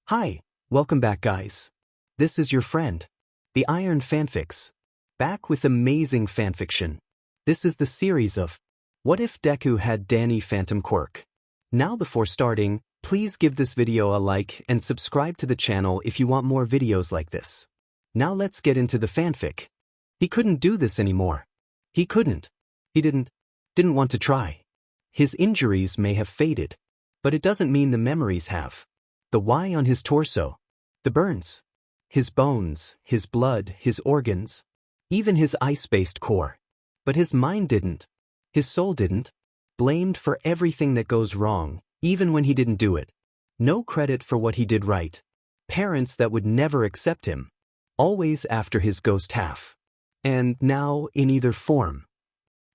Hi, welcome back guys. This is your friend, the Iron Fanfics, back with amazing fanfiction. This is the series of What If Deku Had Danny Phantom Quirk. Now before starting, please give this video a like and subscribe to the channel if you want more videos like this. Now let's get into the fanfic. He couldn't do this anymore. He couldn't. He didn't want to try. His injuries may have faded, but it doesn't mean the memories have. The why on his torso, the burns, his bones, his blood, his organs, even his ice-based core. But his mind didn't. His soul didn't. Blamed for everything that goes wrong, even when he didn't do it. No credit for what he did right. Parents that would never accept him. Always after his ghost half. And now in either form.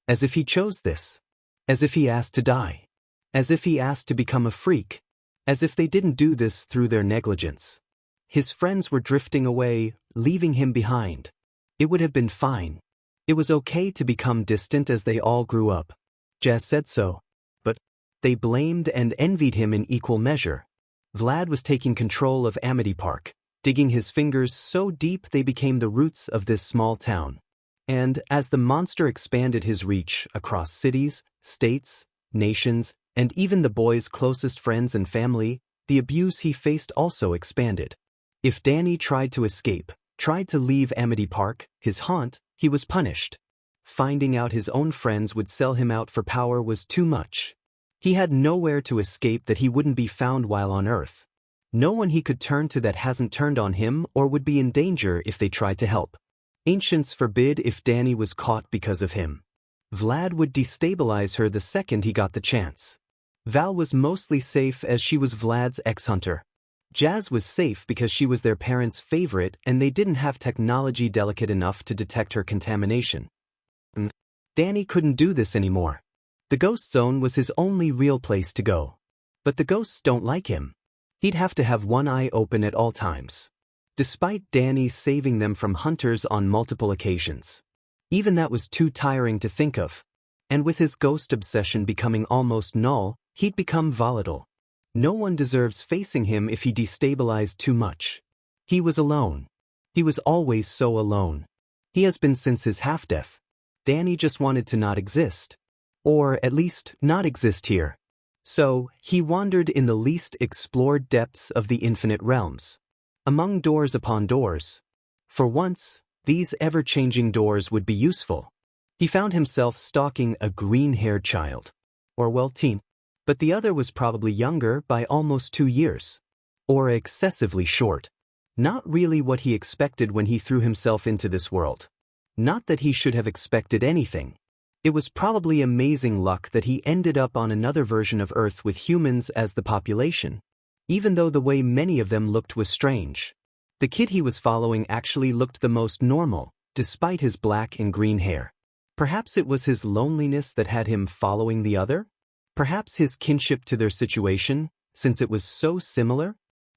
As if he chose this. As if he asked to die. As if he asked to become a freak. As if they didn't do this through their negligence. His friends were drifting away, leaving him behind. It would have been fine. It was okay to become distant as they all grew up. Jazz said so. But they blamed and envied him in equal measure. Vlad was taking control of Amity Park, digging his fingers so deep they became the roots of this small town. And as the monster expanded his reach across cities, states, nations, and even the boy's closest friends and family, the abuse he faced also expanded. If Danny tried to escape, tried to leave Amity Park, his haunt, he was punished. Finding out his own friends would sell him out for power was too much. He had nowhere to escape that he wouldn't be found while on Earth. No one he could turn to that hasn't turned on him or would be in danger if they tried to help. Ancients forbid if Danny was caught because of him. Vlad would destabilize her the second he got the chance. Val was mostly safe as she was Vlad's ex-hunter. Jazz was safe because she was their parents' favorite and they didn't have technology delicate enough to detect her contamination. Danny couldn't do this anymore. The ghost zone was his only real place to go. But the ghosts don't like him. He'd have to have one eye open at all times. Despite Danny saving them from hunters on multiple occasions. Even that was too tiring to think of. And with his ghost obsession becoming almost null, he'd become volatile. No one deserves facing him if he destabilized too much. He was alone. He was always so alone. He has been since his half-death. Danny just wanted to not exist. Or at least not exist here. So, he wandered in the least explored depths of the infinite realms. Among doors upon doors. For once, these ever-changing doors would be useful. He found himself stalking a green-haired child. Or well, teen. But the other was probably younger by almost 2 years. Or excessively short. Not really what he expected when he threw himself into this world. Not that he should have expected anything. It was probably amazing luck that he ended up on another version of Earth with humans as the population. Even though the way many of them looked was strange. The kid he was following actually looked the most normal, despite his black and green hair. Perhaps it was his loneliness that had him following the other? Perhaps his kinship to their situation, since it was so similar?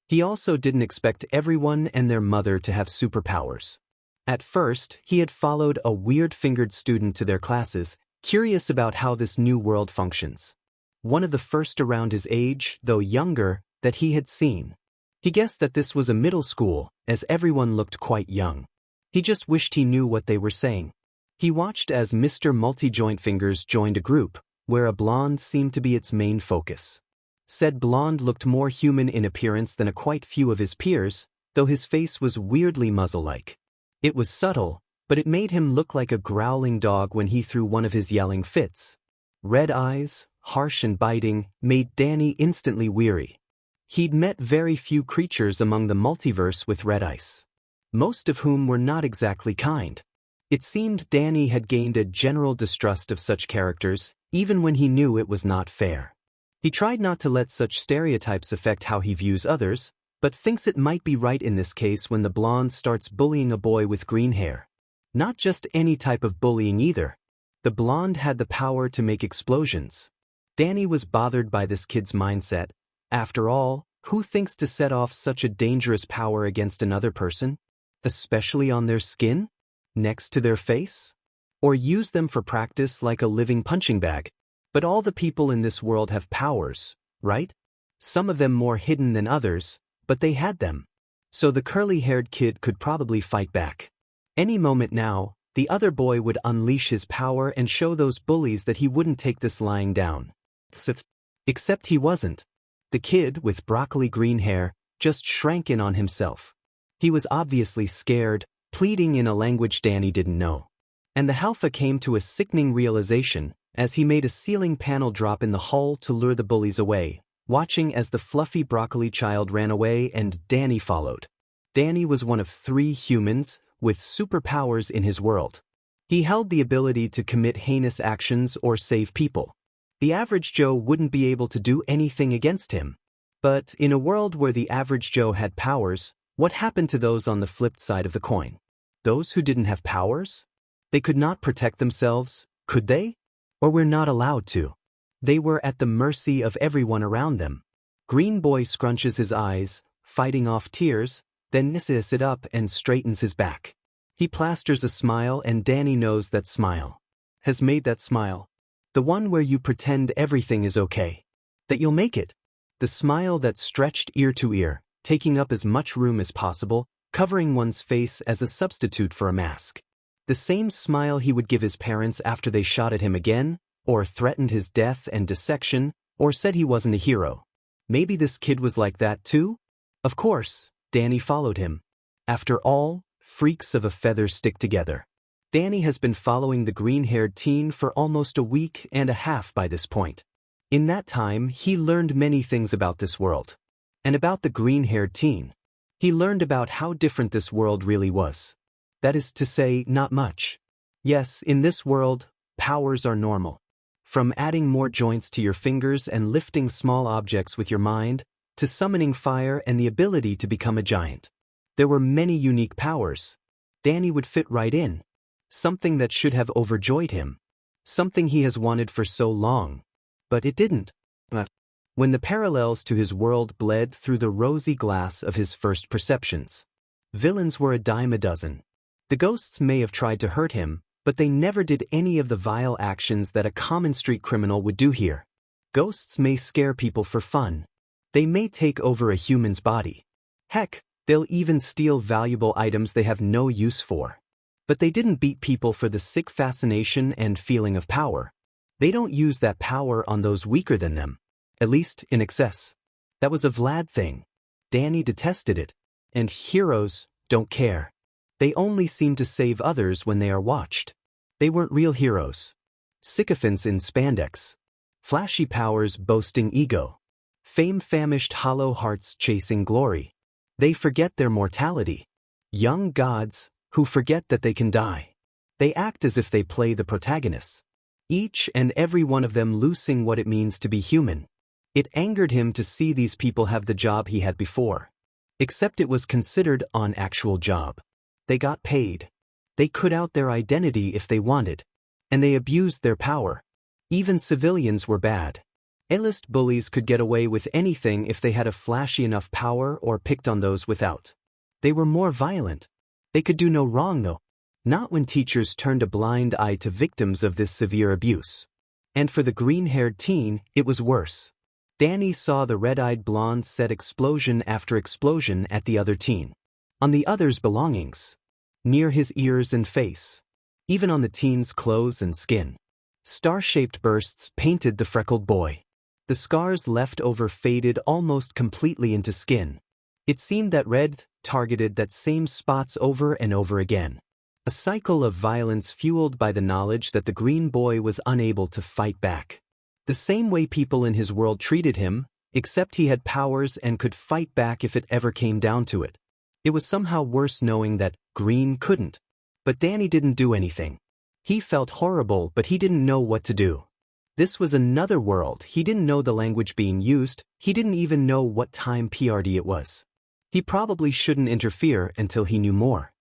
He also didn't expect everyone and their mother to have superpowers. At first, he had followed a weird-fingered student to their classes, curious about how this new world functions. One of the first around his age, though younger, that he had seen. He guessed that this was a middle school, as everyone looked quite young. He just wished he knew what they were saying. He watched as Mr. Multi-Joint Fingers joined a group, where a blonde seemed to be its main focus. Said blonde looked more human in appearance than a quite few of his peers, though his face was weirdly muzzle-like. It was subtle, but it made him look like a growling dog when he threw one of his yelling fits. Red eyes, harsh and biting, made Danny instantly weary. He'd met very few creatures among the multiverse with red eyes. Most of whom were not exactly kind. It seemed Danny had gained a general distrust of such characters, even when he knew it was not fair. He tried not to let such stereotypes affect how he views others, but thinks it might be right in this case when the blonde starts bullying a boy with green hair. Not just any type of bullying either. The blonde had the power to make explosions. Danny was bothered by this kid's mindset. After all, who thinks to set off such a dangerous power against another person? Especially on their skin? Next to their face? Or use them for practice like a living punching bag? But all the people in this world have powers, right? Some of them more hidden than others, but they had them. So the curly-haired kid could probably fight back. Any moment now, the other boy would unleash his power and show those bullies that he wouldn't take this lying down. Except he wasn't. The kid, with broccoli green hair, just shrank in on himself. He was obviously scared, pleading in a language Danny didn't know. And the Halfa came to a sickening realization as he made a ceiling panel drop in the hull to lure the bullies away, watching as the fluffy broccoli child ran away and Danny followed. Danny was one of 3 humans with superpowers in his world. He held the ability to commit heinous actions or save people. The average Joe wouldn't be able to do anything against him. But in a world where the average Joe had powers, what happened to those on the flipped side of the coin? Those who didn't have powers? They could not protect themselves, could they? Or were not allowed to. They were at the mercy of everyone around them. Green Boy scrunches his eyes, fighting off tears, then nisses it up and straightens his back. He plasters a smile, and Danny knows that smile. Has made that smile. The one where you pretend everything is okay. That you'll make it. The smile that stretched ear to ear, taking up as much room as possible, covering one's face as a substitute for a mask. The same smile he would give his parents after they shot at him again, or threatened his death and dissection, or said he wasn't a hero. Maybe this kid was like that too? Of course, Danny followed him. After all, freaks of a feather stick together. Danny has been following the green-haired teen for almost a week and a half by this point. In that time, he learned many things about this world. And about the green-haired teen. He learned about how different this world really was. That is to say, not much. Yes, in this world, powers are normal. From adding more joints to your fingers and lifting small objects with your mind, to summoning fire and the ability to become a giant. There were many unique powers. Danny would fit right in. Something that should have overjoyed him. Something he has wanted for so long. But it didn't. When the parallels to his world bled through the rosy glass of his first perceptions. Villains were a dime a dozen. The ghosts may have tried to hurt him, but they never did any of the vile actions that a common street criminal would do here. Ghosts may scare people for fun. They may take over a human's body. Heck, they'll even steal valuable items they have no use for. But they didn't beat people for the sick fascination and feeling of power. They don't use that power on those weaker than them. At least, in excess. That was a Vlad thing. Danny detested it. And heroes don't care. They only seem to save others when they are watched. They weren't real heroes. Sycophants in spandex. Flashy powers boasting ego. Fame-famished hollow hearts chasing glory. They forget their mortality. Young gods who forget that they can die. They act as if they play the protagonists. Each and every one of them losing what it means to be human. It angered him to see these people have the job he had before. Except it was considered an actual job. They got paid. They could out their identity if they wanted. And they abused their power. Even civilians were bad. A-list bullies could get away with anything if they had a flashy enough power or picked on those without. They were more violent. They could do no wrong though. Not when teachers turned a blind eye to victims of this severe abuse. And for the green-haired teen, it was worse. Danny saw the red-eyed blonde set explosion after explosion at the other teen. On the other's belongings. Near his ears and face. Even on the teen's clothes and skin. Star-shaped bursts painted the freckled boy. The scars left over faded almost completely into skin. It seemed that red targeted that same spots over and over again. A cycle of violence fueled by the knowledge that the green boy was unable to fight back. The same way people in his world treated him, except he had powers and could fight back if it ever came down to it. It was somehow worse knowing that Green couldn't. But Danny didn't do anything. He felt horrible, but he didn't know what to do. This was another world. He didn't know the language being used. He didn't even know what time PRD it was. He probably shouldn't interfere until he knew more.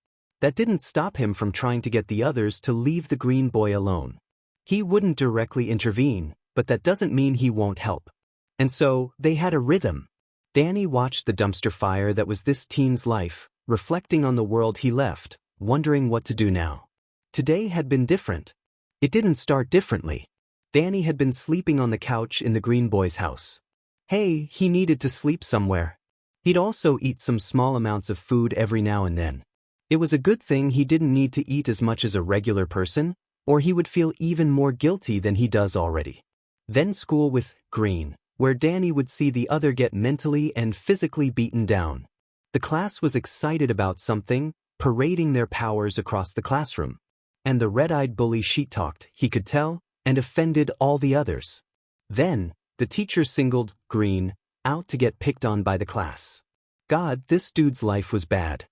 That didn't stop him from trying to get the others to leave the green boy alone. He wouldn't directly intervene, but that doesn't mean he won't help. And so, they had a rhythm. Danny watched the dumpster fire that was this teen's life, reflecting on the world he left, wondering what to do now. Today had been different. It didn't start differently. Danny had been sleeping on the couch in the green boy's house. Hey, he needed to sleep somewhere. He'd also eat some small amounts of food every now and then. It was a good thing he didn't need to eat as much as a regular person, or he would feel even more guilty than he does already. Then school with Green, where Danny would see the other get mentally and physically beaten down. The class was excited about something, parading their powers across the classroom. And the red-eyed bully sheet-talked, he could tell, and offended all the others. Then, the teacher singled Green out to get picked on by the class. God, this dude's life was bad.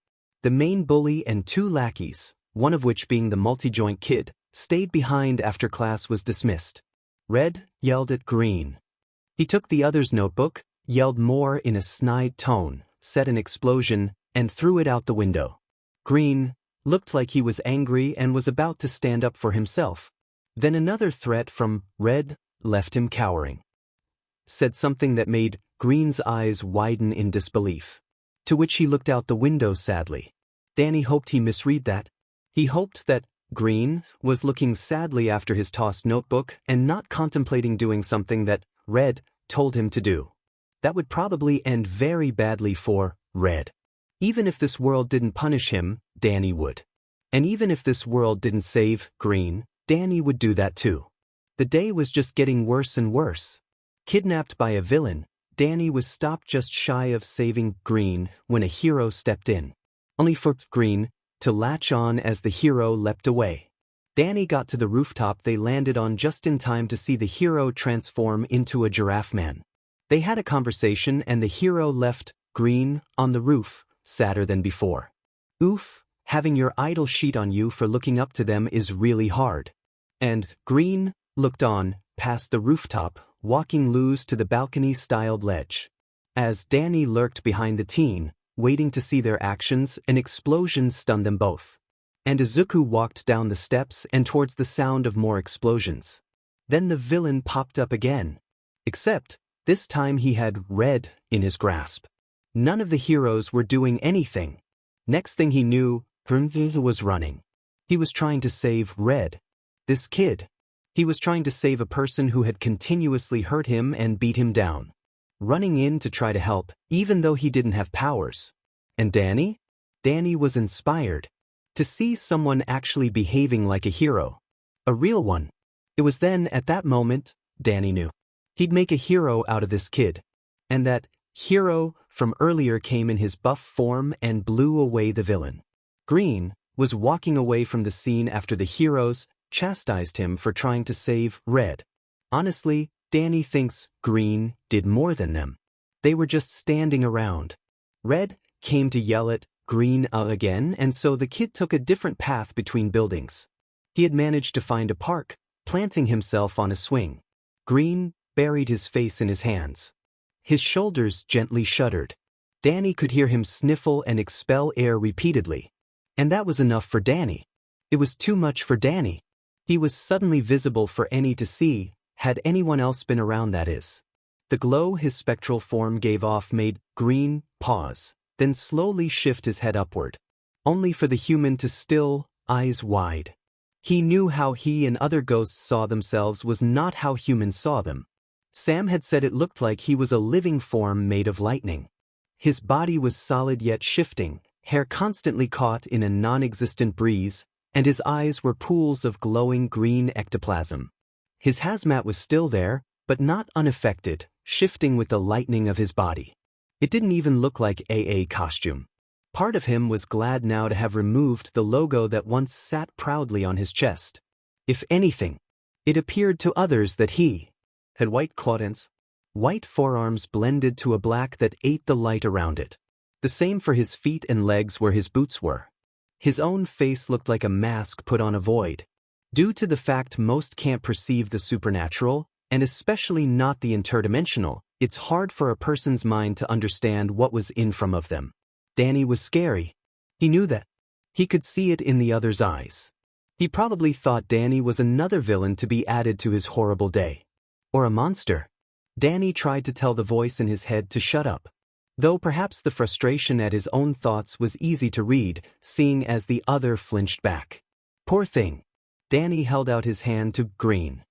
The main bully and two lackeys, one of which being the multi-joint kid, stayed behind after class was dismissed. Red yelled at Green. He took the other's notebook, yelled more in a snide tone, set an explosion, and threw it out the window. Green looked like he was angry and was about to stand up for himself. Then another threat from Red left him cowering. Said something that made Green's eyes widen in disbelief. To which he looked out the window sadly. Danny hoped he misread that. He hoped that Green was looking sadly after his tossed notebook and not contemplating doing something that Red told him to do. That would probably end very badly for Red. Even if this world didn't punish him, Danny would. And even if this world didn't save Green, Danny would do that too. The day was just getting worse and worse. Kidnapped by a villain, Danny was stopped just shy of saving Green when a hero stepped in. Only for Green to latch on as the hero leapt away. Danny got to the rooftop they landed on just in time to see the hero transform into a giraffe man. They had a conversation and the hero left Green on the roof, sadder than before. Oof, having your idol cheat on you for looking up to them is really hard. And Green looked on, past the rooftop, walking loose to the balcony-styled ledge. As Danny lurked behind the teen, waiting to see their actions, an explosion stunned them both. And Izuku walked down the steps and towards the sound of more explosions. Then the villain popped up again. Except, this time he had Red in his grasp. None of the heroes were doing anything. Next thing he knew, Fenton was running. He was trying to save Red. This kid. He was trying to save a person who had continuously hurt him and beat him down. Running in to try to help, even though he didn't have powers. And Danny? Danny was inspired. To see someone actually behaving like a hero. A real one. It was then, at that moment, Danny knew. He'd make a hero out of this kid. And that hero from earlier came in his buff form and blew away the villain. Green was walking away from the scene after the heroes chastised him for trying to save Red. Honestly, Danny thinks Green did more than them. They were just standing around. Red came to yell at Green again, and so the kid took a different path between buildings. He had managed to find a park, planting himself on a swing. Green buried his face in his hands. His shoulders gently shuddered. Danny could hear him sniffle and expel air repeatedly. And that was enough for Danny. It was too much for Danny. He was suddenly visible for any to see, had anyone else been around, that is. The glow his spectral form gave off made Green pause, then slowly shift his head upward. Only for the human to still, eyes wide. He knew how he and other ghosts saw themselves was not how humans saw them. Sam had said it looked like he was a living form made of lightning. His body was solid yet shifting, hair constantly caught in a non-existent breeze, and his eyes were pools of glowing green ectoplasm. His hazmat was still there, but not unaffected, shifting with the lightning of his body. It didn't even look like a costume. Part of him was glad now to have removed the logo that once sat proudly on his chest. If anything, it appeared to others that he had white clawhands. White forearms blended to a black that ate the light around it. The same for his feet and legs where his boots were. His own face looked like a mask put on a void. Due to the fact most can't perceive the supernatural, and especially not the interdimensional, it's hard for a person's mind to understand what was in front of them. Danny was scary. He knew that. He could see it in the other's eyes. He probably thought Danny was another villain to be added to his horrible day. Or a monster. Danny tried to tell the voice in his head to shut up. Though perhaps the frustration at his own thoughts was easy to read, seeing as the other flinched back. Poor thing. Danny held out his hand to Green.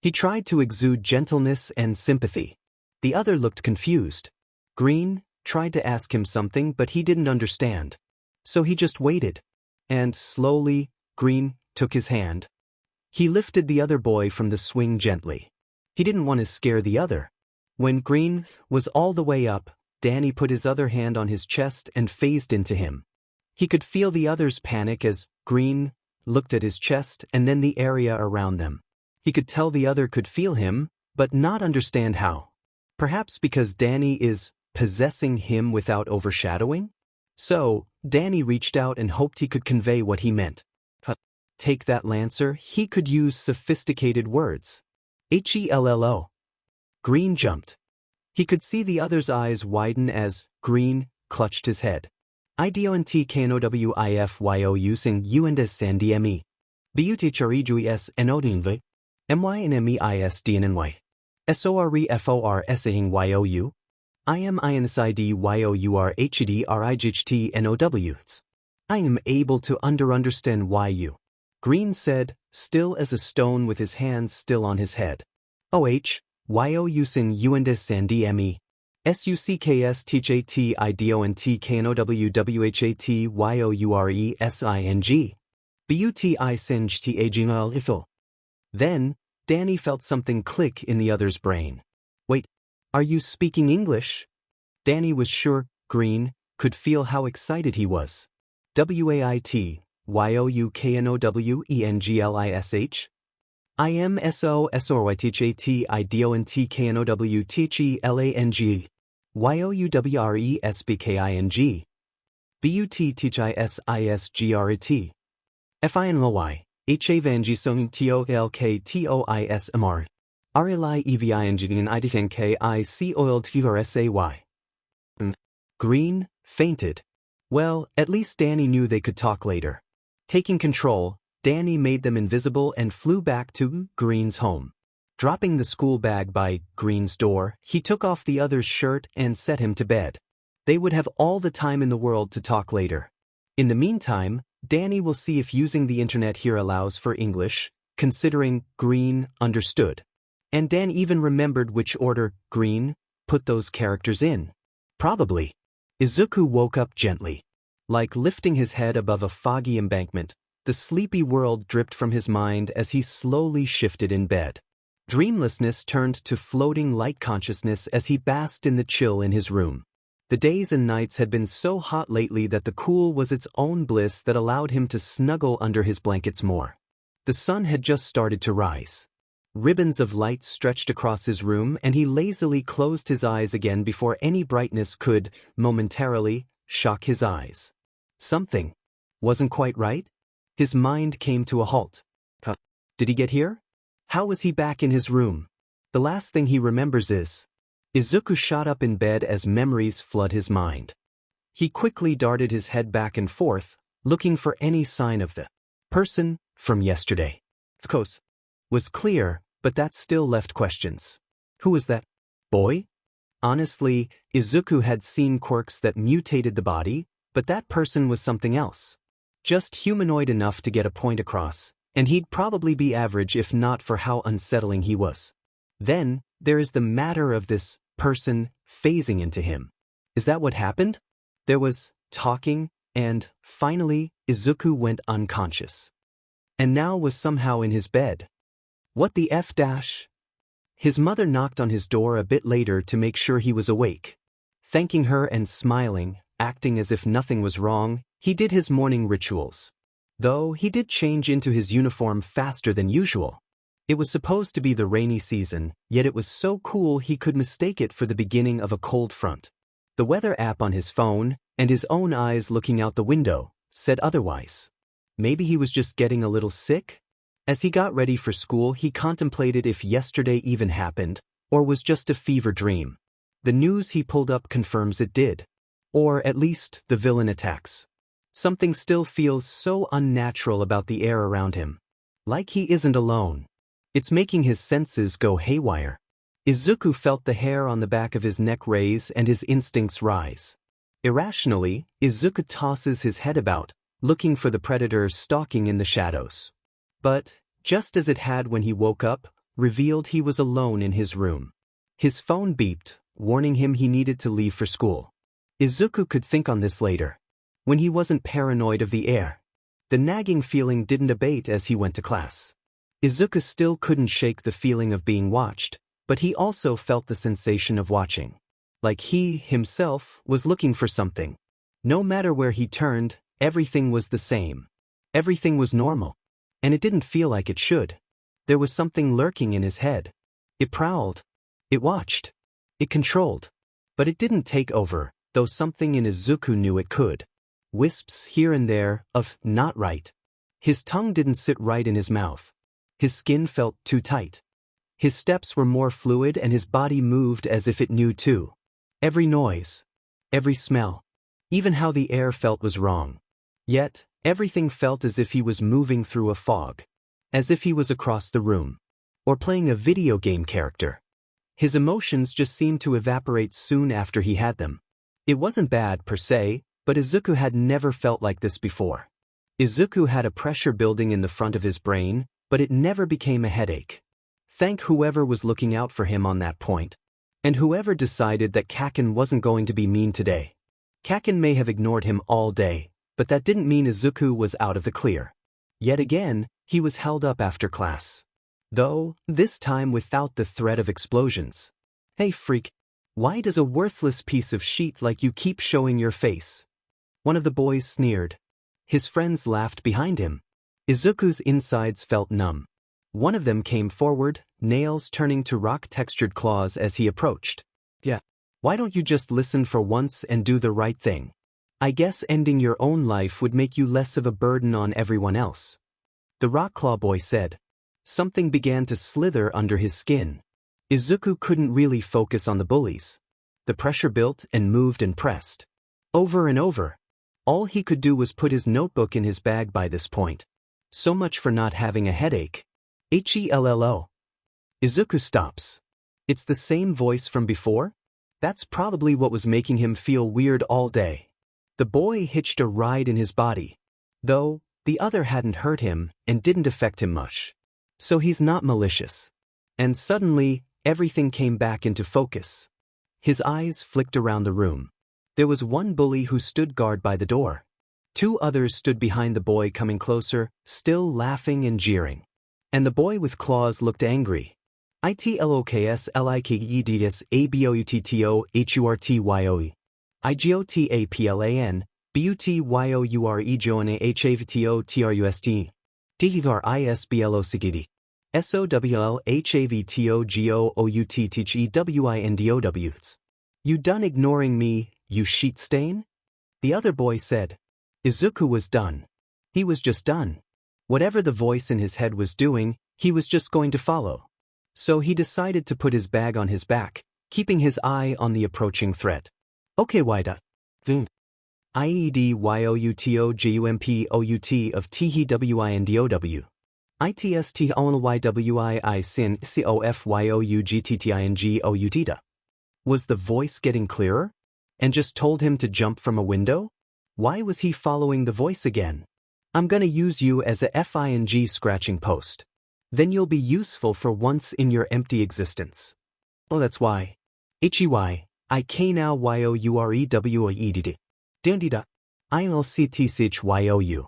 He tried to exude gentleness and sympathy. The other looked confused. Green tried to ask him something but he didn't understand. So he just waited. And slowly, Green took his hand. He lifted the other boy from the swing gently. He didn't want to scare the other. When Green was all the way up, Danny put his other hand on his chest and phased into him. He could feel the other's panic as Green looked at his chest and then the area around them. He could tell the other could feel him, but not understand how. Perhaps because Danny is possessing him without overshadowing? So, Danny reached out and hoped he could convey what he meant. Take that, Lancer, he could use sophisticated words. Hello. Green jumped. He could see the other's eyes widen as Green clutched his head. IDONTKNOWIFYO using UNDSNDME. BUTHREJUES ENODINV. MYNMEISDNNY. SOREFOR SAHING I am INSIDYOURHEDRIGHTNOWs. I am able to understand YU. Green said, still as a stone with his hands still on his head. YO using UNDSNDME. SUCKS TJT IDONTKNOWWHAT YOURESING. BUTI SING TAGINL IFIL. Then, Danny felt something click in the other's brain. Wait, are you speaking English? Danny was sure Green could feel how excited he was. WAIT, YOUKNOWENGLISH? I am SOSORYTHAT IDONTKNOWTHELANG. YOUWRESBKING. BUTTHISISGRT. FINLY. HAVANGISONG TOLKTOISMR. RLI EVING and IDFNKIC oiled TRSAY. Green fainted. Well, at least Danny knew they could talk later. Taking control, Danny made them invisible and flew back to Green's home. Dropping the school bag by Green's door, he took off the other's shirt and set him to bed. They would have all the time in the world to talk later. In the meantime, Danny will see if using the internet here allows for English, considering Green understood. And Dan even remembered which order Green put those characters in. Probably. Izuku woke up gently. Like lifting his head above a foggy embankment, the sleepy world dripped from his mind as he slowly shifted in bed. Dreamlessness turned to floating light consciousness as he basked in the chill in his room. The days and nights had been so hot lately that the cool was its own bliss that allowed him to snuggle under his blankets more. The sun had just started to rise. Ribbons of light stretched across his room and he lazily closed his eyes again before any brightness could, momentarily, shock his eyes. Something wasn't quite right? His mind came to a halt. Did he get here? How was he back in his room? The last thing he remembers is... Izuku shot up in bed as memories flood his mind. He quickly darted his head back and forth, looking for any sign of the person from yesterday. Of course, was clear, but that still left questions. Who was that boy? Honestly, Izuku had seen quirks that mutated the body, but that person was something else. Just humanoid enough to get a point across, and he'd probably be average if not for how unsettling he was. Then, there is the matter of this person phasing into him. Is that what happened? There was talking, and, finally, Izuku went unconscious. And now was somehow in his bed. What the F-? His mother knocked on his door a bit later to make sure he was awake. Thanking her and smiling, acting as if nothing was wrong, he did his morning rituals. Though he did change into his uniform faster than usual. It was supposed to be the rainy season, yet it was so cool he could mistake it for the beginning of a cold front. The weather app on his phone, and his own eyes looking out the window, said otherwise. Maybe he was just getting a little sick? As he got ready for school, he contemplated if yesterday even happened, or was just a fever dream. The news he pulled up confirms it did. Or at least, the villain attacks. Something still feels so unnatural about the air around him. Like he isn't alone. It's making his senses go haywire. Izuku felt the hair on the back of his neck raise and his instincts rise. Irrationally, Izuku tosses his head about, looking for the predator stalking in the shadows. But, just as it had when he woke up, revealed he was alone in his room. His phone beeped, warning him he needed to leave for school. Izuku could think on this later. When he wasn't paranoid of the air. The nagging feeling didn't abate as he went to class. Izuku still couldn't shake the feeling of being watched, but he also felt the sensation of watching. Like he, himself, was looking for something. No matter where he turned, everything was the same. Everything was normal. And it didn't feel like it should. There was something lurking in his head. It prowled. It watched. It controlled. But it didn't take over, though something in Izuku knew it could. Wisps here and there, of not right. His tongue didn't sit right in his mouth. His skin felt too tight. His steps were more fluid and his body moved as if it knew too. Every noise. Every smell. Even how the air felt was wrong. Yet, everything felt as if he was moving through a fog. As if he was across the room. Or playing a video game character. His emotions just seemed to evaporate soon after he had them. It wasn't bad per se, but Izuku had never felt like this before. Izuku had a pressure building in the front of his brain, but it never became a headache. Thank whoever was looking out for him on that point. And whoever decided that Kaken wasn't going to be mean today. Kaken may have ignored him all day, but that didn't mean Izuku was out of the clear. Yet again, he was held up after class. Though, this time without the threat of explosions. Hey freak, why does a worthless piece of sheet like you keep showing your face? One of the boys sneered. His friends laughed behind him. Izuku's insides felt numb. One of them came forward, nails turning to rock-textured claws as he approached. Yeah. Why don't you just listen for once and do the right thing? I guess ending your own life would make you less of a burden on everyone else. The rock claw boy said. Something began to slither under his skin. Izuku couldn't really focus on the bullies. The pressure built and moved and pressed. Over and over. All he could do was put his notebook in his bag by this point. So much for not having a headache. Hello. Izuku stops. It's the same voice from before? That's probably what was making him feel weird all day. The boy hitched a ride in his body. Though, the other hadn't hurt him and didn't affect him much. So he's not malicious. And suddenly, everything came back into focus. His eyes flicked around the room. There was one bully who stood guard by the door. Two others stood behind the boy coming closer, still laughing and jeering. And the boy with claws looked angry. Itlok's likeds aboutto hurtyoe. Igotaplan, butyoure joane havto trust. Tigar isblo sigidi. SOWL HAVTO GOOUT teach EWINDOWs. You done ignoring me, you sheet stain? The other boy said. Izuku was done. He was just done. Whatever the voice in his head was doing, he was just going to follow. So he decided to put his bag on his back, keeping his eye on the approaching threat. Okay, Wida. IEDYOUTOGUMPOUT of THEWINDOW. ITST ONLYWII SIN COFYOUGTTINGOUTTA. Was the voice getting clearer? And just told him to jump from a window? Why was he following the voice again? I'm gonna use you as a FING scratching post. Then you'll be useful for once in your empty existence. Oh, that's why. HEY, IK now YOUREWOEDD. Dundida. ILCTCHYOU.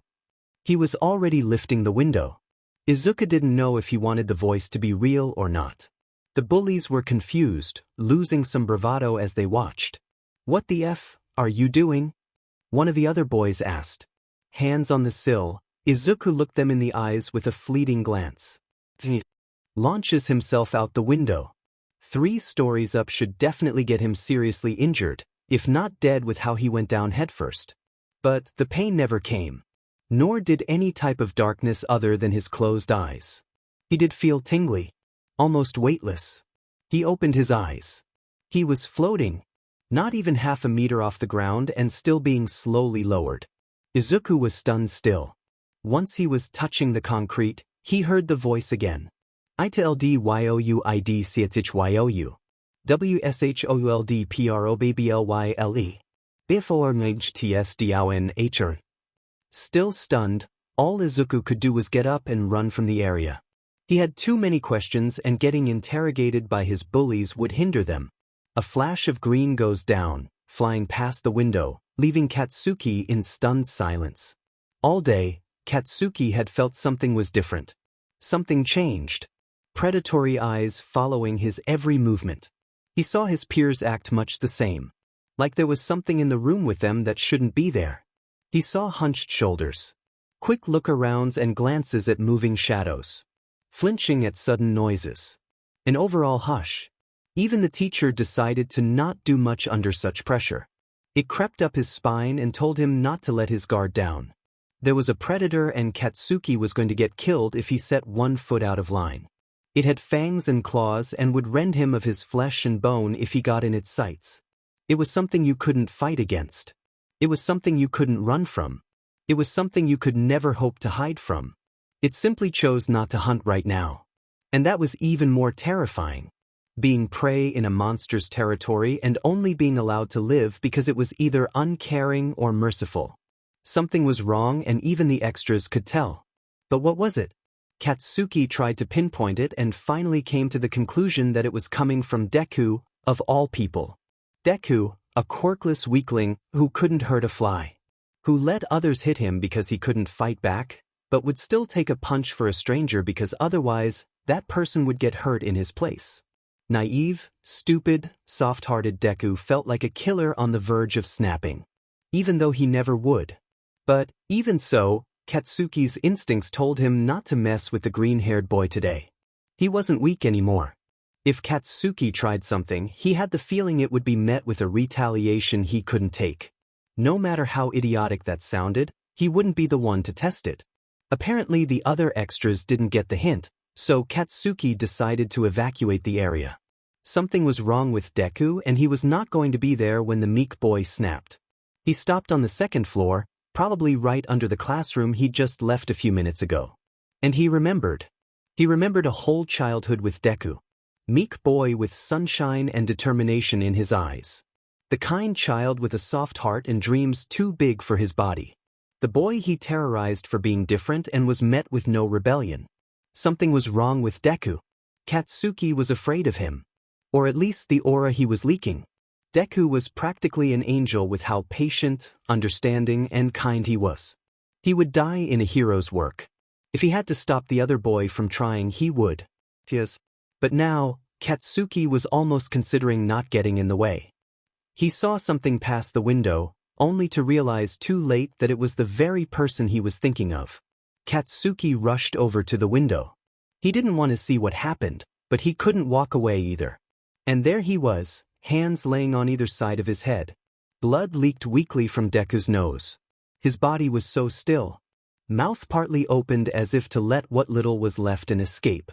He was already lifting the window. Izuku didn't know if he wanted the voice to be real or not. The bullies were confused, losing some bravado as they watched. What the F are you doing? One of the other boys asked. Hands on the sill, Izuku looked them in the eyes with a fleeting glance. Launches himself out the window. 3 stories up should definitely get him seriously injured, if not dead with how he went down headfirst. But the pain never came. Nor did any type of darkness other than his closed eyes. He did feel tingly. Almost weightless. He opened his eyes. He was floating. Not even half a meter off the ground and still being slowly lowered. Izuku was stunned still. Once he was touching the concrete, he heard the voice again. ITLDYOUIDCHYOU. WSHOULDPROBBLYLE. BFORNHTSDONHR. Still stunned, all Izuku could do was get up and run from the area. He had too many questions and getting interrogated by his bullies would hinder them. A flash of green goes down, flying past the window, leaving Katsuki in stunned silence. All day, Katsuki had felt something was different. Something changed. Predatory eyes following his every movement. He saw his peers act much the same. Like there was something in the room with them that shouldn't be there. He saw hunched shoulders. Quick look-arounds and glances at moving shadows. Flinching at sudden noises. An overall hush. Even the teacher decided to not do much under such pressure. It crept up his spine and told him not to let his guard down. There was a predator and Katsuki was going to get killed if he set 1 foot out of line. It had fangs and claws and would rend him of his flesh and bone if he got in its sights. It was something you couldn't fight against. It was something you couldn't run from. It was something you could never hope to hide from. It simply chose not to hunt right now. And that was even more terrifying. Being prey in a monster's territory and only being allowed to live because it was either uncaring or merciful. Something was wrong and even the extras could tell. But what was it? Katsuki tried to pinpoint it and finally came to the conclusion that it was coming from Deku, of all people. Deku, a quirkless weakling who couldn't hurt a fly. Who let others hit him because he couldn't fight back, but would still take a punch for a stranger because otherwise, that person would get hurt in his place. Naive, stupid, soft-hearted Deku felt like a killer on the verge of snapping. Even though he never would. But, even so, Katsuki's instincts told him not to mess with the green-haired boy today. He wasn't weak anymore. If Katsuki tried something, he had the feeling it would be met with a retaliation he couldn't take. No matter how idiotic that sounded, he wouldn't be the one to test it. Apparently the other extras didn't get the hint, so Katsuki decided to evacuate the area. Something was wrong with Deku and he was not going to be there when the meek boy snapped. He stopped on the 2nd floor, probably right under the classroom he'd just left a few minutes ago. And he remembered. He remembered a whole childhood with Deku. Meek boy with sunshine and determination in his eyes. The kind child with a soft heart and dreams too big for his body. The boy he terrorized for being different and was met with no rebellion. Something was wrong with Deku. Katsuki was afraid of him. Or at least the aura he was leaking. Deku was practically an angel with how patient, understanding, and kind he was. He would die in a hero's work. If he had to stop the other boy from trying, he would. Yes. But now, Katsuki was almost considering not getting in the way. He saw something pass the window, only to realize too late that it was the very person he was thinking of. Katsuki rushed over to the window. He didn't want to see what happened, but he couldn't walk away either. And there he was, hands laying on either side of his head. Blood leaked weakly from Deku's nose. His body was so still. Mouth partly opened as if to let what little was left in escape.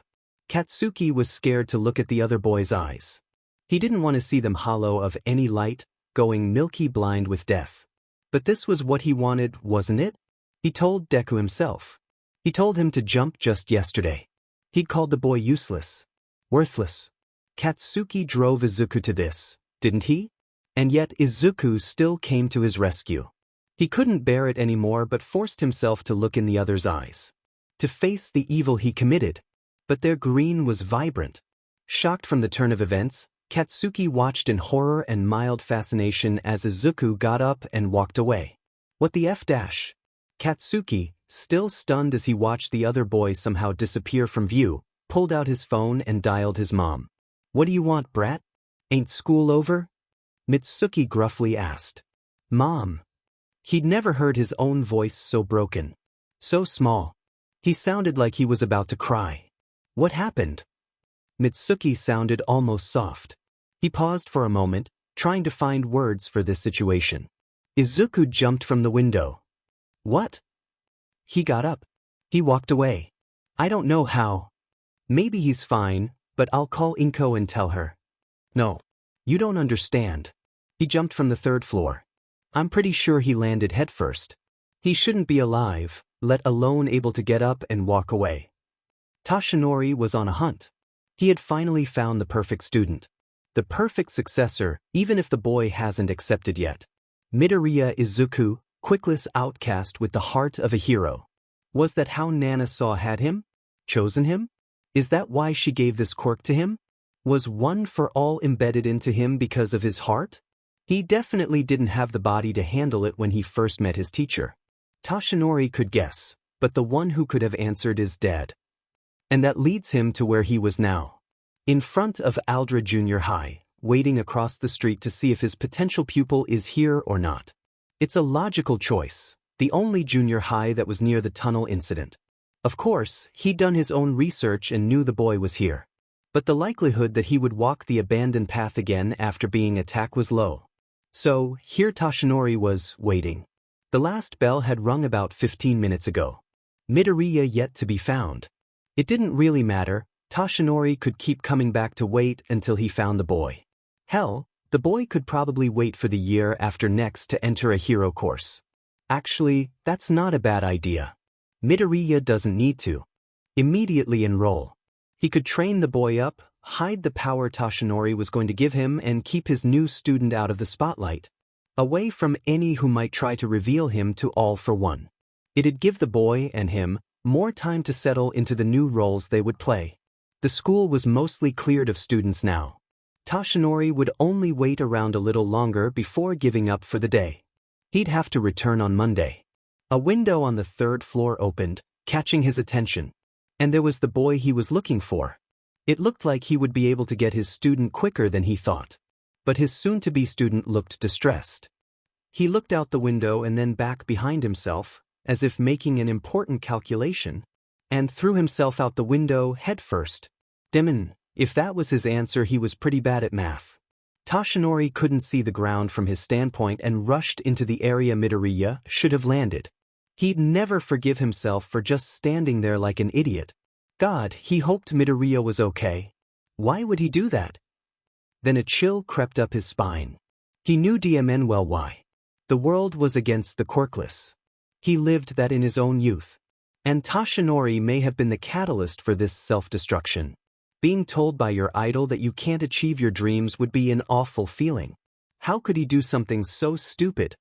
Katsuki was scared to look at the other boy's eyes. He didn't want to see them hollow of any light, going milky blind with death. But this was what he wanted, wasn't it? He told Deku himself. He told him to jump just yesterday. He'd called the boy useless. Worthless. Katsuki drove Izuku to this, didn't he? And yet Izuku still came to his rescue. He couldn't bear it anymore but forced himself to look in the other's eyes. To face the evil he committed. But their green was vibrant. Shocked from the turn of events, Katsuki watched in horror and mild fascination as Izuku got up and walked away. What the F dash? Katsuki, still stunned as he watched the other boy somehow disappear from view, pulled out his phone and dialed his mom. What do you want, brat? Ain't school over? Mitsuki gruffly asked. Mom. He'd never heard his own voice so broken. So small. He sounded like he was about to cry. What happened? Mitsuki sounded almost soft. He paused for a moment, trying to find words for this situation. Izuku jumped from the window. What? He got up. He walked away. I don't know how. Maybe he's fine, but I'll call Inko and tell her. No. You don't understand. He jumped from the 3rd floor. I'm pretty sure he landed headfirst. He shouldn't be alive, let alone able to get up and walk away. Tashinori was on a hunt. He had finally found the perfect student. The perfect successor, even if the boy hasn't accepted yet. Midoriya Izuku, Quirkless outcast with the heart of a hero. Was that how Nana saw had him? Chosen him? Is that why she gave this quirk to him? Was one for all embedded into him because of his heart? He definitely didn't have the body to handle it when he first met his teacher. Toshinori could guess, but the one who could have answered is dead. And that leads him to where he was now. In front of Aldra Junior High, waiting across the street to see if his potential pupil is here or not. It's a logical choice, the only junior high that was near the tunnel incident. Of course, he'd done his own research and knew the boy was here. But the likelihood that he would walk the abandoned path again after being attacked was low. So, here Toshinori was, waiting. The last bell had rung about 15 minutes ago. Midoriya yet to be found. It didn't really matter, Toshinori could keep coming back to wait until he found the boy. Hell, the boy could probably wait for the year after next to enter a hero course. Actually, that's not a bad idea. Midoriya doesn't need to immediately enroll. He could train the boy up, hide the power Toshinori was going to give him, and keep his new student out of the spotlight, away from any who might try to reveal him to all for one. It'd give the boy and him more time to settle into the new roles they would play. The school was mostly cleared of students now. Toshinori would only wait around a little longer before giving up for the day. He'd have to return on Monday. A window on the third floor opened, catching his attention. And there was the boy he was looking for. It looked like he would be able to get his student quicker than he thought. But his soon-to-be student looked distressed. He looked out the window and then back behind himself, as if making an important calculation, and threw himself out the window headfirst. Demon, if that was his answer, he was pretty bad at math. Toshinori couldn't see the ground from his standpoint and rushed into the area Midoriya should have landed. He'd never forgive himself for just standing there like an idiot. God, he hoped Midoriya was okay. Why would he do that? Then a chill crept up his spine. He knew DMN well why. The world was against the Quirkless. He lived that in his own youth. And Toshinori may have been the catalyst for this self-destruction. Being told by your idol that you can't achieve your dreams would be an awful feeling. How could he do something so stupid?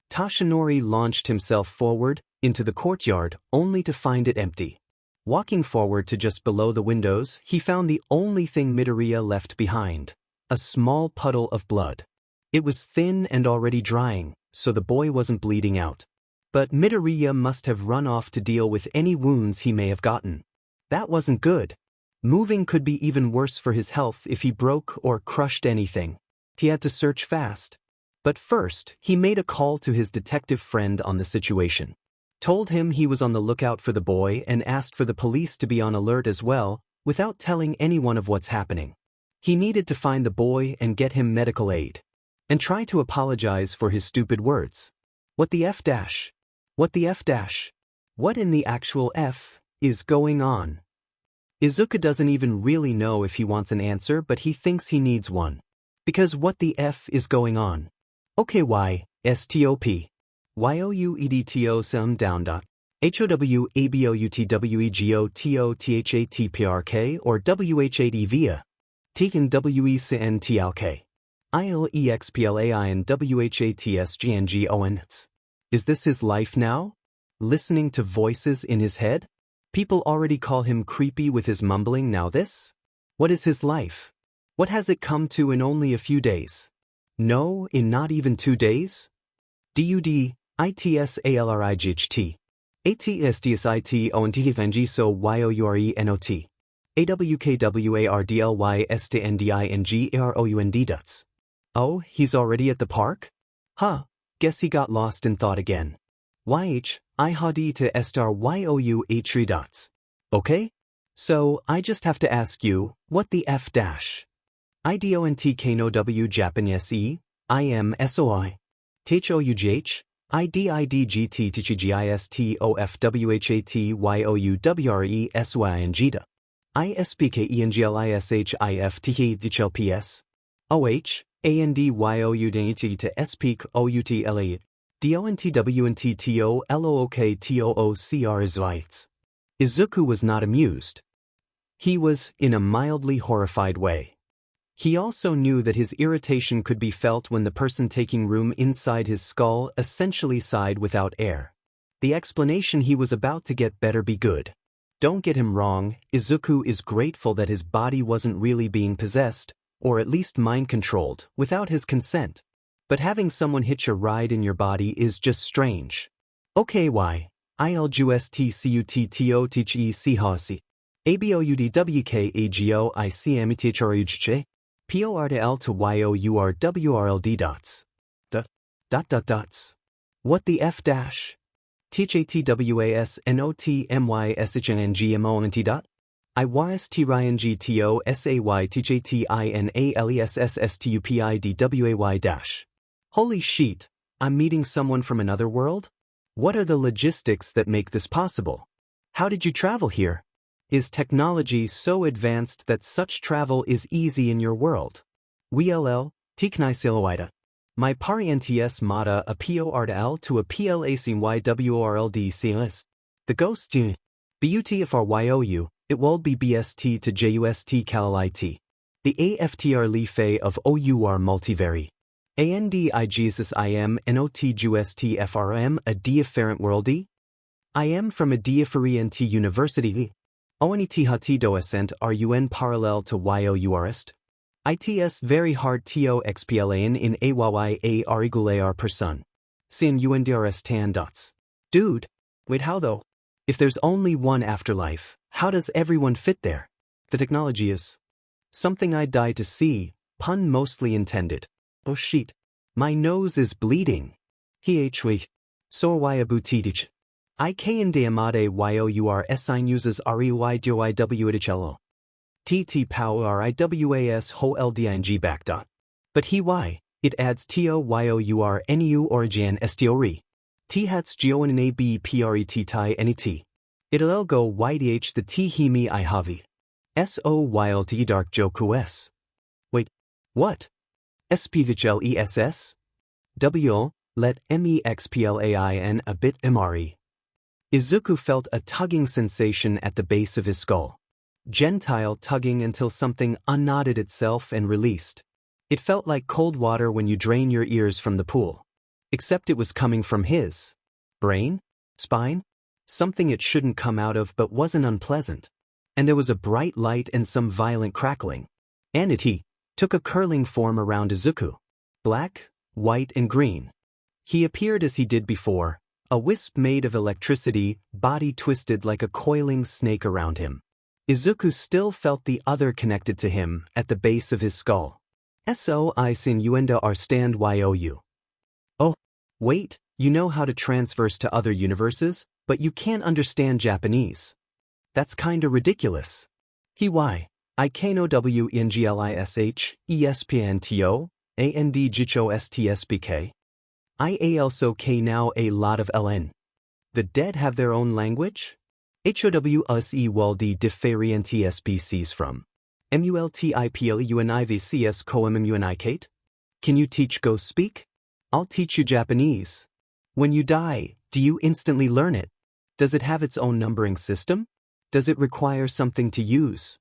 Toshinori launched himself forward, into the courtyard, only to find it empty. Walking forward to just below the windows, he found the only thing Midoriya left behind. A small puddle of blood. It was thin and already drying, so the boy wasn't bleeding out. But Midoriya must have run off to deal with any wounds he may have gotten. That wasn't good. Moving could be even worse for his health if he broke or crushed anything. He had to search fast. But first, he made a call to his detective friend on the situation. Told him he was on the lookout for the boy and asked for the police to be on alert as well, without telling anyone of what's happening. He needed to find the boy and get him medical aid. And try to apologize for his stupid words. What the F dash? What the F dash? What in the actual F is going on? Izuku doesn't even really know if he wants an answer, but he thinks he needs one. Because what the F is going on? Okay, why, stop. Youedto some down dot. HOWABOUTWEGOTOTHATPRK or WH8EVIA. Tegan WECNTLK. ILEXPLAIN WHATSGNGON. Is this his life now? Listening to voices in his head? People already call him creepy with his mumbling, now this? What is his life? What has it come to in only a few days? No, in not even 2 days? DUD, ITSALRIGHT. ATSDSITONTFNG so YOURENOT. AWKWARDLYSTNDINGAROUND dots. Oh, he's already at the park? Huh, guess he got lost in thought again. YH, IHD to STAR YOU dots. Okay? So, I just have to ask you, what the F dash? IDONTK W Japanese E, IMSOI. THOUGH, IDIDGT TGISTOFWHATYOUWRESYNG. ISPKENGLISHIFTHLPS. OH, ANDYOUDNT to SPEAK OUTLA. DONTWNTTOLOOKTOOCR is lights. Izuku was not amused. He was, in a mildly horrified way. He also knew that his irritation could be felt when the person taking room inside his skull essentially sighed without air. The explanation he was about to get better be good. Don't get him wrong, Izuku is grateful that his body wasn't really being possessed, or at least mind-controlled, without his consent. But having someone hitch a ride in your body is just strange. Okay, why? ILGUSTCUTTO teach EC ABOUDWKAGOICMETHRUGJ POR to YOURWRLD dots. Dots. What the F dash? THATWASNOTMYSHNNGMONT dot? IYSTRYNGTOSAYTJTINALESSSTUPIDWAY dash. Holy sheet, I'm meeting someone from another world? What are the logistics that make this possible? How did you travel here? Is technology so advanced that such travel is easy in your world? WLL, Tiknaisilawida. My parientes mata a PORL to a PLACYWRLD CLS. The ghost BUTFRYOU, it will be BST to JUST CALIT. The AFTR leafay of OUR multivary. ANDI Jesus IM NOT JUST FRM a different worldy? I am from a different university. ONET doesn't RUN parallel to YOURist. ITS very hard TO XPLAN in AYYA regular person. Sin UNDRS tan dots. Dude, wait, how though? If there's only one afterlife, how does everyone fit there? The technology is something I'd die to see, pun mostly intended. Oh shit. My nose is bleeding. Wait. So wyaboutitich. IK amade YOUR sign uses REYDYWHLO. TT power RIWAS ho LDING back dot. But why? It adds TO YOUR NU origin STORE. T hats geoan AB PRET tie NET. It'll go YDH the T himi I havi. SO while T dark joku S. Wait, what? SPVHLESS? W, let MEXPLAIN a bit MRE. Izuku felt a tugging sensation at the base of his skull. Gentile tugging until something unknotted itself and released. It felt like cold water when you drain your ears from the pool. Except it was coming from his brain? Spine? Something it shouldn't come out of but wasn't unpleasant. And there was a bright light and some violent crackling. And it took a curling form around Izuku. Black, white, and green. He appeared as he did before, a wisp made of electricity, body twisted like a coiling snake around him. Izuku still felt the other connected to him, at the base of his skull. SOI sin uenda are stand YOU. Oh, wait, you know how to transverse to other universes, but you can't understand Japanese. That's kinda ridiculous. Why? IKNO WNGLISH, ESPNTO, AND JICHO STSBK. IALSO K now a lot of LN. The dead have their own language? HOWUSE WALD differentias species from. MULTIPLUNIVCS COMMUNICate? Can you teach ghost speak? I'll teach you Japanese. When you die, do you instantly learn it? Does it have its own numbering system? Does it require something to use?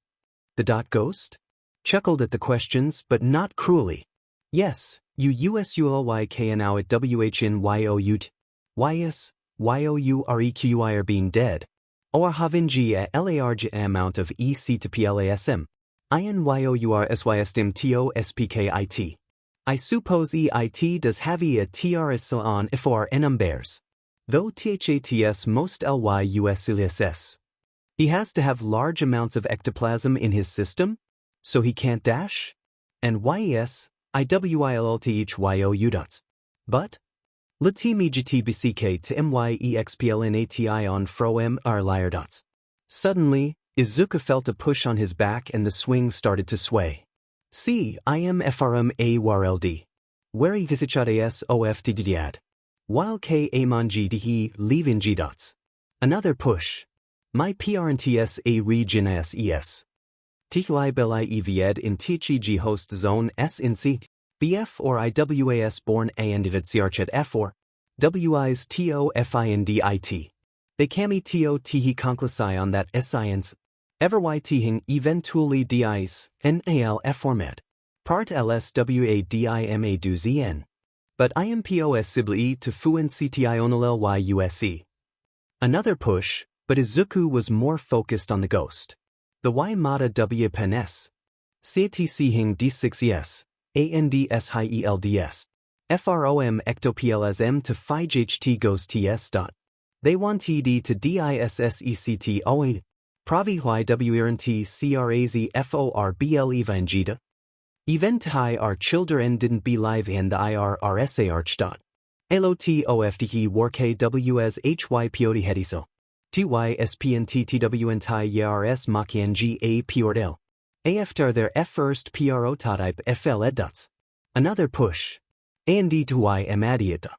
The ghost? Chuckled at the questions, but not cruelly. Yes, USULYK now at WHNYOUT. YS, YOUREQI are being dead. Or having G a LARG amount of EC to PLASM. INYOURSYSTM TOSPKIT. I suppose EIT does have a TRS on FR numbers. Though THATS most LYUSLSS. He has to have large amounts of ectoplasm in his system, so he can't dash? And YES, IWILLTHYOU dots. But? LTMGTBCK to MYEXPLNATI on fro MR liar dots. Suddenly, Izuku felt a push on his back and the swing started to sway. C. IMFRM AWRLD. Where Igisichades OFTDDAD. While K. AMONGDE leaving G dots. Another push. My PRNTS A region SES. TQI Belli EVED in THEG host zone S in C. BF or IWAS born A and Ividsiarchet F or WI's TOFINDIT. They cami TOTE conclusai on that science. Ever Y Thing eventually DIs NAL F format. Part LSWADIMA do ZN. But IMPOS Sibli to Fuen CTI onalel YUSE. Another push, but Izuku was more focused on the ghost. The Y Mata W Pen S. CTC Hing D6 ES. ANDS High ELDS. FROM ectopLSM to FIGHT goes TS. They want TD to DISSECT OA. Pravi YWRNT CRAZ FORBL Evangida. Event high our children didn't be live and the IRRSA arch. LOTOFTE war KWS HYPOD hediso. TYSPNTTWN TI YRS MAKNG A PORDL. AFTR their F first PRO type FL eddots. Another push. AND to Y amadiata.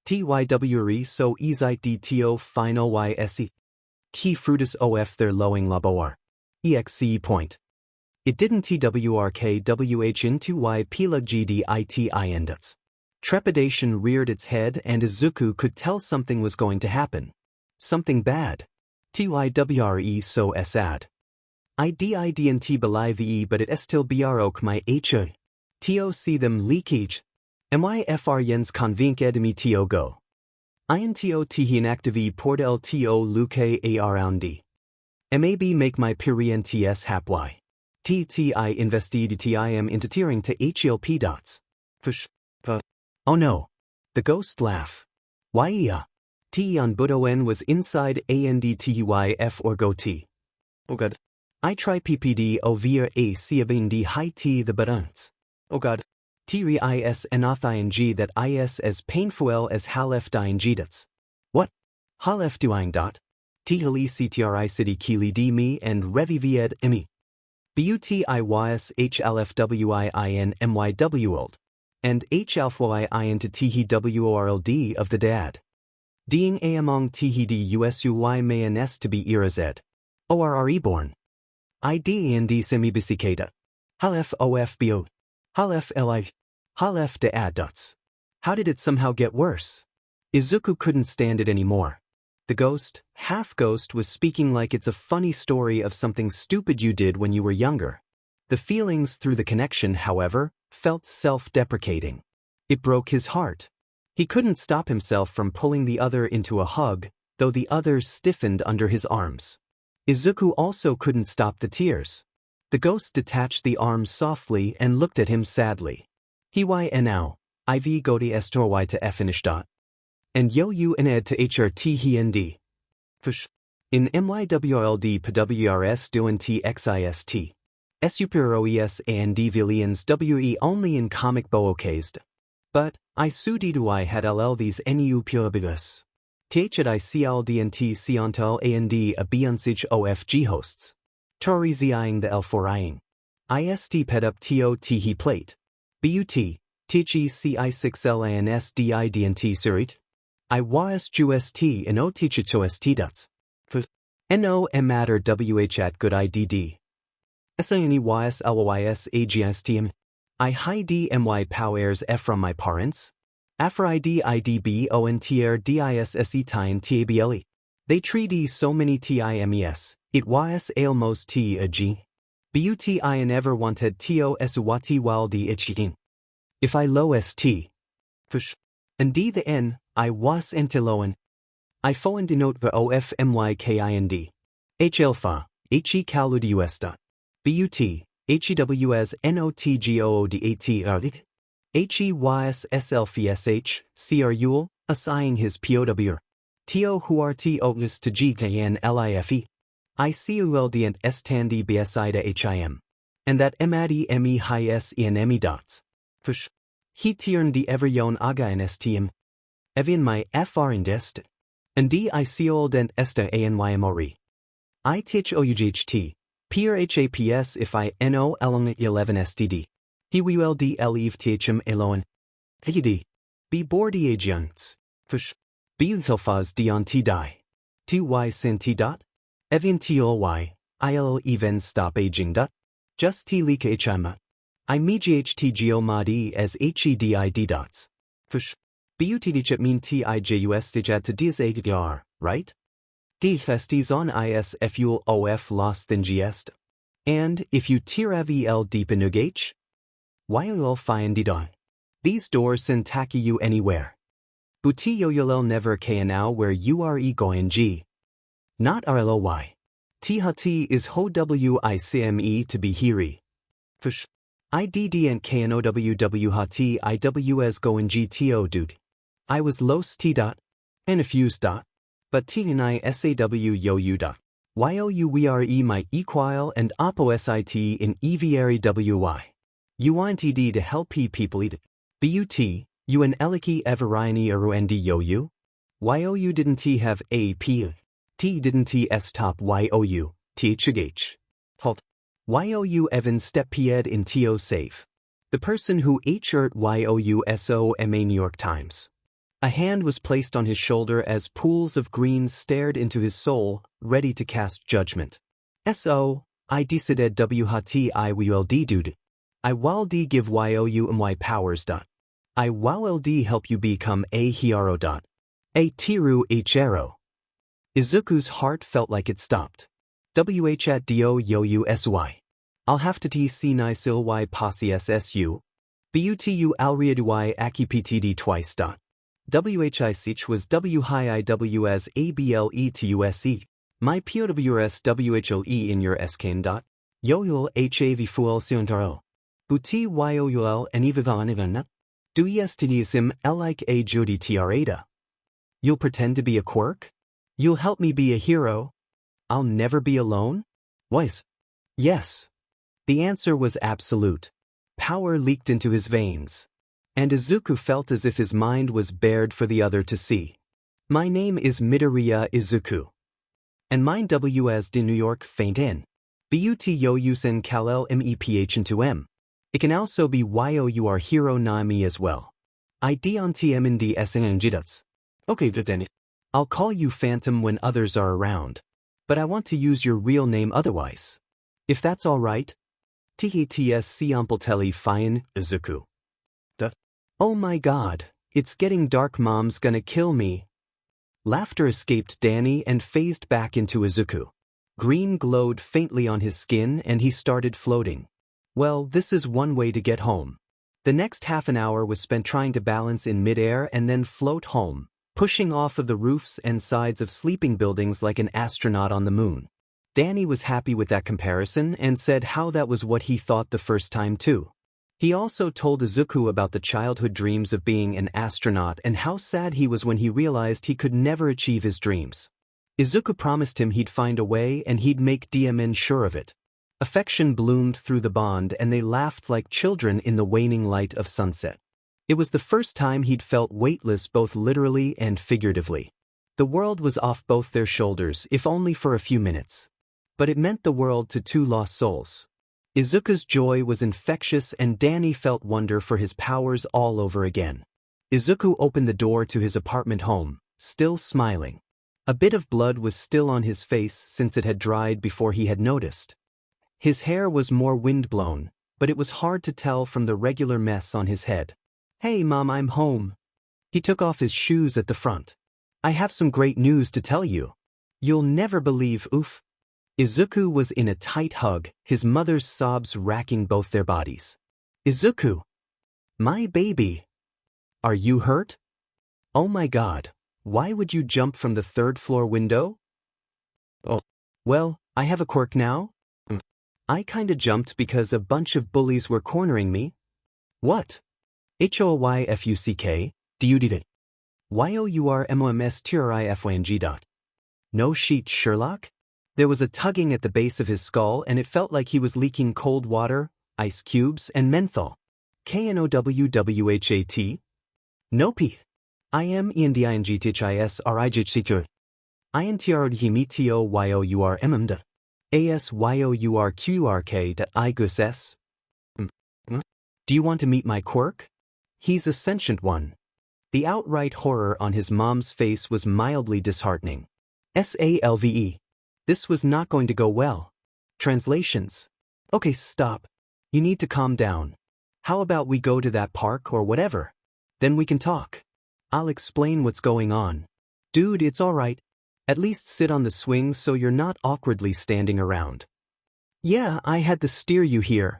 TYWRE so ezite DTO final YSE. T fruitus OF their lowing laboar. EXCE point. It didn't TWRKWH into Y Pila GDIT INDUTS. Trepidation reared its head and Izuku could tell something was going to happen. Something bad. TYWRE so sad. IDIDNT believe but it still brok my HA. TOC them leakage. MYFR Jens convink edemi TO go. INTO tihin active port LTO luke AROUND. MAB make my PRENTS hap Y. TTI invested TIM into tearing to HLP dots. Push. Oh no. The ghost laugh. Why T on Budoen was inside ANDTYF or go T. Oh god. I try PPD over A Siabindi high T the buttons. Oh god. Tiri is enothing that is as painful as halef dying dots. What? Halef doing dot? Tihali CTRI city kili d me and revi vied emi. BUTIYS HLFWIIN MYW old. And HALFYIN to THWORLD of the dad. Ding A among THD USUY mayones to be irazed. ORRE born. ID and D semibicicata. Halef OFBO. Halef LI. Halef de adots. How did it somehow get worse? Izuku couldn't stand it anymore. The ghost, half-ghost, was speaking like it's a funny story of something stupid you did when you were younger. The feelings through the connection, however, felt self-deprecating. It broke his heart. He couldn't stop himself from pulling the other into a hug, though the other stiffened under his arms. Izuku also couldn't stop the tears. The ghost detached the arms softly and looked at him sadly. Now, IV go to estor y to finish dot. And yo you ened to HRT he nd. Push. In MYWLD PWRS doin TXIST. SUPROES and Villians WE only in comic bookcased. But, I sudi do I had LL these NU puribus. THD ICLDNT Siontal AND a Beyonsage OFG hosts. Tori Zing the L4ing. IST ped up TOT he plate. BUT, THE CI6LANSDIDNT Surit. I was JUST and O teachichost dots. NO matter WH at good IDD. SANE YS LOYS AGSTM. I high DMY powers F from my parents. After ID IDB ONTR DISSE TIN TABLE. They treat so many TIMES, it was almost T a G. BUT I never wanted TOS wati while D itching. If I low ST. Push. And D the N, I was entiloan. I foen denote the OFMYKIND. HLFA, HE CALUDUSTA. BUT, HEWS NOTGOODAT. HEYS SLFSH, CRUL, assigning his POW. TO huart otus to GKN LIFE. ICULD and STAND BSIDA HIM. And that MAD ME high S in ME dots. Push. He tiern the everyon aga in STM. Evian my FR in dest. And D ICOLD and ESTA ANYMORE. I TH OUGHT. PRHAPS if I NO Elong 11 STD. HEWLD LEV THM Eloan. HED. B Bordi Agents. Push. B Untilfaz Dion T die. TY Sin T dot. Evian TOY. IL even stop aging dot. Just T leak HIMA. I MEGHT geomadi as HEDID dots. Push. BUTD mean TIJUS dijat to DSAGR, right? D festies on IS FUL OF lost than GST. And if you TIRAVL deepenugH? Why will find didon? These doors send taki you anywhere. Buti yoyolel never now where you are going G. Not RLOY. T is ho WICME to be hiri. Push. IDD and KNOWWHT IWS goin GTO dude. I was los T dot. And a fuse dot. But T and I SAW yo u dot. YOU we are E my equile and oppo SIT in EVRE WY. UNTD to help people eat. BUT, you and Eliki Everini Aru ND YOU? YOU didn't T have AP? T didn't T S top YOU, THH. Halt. YOU Evan step pied in TO safe. The person who HERT YOU SOMA New York Times. A hand was placed on his shoulder as pools of green stared into his soul, ready to cast judgment. I decided WHT I WLD dude. I WLD give YOU my powers dot. I WLD help you become a hero dot. A tiru hero. Izuku's heart felt like it stopped. WH at DO YOU SY. I'll have to TC nisil Y posse SSU. BUTU alriadu Y akiptd twice dot. WHI sich was WHIIW as ABLE to USE. My POWRS WHLE in your SKN dot. Yoyul HAV fuel siuntaro. Buti YOUL and Evivanivana. Do ESTDSIM like a Jodi Tiarada. You'll pretend to be a quirk? You'll help me be a hero? I'll never be alone? Wise. Yes. The answer was absolute. Power leaked into his veins. And Izuku felt as if his mind was bared for the other to see. My name is Midoriya Izuku. And mine WS de New York Fenton. BUT Yoyusen Kalel MEPH into M. It can also be YOUR Hero Nami as well. ID on TMND SNNGDuts. Okay, then. I'll call you Phantom when others are around. But I want to use your real name otherwise. If that's alright. TETS Ampletelli Fine, Izuku. Oh my god, it's getting dark, mom's gonna kill me. Laughter escaped Danny and phased back into Izuku. Green glowed faintly on his skin and he started floating. Well, this is one way to get home. The next half an hour was spent trying to balance in midair and then float home, pushing off of the roofs and sides of sleeping buildings like an astronaut on the moon. Danny was happy with that comparison and said how that was what he thought the first time too. He also told Izuku about the childhood dreams of being an astronaut and how sad he was when he realized he could never achieve his dreams. Izuku promised him he'd find a way and he'd make DMN sure of it. Affection bloomed through the bond and they laughed like children in the waning light of sunset. It was the first time he'd felt weightless both literally and figuratively. The world was off both their shoulders, if only for a few minutes. But it meant the world to two lost souls. Izuku's joy was infectious and Danny felt wonder for his powers all over again. Izuku opened the door to his apartment home, still smiling. A bit of blood was still on his face since it had dried before he had noticed. His hair was more windblown, but it was hard to tell from the regular mess on his head. Hey Mom, I'm home. He took off his shoes at the front. I have some great news to tell you. You'll never believe, oof. Izuku was in a tight hug, his mother's sobs racking both their bodies. Izuku. My baby. Are you hurt? Oh my god, why would you jump from the third-floor window? Oh, well, I have a quirk now. I kinda jumped because a bunch of bullies were cornering me. What? HOYFUCK, do you did it? YOURMOMS TRIFYNG dot. No sheet, Sherlock? There was a tugging at the base of his skull and it felt like he was leaking cold water, ice cubes, and menthol. KNOWWHAT? Nope. I am ENDINGTHIS RIGHT. INTRDHMETO YOURMMD. ASYOURQRK. Do you want to meet my quirk? He's a sentient one. The outright horror on his mom's face was mildly disheartening. SALVE. This was not going to go well. Translations. Okay, stop. You need to calm down. How about we go to that park or whatever? Then we can talk. I'll explain what's going on. Dude, it's alright. At least sit on the swing so you're not awkwardly standing around. Yeah, I had to steer you here.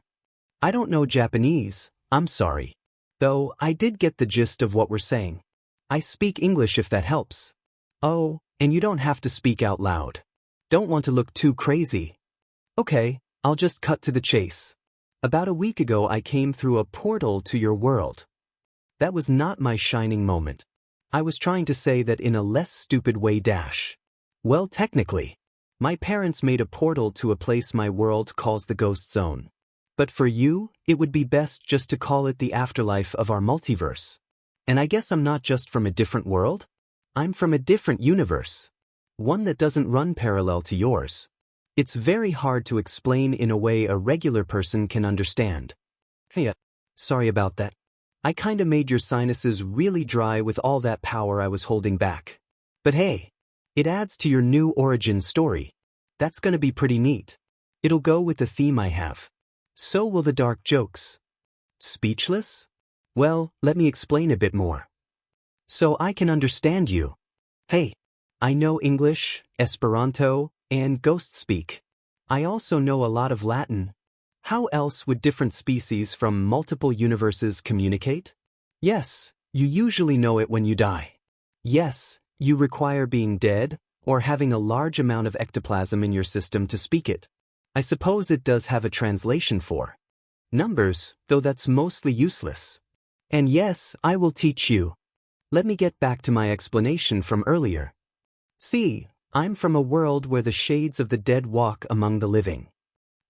I don't know Japanese, I'm sorry. Though, I did get the gist of what we're saying. I speak English if that helps. Oh, and you don't have to speak out loud. Don't want to look too crazy. Okay, I'll just cut to the chase. About a week ago I came through a portal to your world. That was not my shining moment. I was trying to say that in a less stupid way dash. Well, technically. My parents made a portal to a place my world calls the Ghost Zone. But for you, it would be best just to call it the afterlife of our multiverse. And I guess I'm not just from a different world? I'm from a different universe. One that doesn't run parallel to yours. It's very hard to explain in a way a regular person can understand. Hey, sorry about that. I kinda made your sinuses really dry with all that power I was holding back. But hey, it adds to your new origin story. That's gonna be pretty neat. It'll go with the theme I have. So will the dark jokes. Speechless? Well, let me explain a bit more. So I can understand you. Hey, I know English, Esperanto, and ghost speak. I also know a lot of Latin. How else would different species from multiple universes communicate? Yes, you usually know it when you die. Yes, you require being dead, or having a large amount of ectoplasm in your system to speak it. I suppose it does have a translation for numbers, though that's mostly useless. And yes, I will teach you. Let me get back to my explanation from earlier. See, I'm from a world where the shades of the dead walk among the living.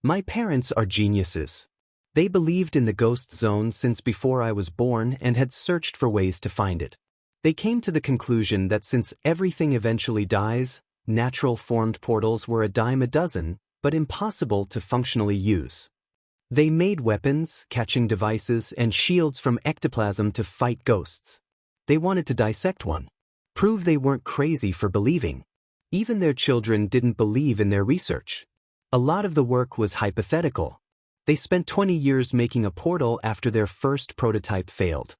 My parents are geniuses. They believed in the ghost zone since before I was born and had searched for ways to find it. They came to the conclusion that since everything eventually dies, natural formed portals were a dime a dozen, but impossible to functionally use. They made weapons, catching devices, and shields from ectoplasm to fight ghosts. They wanted to dissect one. Prove they weren't crazy for believing. Even their children didn't believe in their research. A lot of the work was hypothetical. They spent 20 years making a portal after their first prototype failed.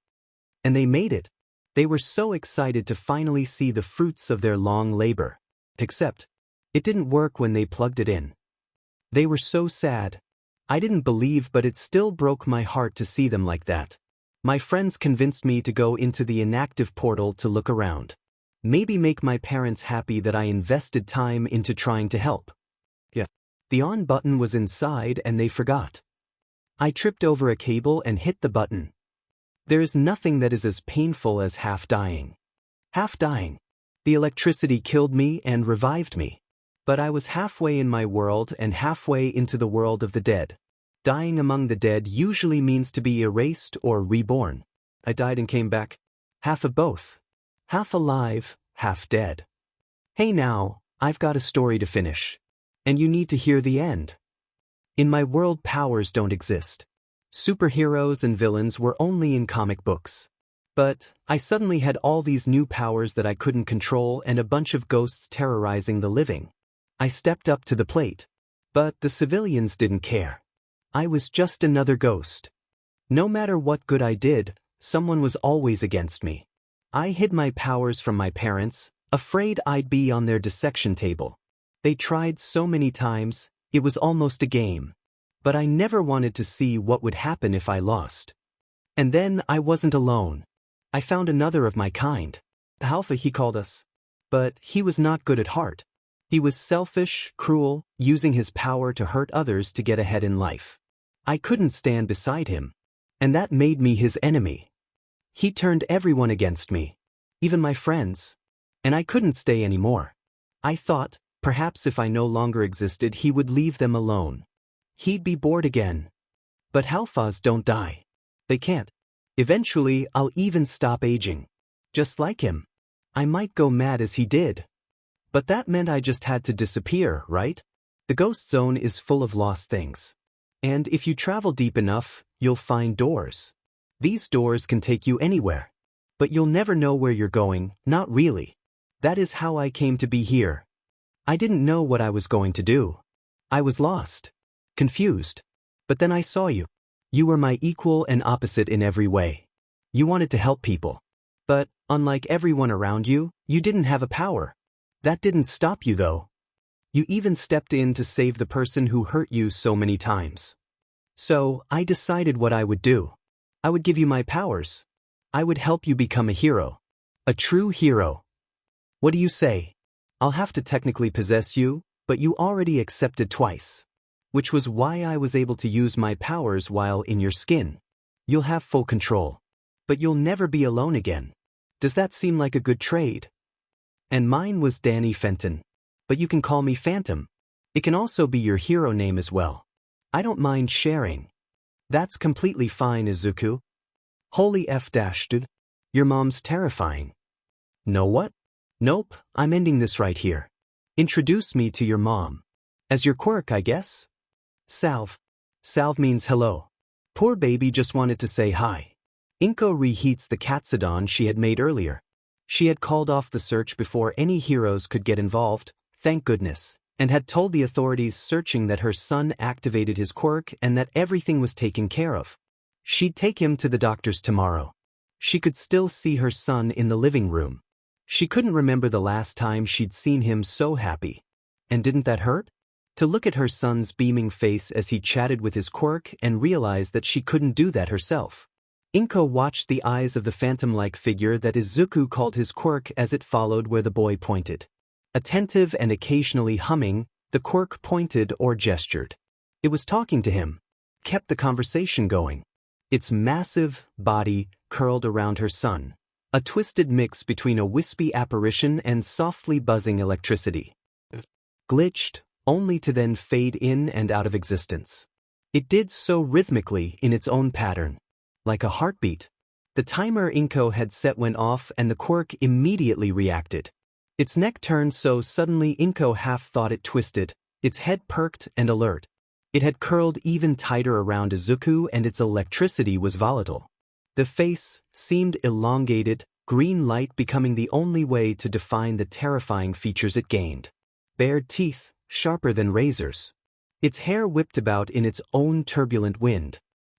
And they made it. They were so excited to finally see the fruits of their long labor. Except, it didn't work when they plugged it in. They were so sad. I didn't believe, but it still broke my heart to see them like that. My friends convinced me to go into the inactive portal to look around. Maybe make my parents happy that I invested time into trying to help. Yeah. The on button was inside and they forgot. I tripped over a cable and hit the button. There is nothing that is as painful as half dying. Half dying. The electricity killed me and revived me. But I was halfway in my world and halfway into the world of the dead. Dying among the dead usually means to be erased or reborn. I died and came back. Half of both. Half alive, half dead. Hey now, I've got a story to finish. And you need to hear the end. In my world, powers don't exist. Superheroes and villains were only in comic books. But I suddenly had all these new powers that I couldn't control and a bunch of ghosts terrorizing the living. I stepped up to the plate. But the civilians didn't care. I was just another ghost. No matter what good I did, someone was always against me. I hid my powers from my parents, afraid I'd be on their dissection table. They tried so many times, it was almost a game. But I never wanted to see what would happen if I lost. And then I wasn't alone. I found another of my kind. The Alpha, he called us. But he was not good at heart. He was selfish, cruel, using his power to hurt others to get ahead in life. I couldn't stand beside him. And that made me his enemy. He turned everyone against me. Even my friends. And I couldn't stay anymore. I thought, perhaps if I no longer existed he would leave them alone. He'd be bored again. But Halfas don't die. They can't. Eventually I'll even stop aging. Just like him. I might go mad as he did. But that meant I just had to disappear, right? The ghost zone is full of lost things. And if you travel deep enough, you'll find doors. These doors can take you anywhere. But you'll never know where you're going, not really. That is how I came to be here. I didn't know what I was going to do. I was lost. Confused. But then I saw you. You were my equal and opposite in every way. You wanted to help people. But, unlike everyone around you, you didn't have a power. That didn't stop you though. You even stepped in to save the person who hurt you so many times. So, I decided what I would do. I would give you my powers. I would help you become a hero. A true hero. What do you say? I'll have to technically possess you, but you already accepted twice. which was why I was able to use my powers while in your skin. You'll have full control. But you'll never be alone again. Does that seem like a good trade? And mine was Danny Fenton. But you can call me Phantom. It can also be your hero name as well. I don't mind sharing. That's completely fine, Izuku. Holy F-dude. Your mom's terrifying. No what? Nope, I'm ending this right here. Introduce me to your mom. As your quirk, I guess? Salve. Salve means hello. Poor baby just wanted to say hi. Inko reheats the katsudon she had made earlier. She had called off the search before any heroes could get involved, thank goodness, and had told the authorities searching that her son activated his quirk and that everything was taken care of. She'd take him to the doctor's tomorrow. She could still see her son in the living room. She couldn't remember the last time she'd seen him so happy. And didn't that hurt? To look at her son's beaming face as he chatted with his quirk and realize that she couldn't do that herself. Inko watched the eyes of the phantom-like figure that Izuku called his quirk as it followed where the boy pointed. Attentive and occasionally humming, the quirk pointed or gestured. It was talking to him. Kept the conversation going. Its massive body curled around her son. A twisted mix between a wispy apparition and softly buzzing electricity. Glitched, only to then fade in and out of existence. It did so rhythmically in its own pattern. Like a heartbeat. The timer Inko had set went off and the quirk immediately reacted. Its neck turned so suddenly Inko half thought it twisted, its head perked and alert. It had curled even tighter around Izuku and its electricity was volatile. The face seemed elongated, green light becoming the only way to define the terrifying features it gained. Bared teeth, sharper than razors. Its hair whipped about in its own turbulent wind.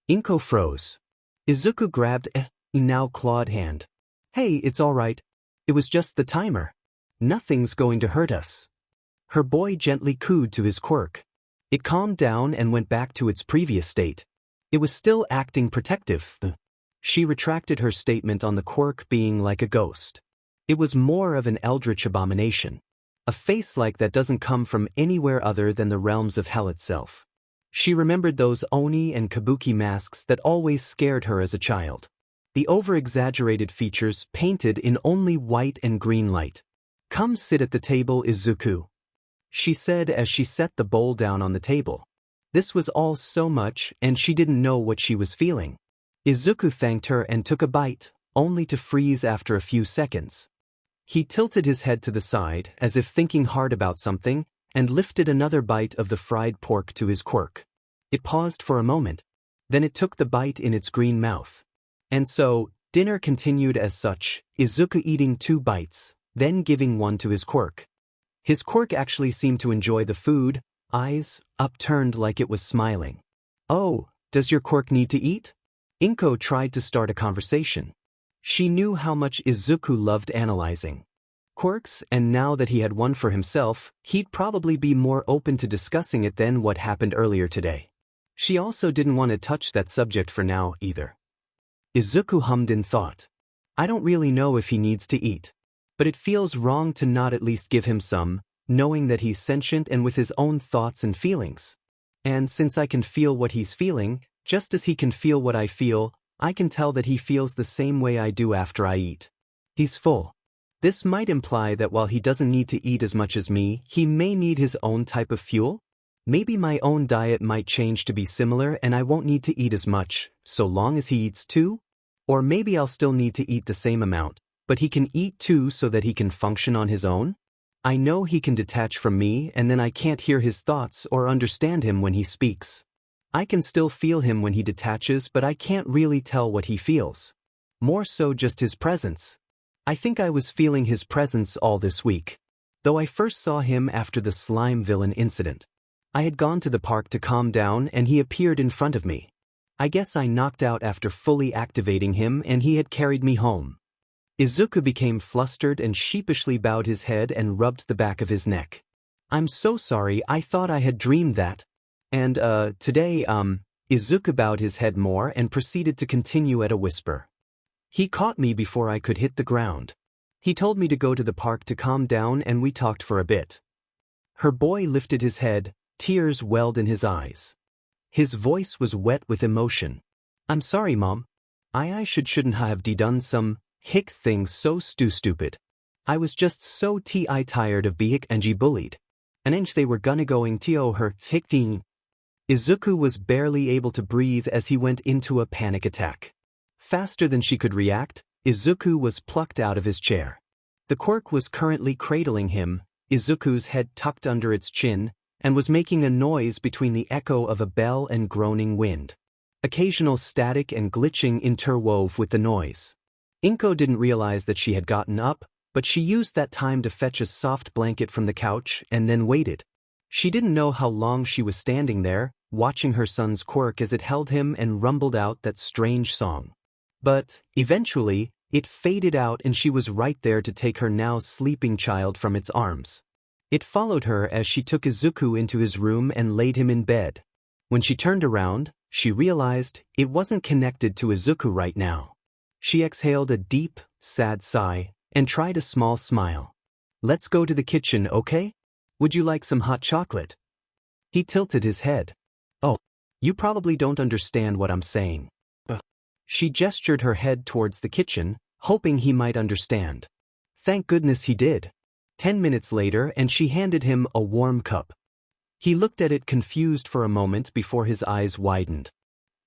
Inko froze. Izuku grabbed a now clawed hand. Hey, it's all right. It was just the timer. Nothing's going to hurt us. Her boy gently cooed to his quirk. It calmed down and went back to its previous state. It was still acting protective. She retracted her statement on the quirk being like a ghost. It was more of an eldritch abomination. A face like that doesn't come from anywhere other than the realms of hell itself. She remembered those Oni and Kabuki masks that always scared her as a child. The over-exaggerated features painted in only white and green light. Come sit at the table, Izuku, she said as she set the bowl down on the table. This was all so much and she didn't know what she was feeling. Izuku thanked her and took a bite, only to freeze after a few seconds. He tilted his head to the side as if thinking hard about something, and lifted another bite of the fried pork to his quirk. It paused for a moment. Then it took the bite in its green mouth. And so, dinner continued as such, Izuku eating 2 bites, then giving one to his quirk. His quirk actually seemed to enjoy the food, eyes upturned like it was smiling. Oh, does your quirk need to eat? Inko tried to start a conversation. She knew how much Izuku loved analyzing quirks, and now that he had one for himself, he'd probably be more open to discussing it than what happened earlier today. She also didn't want to touch that subject for now, either. Izuku hummed in thought. I don't really know if he needs to eat. But it feels wrong to not at least give him some, knowing that he's sentient and with his own thoughts and feelings. And since I can feel what he's feeling, just as he can feel what I feel, I can tell that he feels the same way I do after I eat. He's full. This might imply that while he doesn't need to eat as much as me, he may need his own type of fuel? Maybe my own diet might change to be similar and I won't need to eat as much, so long as he eats too? Or maybe I'll still need to eat the same amount, but he can eat too so that he can function on his own? I know he can detach from me and then I can't hear his thoughts or understand him when he speaks. I can still feel him when he detaches, but I can't really tell what he feels. More so just his presence. I think I was feeling his presence all this week. Though I first saw him after the slime villain incident. I had gone to the park to calm down and he appeared in front of me. I guess I knocked out after fully activating him and he had carried me home. Izuku became flustered and sheepishly bowed his head and rubbed the back of his neck. I'm so sorry, I thought I had dreamed that. And, today, Izuku bowed his head more and proceeded to continue at a whisper. He caught me before I could hit the ground. He told me to go to the park to calm down and we talked for a bit. Her boy lifted his head, Tears welled in his eyes. His voice was wet with emotion. "I'm sorry, Mom. I shouldn't have done some hick things so stupid. I was just so tired of being bullied. And they were gonna going to her hick." Izuku was barely able to breathe as he went into a panic attack. Faster than she could react, Izuku was plucked out of his chair. The Quirk was currently cradling him, Izuku's head tucked under its chin, and was making a noise between the echo of a bell and groaning wind. Occasional static and glitching interwove with the noise. Inko didn't realize that she had gotten up, but she used that time to fetch a soft blanket from the couch and then waited. She didn't know how long she was standing there, watching her son's Quirk as it held him and rumbled out that strange song. But, eventually, it faded out and she was right there to take her now sleeping child from its arms. It followed her as she took Izuku into his room and laid him in bed. When she turned around, she realized it wasn't connected to Izuku right now. She exhaled a deep, sad sigh and tried a small smile. "Let's go to the kitchen, okay? Would you like some hot chocolate?" He tilted his head. "Oh, you probably don't understand what I'm saying." She gestured her head towards the kitchen, hoping he might understand. Thank goodness he did. 10 minutes later and she handed him a warm cup. He looked at it confused for a moment before his eyes widened.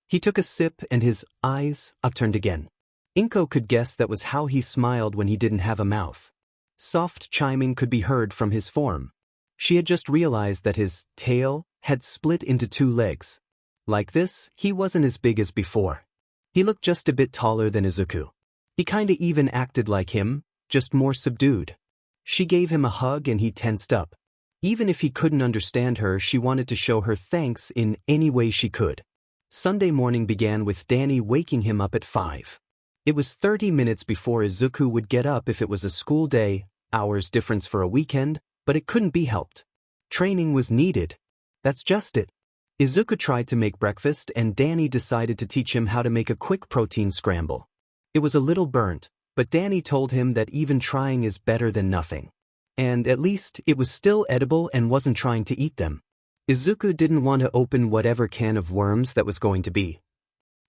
He took a sip and his eyes upturned again. Inko could guess that was how he smiled when he didn't have a mouth. Soft chiming could be heard from his form. She had just realized that his tail had split into 2 legs. Like this, he wasn't as big as before. He looked just a bit taller than Izuku. He kinda even acted like him, just more subdued. She gave him a hug and he tensed up. Even if he couldn't understand her, she wanted to show her thanks in any way she could. Sunday morning began with Danny waking him up at 5. It was 30 minutes before Izuku would get up if it was a school day, hours difference for a weekend, but it couldn't be helped. Training was needed. That's just it. Izuku tried to make breakfast and Danny decided to teach him how to make a quick protein scramble. It was a little burnt, but Danny told him that even trying is better than nothing. And at least it was still edible and wasn't trying to eat them. Izuku didn't want to open whatever can of worms that was going to be.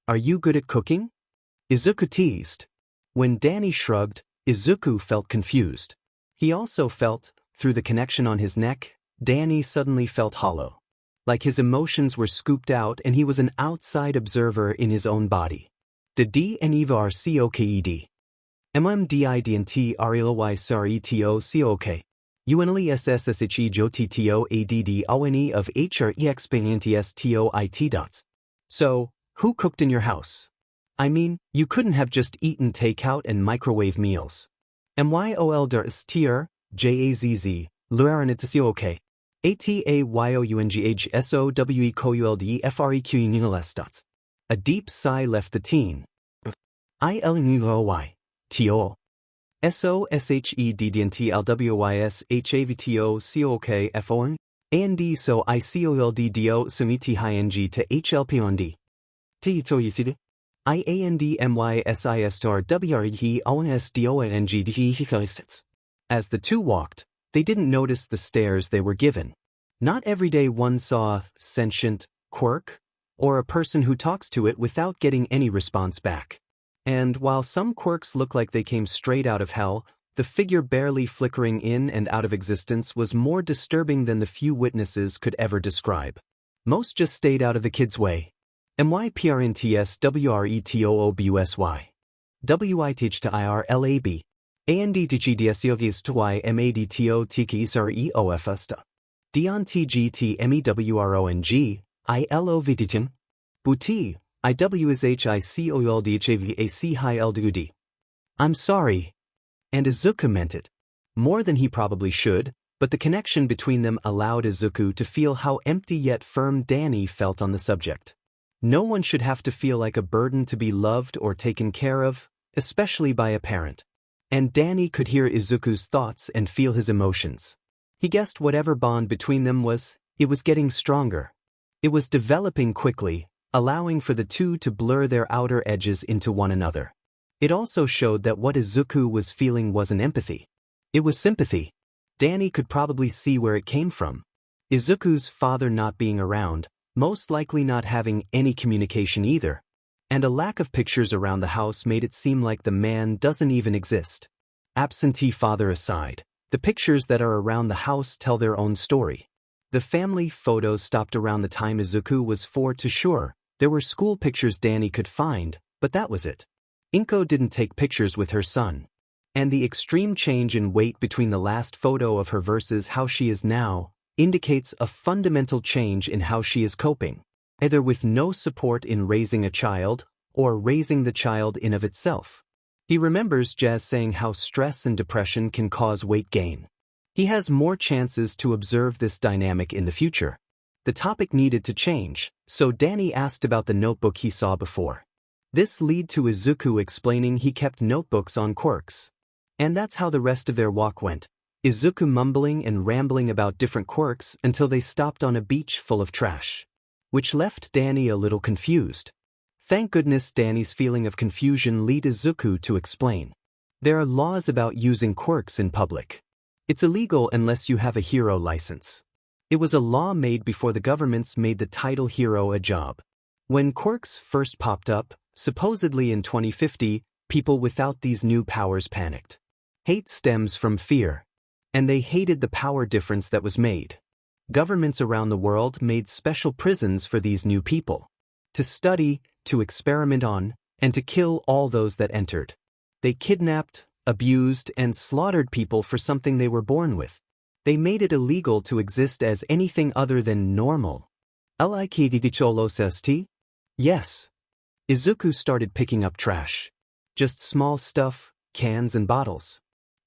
"Are you good at cooking?" Izuku teased. When Danny shrugged, Izuku felt confused. He also felt, through the connection on his neck, Danny suddenly felt hollow. Like his emotions were scooped out and he was an outside observer in his own body. The D and Eva are COKED. MMDIDNT RELYSRETOCOK. UNLESSSHE JOTTOADD ONE of HREXPNTSTOIT dots. So, who cooked in your house? I mean, you couldn't have just eaten takeout and microwave meals. MYOL der STR, JAZZ, LURNITCOK. ATAYOUNGHSOWE COULD FREQ. A deep sigh left the teen. ILNUOY. TO. SOSHEDDNTLWYSHAVTOCOK AND so ICOLDDO SUMITI HING to HLPOND. TITOYISID. IANDMYSISTOR WREE ONSDONGDHISTS. As the two walked, they didn't notice the stares they were given. Not every day one saw a sentient Quirk, or a person who talks to it without getting any response back. And while some Quirks look like they came straight out of hell, the figure barely flickering in and out of existence was more disturbing than the few witnesses could ever describe. Most just stayed out of the kid's way. MYPRNTSWRETOOBUSY. WITH to IRLAB. ANDTGDSYOGIS2IMADTOTKISREOFSTA. DONTGTMEWRONG, ILOVTTIM. Buti, IWSHICOLDHAVAC. I'm sorry. And Izuku meant it. More than he probably should, but the connection between them allowed Izuku to feel how empty yet firm Danny felt on the subject. No one should have to feel like a burden to be loved or taken care of, especially by a parent. And Danny could hear Izuku's thoughts and feel his emotions. He guessed whatever bond between them was, it was getting stronger. It was developing quickly, allowing for the two to blur their outer edges into one another. It also showed that what Izuku was feeling wasn't empathy. It was sympathy. Danny could probably see where it came from. Izuku's father not being around, most likely not having any communication either, and a lack of pictures around the house made it seem like the man doesn't even exist. Absentee father aside, the pictures that are around the house tell their own story. The family photos stopped around the time Izuku was 4 to sure. There were school pictures Danny could find, but that was it. Inko didn't take pictures with her son. And the extreme change in weight between the last photo of her versus how she is now indicates a fundamental change in how she is coping, either with no support in raising a child or raising the child in of itself. He remembers Jazz saying how stress and depression can cause weight gain. He has more chances to observe this dynamic in the future. The topic needed to change, so Danny asked about the notebook he saw before. This led to Izuku explaining he kept notebooks on quirks. And that's how the rest of their walk went, Izuku mumbling and rambling about different quirks until they stopped on a beach full of trash, which left Danny a little confused. Thank goodness Danny's feeling of confusion led Izuku to explain. There are laws about using quirks in public. It's illegal unless you have a hero license. It was a law made before the governments made the title hero a job. When quirks first popped up, supposedly in 2050, people without these new powers panicked. Hate stems from fear. And they hated the power difference that was made. Governments around the world made special prisons for these new people. To study, to experiment on, and to kill all those that entered. They kidnapped, abused, and slaughtered people for something they were born with. They made it illegal to exist as anything other than normal. Yes. Izuku started picking up trash. Just small stuff, cans and bottles.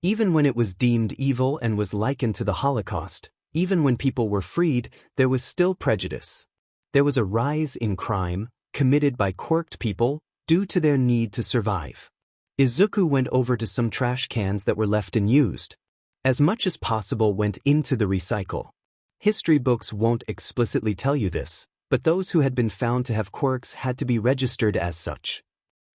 Even when it was deemed evil and was likened to the Holocaust, even when people were freed, there was still prejudice. There was a rise in crime, committed by quirked people, due to their need to survive. Izuku went over to some trash cans that were left unused. As much as possible went into the recycle. History books won't explicitly tell you this, but those who had been found to have quirks had to be registered as such.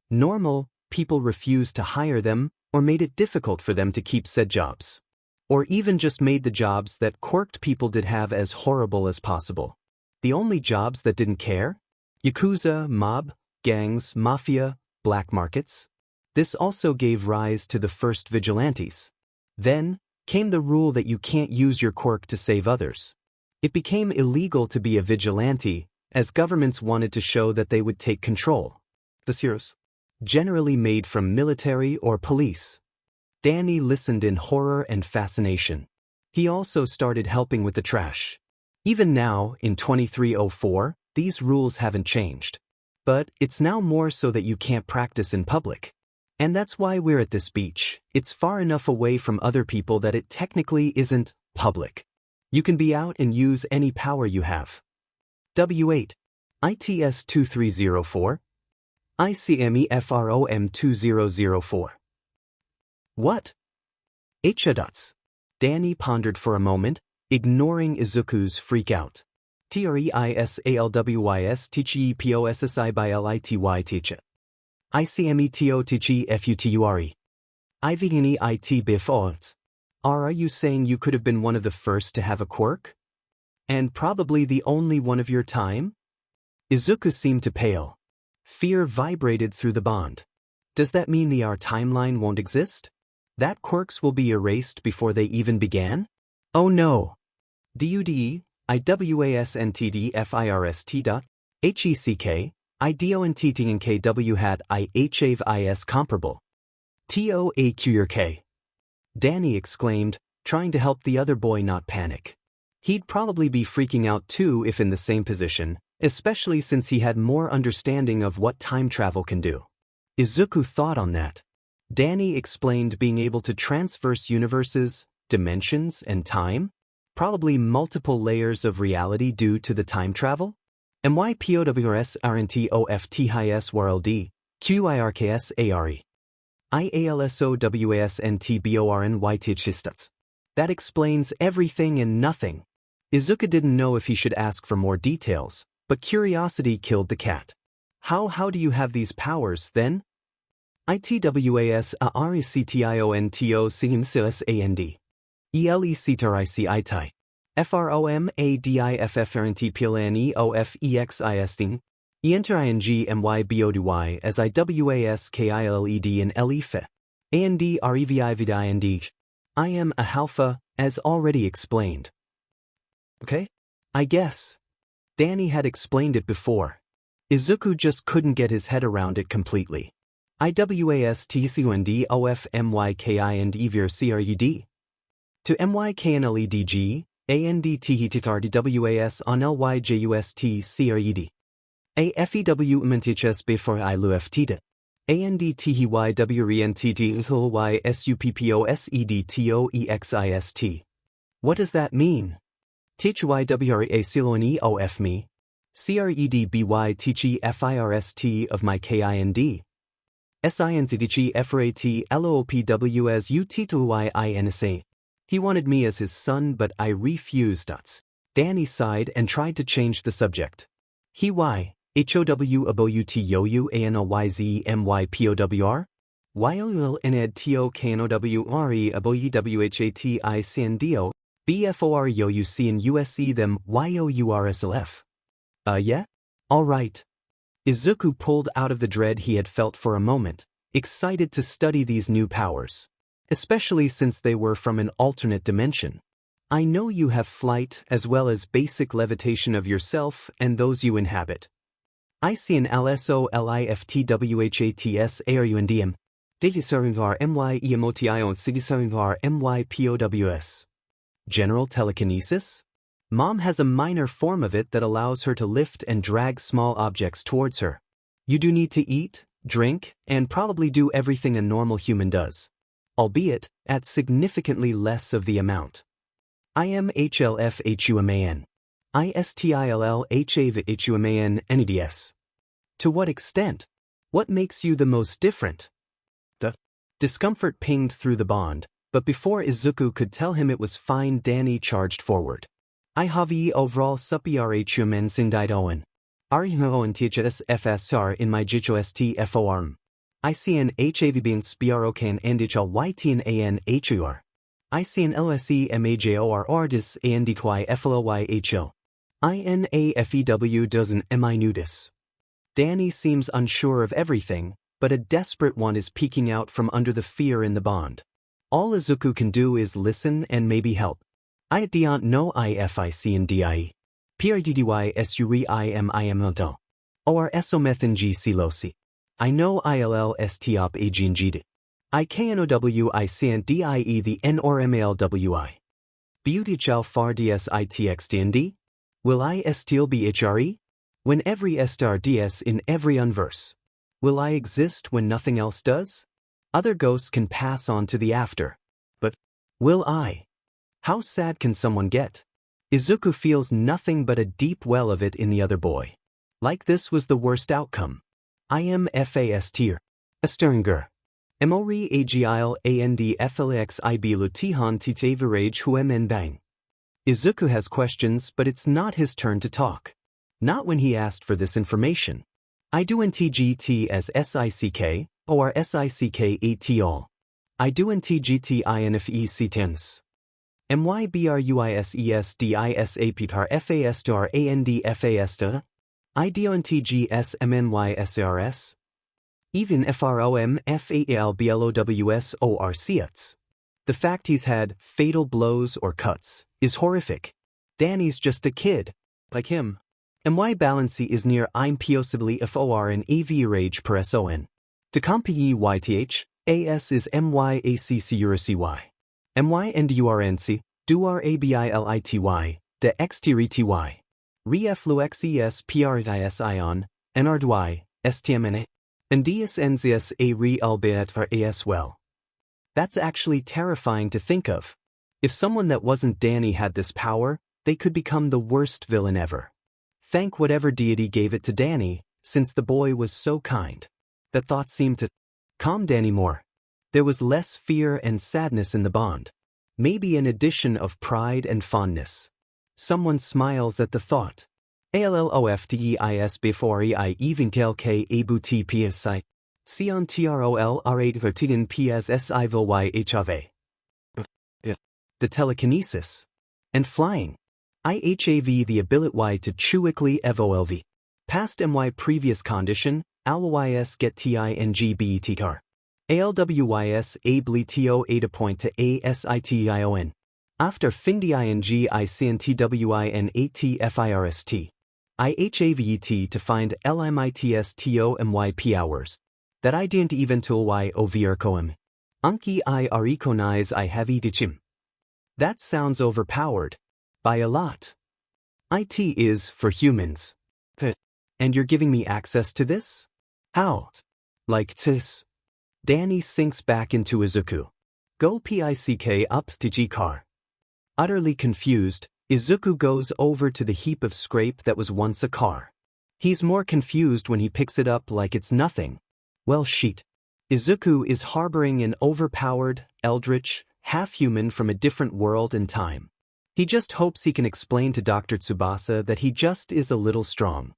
Normal people refused to hire them, or made it difficult for them to keep said jobs. Or even just made the jobs that quirked people did have as horrible as possible. The only jobs that didn't care? Yakuza, mob, gangs, mafia, black markets. This also gave rise to the first vigilantes. Then came the rule that you can't use your quirk to save others. It became illegal to be a vigilante, as governments wanted to show that they would take control. The heroes. Generally made from military or police. Danny listened in horror and fascination. He also started helping with the trash. Even now, in 2304, these rules haven't changed. But it's now more so that you can't practice in public. And that's why we're at this beach. It's far enough away from other people that it technically isn't public. You can be out and use any power you have. W8. ITS 2304. ICMEFROM 2004. What? H-dots. Danny pondered for a moment, ignoring Izuku's freak out. TREISALWYS TCHEPOSSI by LITY teacher. ICMETO TCHFUTURE. IVGNE IT BIFORTS. Are you saying you could have been one of the first to have a quirk? And probably the only one of your time? Izuku seemed to pale. Fear vibrated through the bond. Does that mean our timeline won't exist? That quirks will be erased before they even began? Oh no. DUDE, IWASNTDFIRST. HECK, IDONTTNKW hat IHAVIS comparable. TOAQYK. Danny exclaimed, trying to help the other boy not panic. He'd probably be freaking out too if in the same position, especially since he had more understanding of what time travel can do. Izuku thought on that. Danny explained being able to transverse universes, dimensions, and time? Probably multiple layers of reality due to the time travel? And why POWRS RNTOFTHIS world QIRKS ARE? IALSOWASNTBORNYTHISTUTS. That explains everything and nothing. Izuku didn't know if he should ask for more details, but curiosity killed the cat. How do you have these powers, then? ITWAS ARECTIONTO SIMSILSAND. ELECTRIC ITI. FROMADIFFRNTPLNEOFEXISTING ENTERING as IWASKILLED and ELIFE ANDREVIVIDIND. I am a halfa, as already explained. Okay? I guess. Danny had explained it before. Izuku just couldn't get his head around it completely. IWASTCUNDOFMYKIND to MYKNLEDG, ANDTHTRDWAS on LYJUSTCRED. AFEW MNTHS before ILUFTD. ANDTHYWRENTTYSUPPOSEDTOEXIST. What does that mean? THYWRACLONEOF me. CREDBY TGFIRST of my KIND. SINCDG FRAT LOPWS UT2YINSA. He wanted me as his son, but I refused. Danny sighed and tried to change the subject. He HOW ABOUT YOU ANOYZ MYPOWR? YOUL NED TO KNOWRE ABOYWHATICNDO BFOR YOUC and USC them YOURSLF. Yeah? Alright. Izuku pulled out of the dread he had felt for a moment, excited to study these new powers. Especially since they were from an alternate dimension. I know you have flight as well as basic levitation of yourself and those you inhabit. I see an LSOLIFTWHATS ARUNDM. Datasarinvar MYEMOTION Sigisarinvar MYPOWS. General telekinesis? Mom has a minor form of it that allows her to lift and drag small objects towards her. You do need to eat, drink, and probably do everything a normal human does. Albeit, at significantly less of the amount. IMHLFHUMAN. ISTILLHAVHUMAN NEDS. To what extent? What makes you the most different? Discomfort pinged through the bond, but before Izuku could tell him it was fine, Danny charged forward. I have overall supprhuman sindidoan. Arihoan THS FSR in my jicho FORM. I see an HAV being spiarocan and YTN AN HUR. I see an LSE MAJOR ordis ANDY FLOYHL. INAFEW doesn't MI nudis. Danny seems unsure of everything, but a desperate one is peeking out from under the fear in the bond. All Izuku can do is listen and maybe help. I don't know IFIC and DIE. PRDDY SUREIMIMLDO. Or SOMETHAN G silosi. I know ILL STOP AGNGD. I KNOW I SANT DIE the N or MALWI. Beauty Chow Far DSITXTND? Will I still be HRE? When every star DS in every unverse. Will I exist when nothing else does? Other ghosts can pass on to the after. But will I? How sad can someone get? Izuku feels nothing but a deep well of it in the other boy. Like this was the worst outcome. I am FAS tier. Asteringer. Mori agil and flxib lutihan titaverage huemen bang. Izuku has questions, but it's not his turn to talk. Not when he asked for this information. I do ntgt as SICK, or SICK all. I do ntgt infec tense. MYBRUISESDISAPTAR FASTAR ANDFASTA? IDONTGSMNYSARS? Even FROMFALBLOWSORCUTS. The fact he's had fatal blows or cuts is horrific. Danny's just a kid, like him. MY balancy is near I'm possibly FOR and AV rage per SON. To compy YTH, AS is MYACCURCY. MY and URNC, duar ABILITY, de XTRETY. Refluxes PRISION, NRDY, STMNA. And DSNZS a re albeit for AS well. That's actually terrifying to think of. If someone that wasn't Danny had this power, they could become the worst villain ever. Thank whatever deity gave it to Danny, since the boy was so kind. That thought seemed to calm Danny more. There was less fear and sadness in the bond. Maybe an addition of pride and fondness. Someone smiles at the thought. ALLOFTEIS before I even tell K abuti PSI. Sion TROL R8 vertidin PSSI vil YHAV. The telekinesis. And flying. IHAV the ability to quickly evolve. Past my previous condition, alwys get TING car. ALWYS abilitio ada point to ASITION. After findi ING ICNTWIN ATFIRST. IHAVET to find LMITSTOMYP hours. That I didn't even to y overcoem. Unki I recognize I have edichim. That sounds overpowered. By a lot. IT is for humans. And you're giving me access to this? How? Like this. Danny sinks back into Izuku. Go pick up to G car. Utterly confused, Izuku goes over to the heap of scrape that was once a car. He's more confused when he picks it up like it's nothing. Well shit. Izuku is harboring an overpowered, eldritch, half-human from a different world and time. He just hopes he can explain to Dr. Tsubasa that he just is a little strong.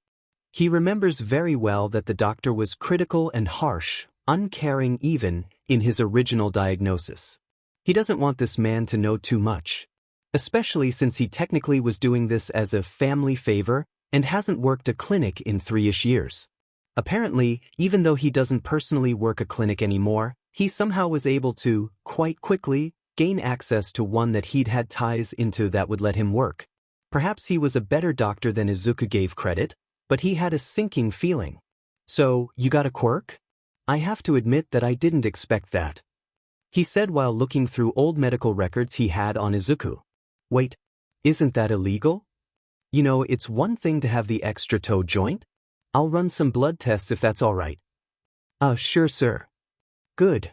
He remembers very well that the doctor was critical and harsh, uncaring even, in his original diagnosis. He doesn't want this man to know too much. Especially since he technically was doing this as a family favor and hasn't worked a clinic in 3-ish years. Apparently, even though he doesn't personally work a clinic anymore, he somehow was able to, quite quickly, gain access to one that he'd had ties into that would let him work. Perhaps he was a better doctor than Izuku gave credit, but he had a sinking feeling. So, you got a quirk? I have to admit that I didn't expect that. He said while looking through old medical records he had on Izuku. Wait, isn't that illegal? You know, it's one thing to have the extra toe joint. I'll run some blood tests if that's all right. Sure, sir. Good.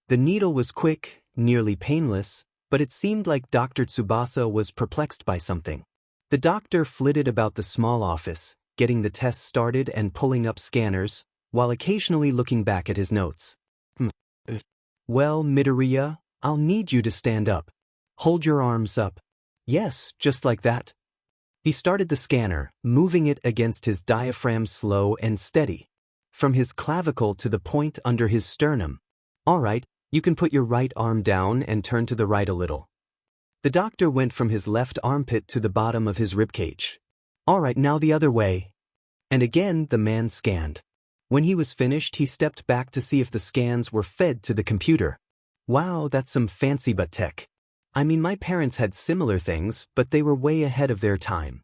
The needle was quick, nearly painless, but it seemed like Dr. Tsubasa was perplexed by something. The doctor flitted about the small office, getting the tests started and pulling up scanners, while occasionally looking back at his notes. Well, Midoriya, I'll need you to stand up. Hold your arms up. Yes, just like that. He started the scanner, moving it against his diaphragm slow and steady. From his clavicle to the point under his sternum. All right, you can put your right arm down and turn to the right a little. The doctor went from his left armpit to the bottom of his ribcage. All right, now the other way. And again the man scanned. When he was finished, he stepped back to see if the scans were fed to the computer. Wow, that's some fancy butt tech. I mean, my parents had similar things, but they were way ahead of their time.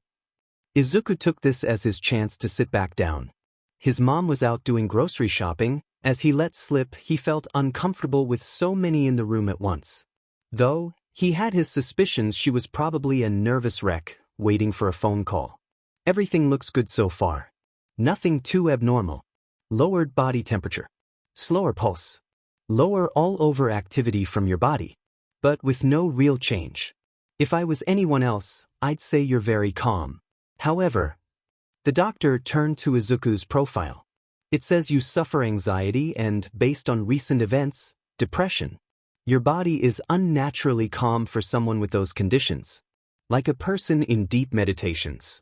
Izuku took this as his chance to sit back down. His mom was out doing grocery shopping. As he let slip, he felt uncomfortable with so many in the room at once. Though, he had his suspicions she was probably a nervous wreck, waiting for a phone call. Everything looks good so far. Nothing too abnormal. Lowered body temperature. Slower pulse. Lower all-over activity from your body. But with no real change. If I was anyone else, I'd say you're very calm. However, the doctor turned to Izuku's profile. It says you suffer anxiety and, based on recent events, depression. Your body is unnaturally calm for someone with those conditions. Like a person in deep meditations.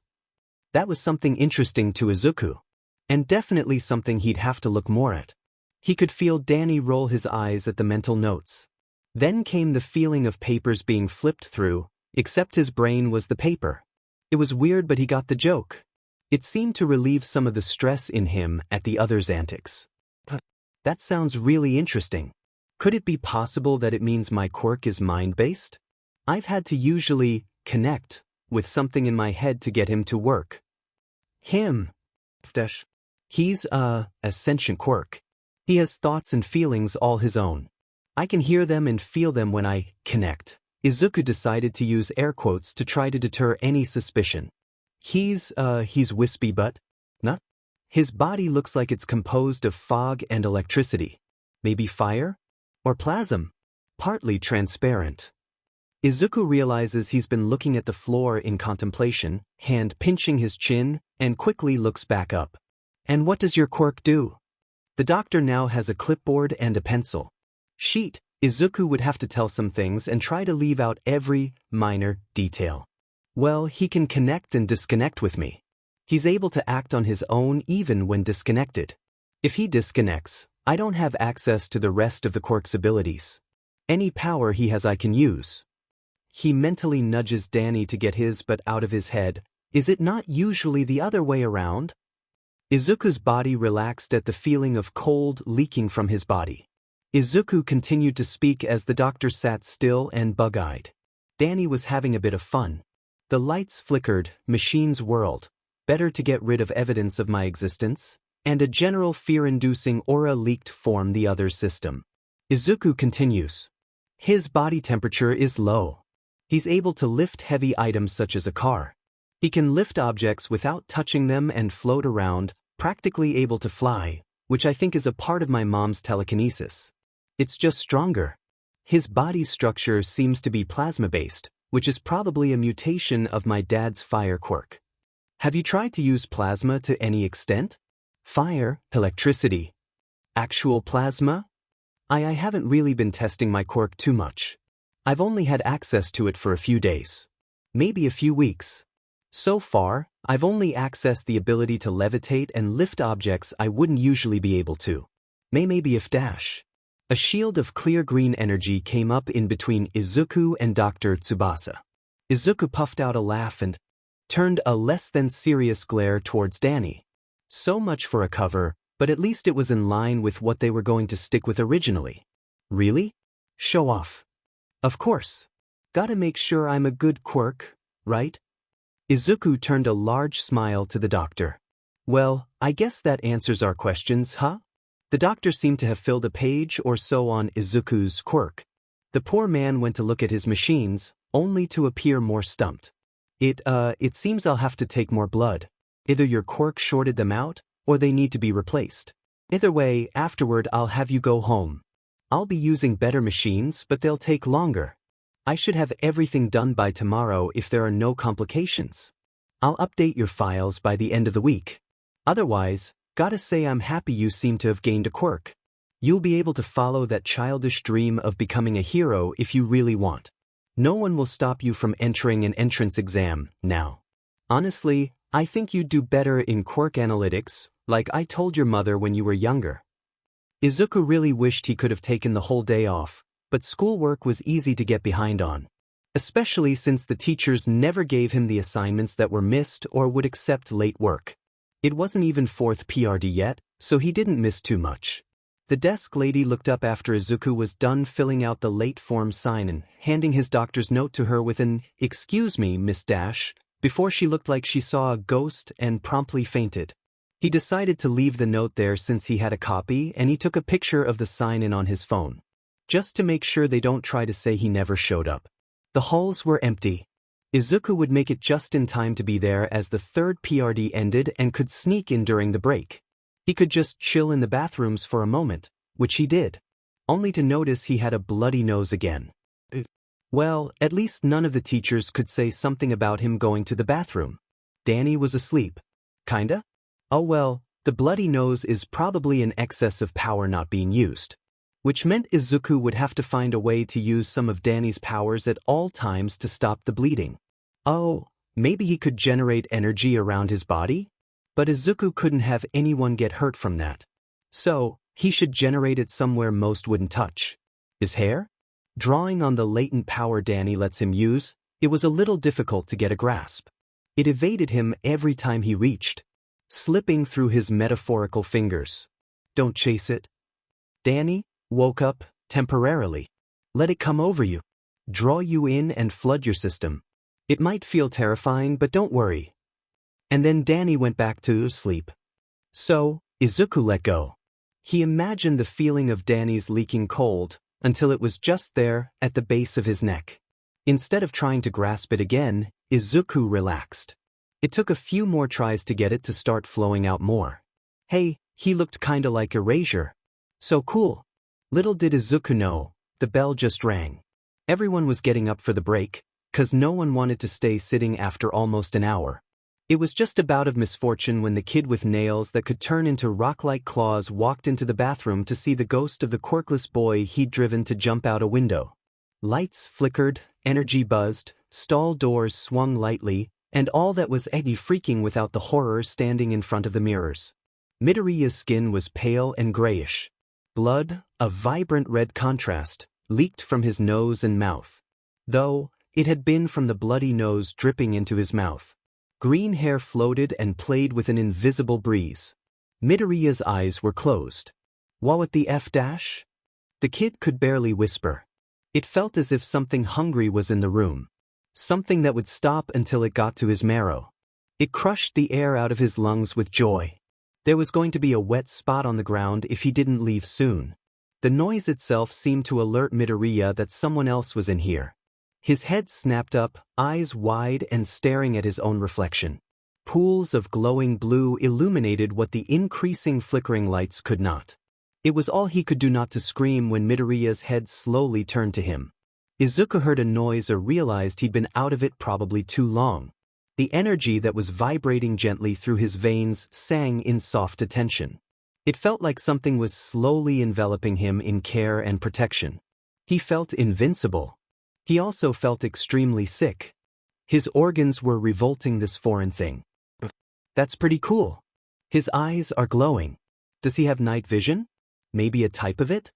That was something interesting to Izuku. And definitely something he'd have to look more at. He could feel Danny roll his eyes at the mental notes. Then came the feeling of papers being flipped through, except his brain was the paper. It was weird, but he got the joke. It seemed to relieve some of the stress in him at the other's antics. That sounds really interesting. Could it be possible that it means my quirk is mind-based? I've had to usually connect with something in my head to get him to work. Him. He's a sentient quirk. He has thoughts and feelings all his own. I can hear them and feel them when I connect. Izuku decided to use air quotes to try to deter any suspicion. He's wispy but, not? His body looks like it's composed of fog and electricity. Maybe fire? Or plasm? Partly transparent. Izuku realizes he's been looking at the floor in contemplation, hand pinching his chin, and quickly looks back up. And what does your quirk do? The doctor now has a clipboard and a pencil. Sheet. Izuku would have to tell some things and try to leave out every minor detail. Well, he can connect and disconnect with me. He's able to act on his own even when disconnected. If he disconnects, I don't have access to the rest of the quirk's abilities. Any power he has I can use. He mentally nudges Danny to get his but out of his head. Is it not usually the other way around? Izuku's body relaxed at the feeling of cold leaking from his body. Izuku continued to speak as the doctor sat still and bug-eyed. Danny was having a bit of fun. The lights flickered, machines whirled. Better to get rid of evidence of my existence, and a general fear-inducing aura leaked from the other system. Izuku continues. His body temperature is low. He's able to lift heavy items such as a car. He can lift objects without touching them and float around, practically able to fly, which I think is a part of my mom's telekinesis. It's just stronger. His body's structure seems to be plasma-based, which is probably a mutation of my dad's fire quirk. Have you tried to use plasma to any extent? Fire, electricity. Actual plasma? I haven't really been testing my quirk too much. I've only had access to it for a few days. Maybe a few weeks. So far, I've only accessed the ability to levitate and lift objects I wouldn't usually be able to. Maybe if dash. A shield of clear green energy came up in between Izuku and Dr. Tsubasa. Izuku puffed out a laugh and turned a less than serious glare towards Danny. So much for a cover, but at least it was in line with what they were going to stick with originally. Really? Show off. Of course. Gotta make sure I'm a good quirk, right? Izuku turned a large smile to the doctor. Well, I guess that answers our questions, huh? The doctor seemed to have filled a page or so on Izuku's quirk. The poor man went to look at his machines, only to appear more stumped. It seems I'll have to take more blood. Either your quirk shorted them out, or they need to be replaced. Either way, afterward I'll have you go home. I'll be using better machines, but they'll take longer. I should have everything done by tomorrow if there are no complications. I'll update your files by the end of the week. Otherwise, gotta say I'm happy you seem to have gained a quirk. You'll be able to follow that childish dream of becoming a hero if you really want. No one will stop you from entering an entrance exam now. Honestly, I think you'd do better in quirk analytics, like I told your mother when you were younger. Izuku really wished he could have taken the whole day off, but schoolwork was easy to get behind on. Especially since the teachers never gave him the assignments that were missed or would accept late work. It wasn't even 4th PRD yet, so he didn't miss too much. The desk lady looked up after Izuku was done filling out the late form sign and handing his doctor's note to her with an "Excuse me, Miss Dash," before she looked like she saw a ghost and promptly fainted. He decided to leave the note there since he had a copy, and he took a picture of the sign-in on his phone. Just to make sure they don't try to say he never showed up. The halls were empty. Izuku would make it just in time to be there as the 3rd PRD ended and could sneak in during the break. He could just chill in the bathrooms for a moment, which he did, only to notice he had a bloody nose again. Well, at least none of the teachers could say something about him going to the bathroom. Danny was asleep. Kinda? Oh well, the bloody nose is probably an excess of power not being used. Which meant Izuku would have to find a way to use some of Danny's powers at all times to stop the bleeding. Oh, maybe he could generate energy around his body? But Izuku couldn't have anyone get hurt from that. So, he should generate it somewhere most wouldn't touch. His hair? Drawing on the latent power Danny lets him use, it was a little difficult to get a grasp. It evaded him every time he reached, slipping through his metaphorical fingers. Don't chase it. Danny woke up temporarily. Let it come over you. Draw you in and flood your system. It might feel terrifying, but don't worry. And then Danny went back to sleep. So, Izuku let go. He imagined the feeling of Danny's leaking cold, until it was just there, at the base of his neck. Instead of trying to grasp it again, Izuku relaxed. It took a few more tries to get it to start flowing out more. Hey, he looked kinda like Erasure. So cool. Little did Izuku know, the bell just rang. Everyone was getting up for the break, 'cause no one wanted to stay sitting after almost an hour. It was just a bout of misfortune when the kid with nails that could turn into rock-like claws walked into the bathroom to see the ghost of the quirkless boy he'd driven to jump out a window. Lights flickered, energy buzzed, stall doors swung lightly, and all that was Eggy freaking without the horror standing in front of the mirrors. Midoriya's skin was pale and grayish. Blood, a vibrant red contrast, leaked from his nose and mouth. Though, It had been from the bloody nose dripping into his mouth. Green hair floated and played with an invisible breeze. Midoriya's eyes were closed. What the F dash? The kid could barely whisper. It felt as if something hungry was in the room. Something that would stop until it got to his marrow. It crushed the air out of his lungs with joy. There was going to be a wet spot on the ground if he didn't leave soon. The noise itself seemed to alert Midoriya that someone else was in here. His head snapped up, eyes wide and staring at his own reflection. Pools of glowing blue illuminated what the increasing flickering lights could not. It was all he could do not to scream when Midoriya's head slowly turned to him. Izuku heard a noise or realized he'd been out of it probably too long. The energy that was vibrating gently through his veins sang in soft attention. It felt like something was slowly enveloping him in care and protection. He felt invincible. He also felt extremely sick. His organs were revolting this foreign thing. That's pretty cool. His eyes are glowing. Does he have night vision? Maybe a type of it?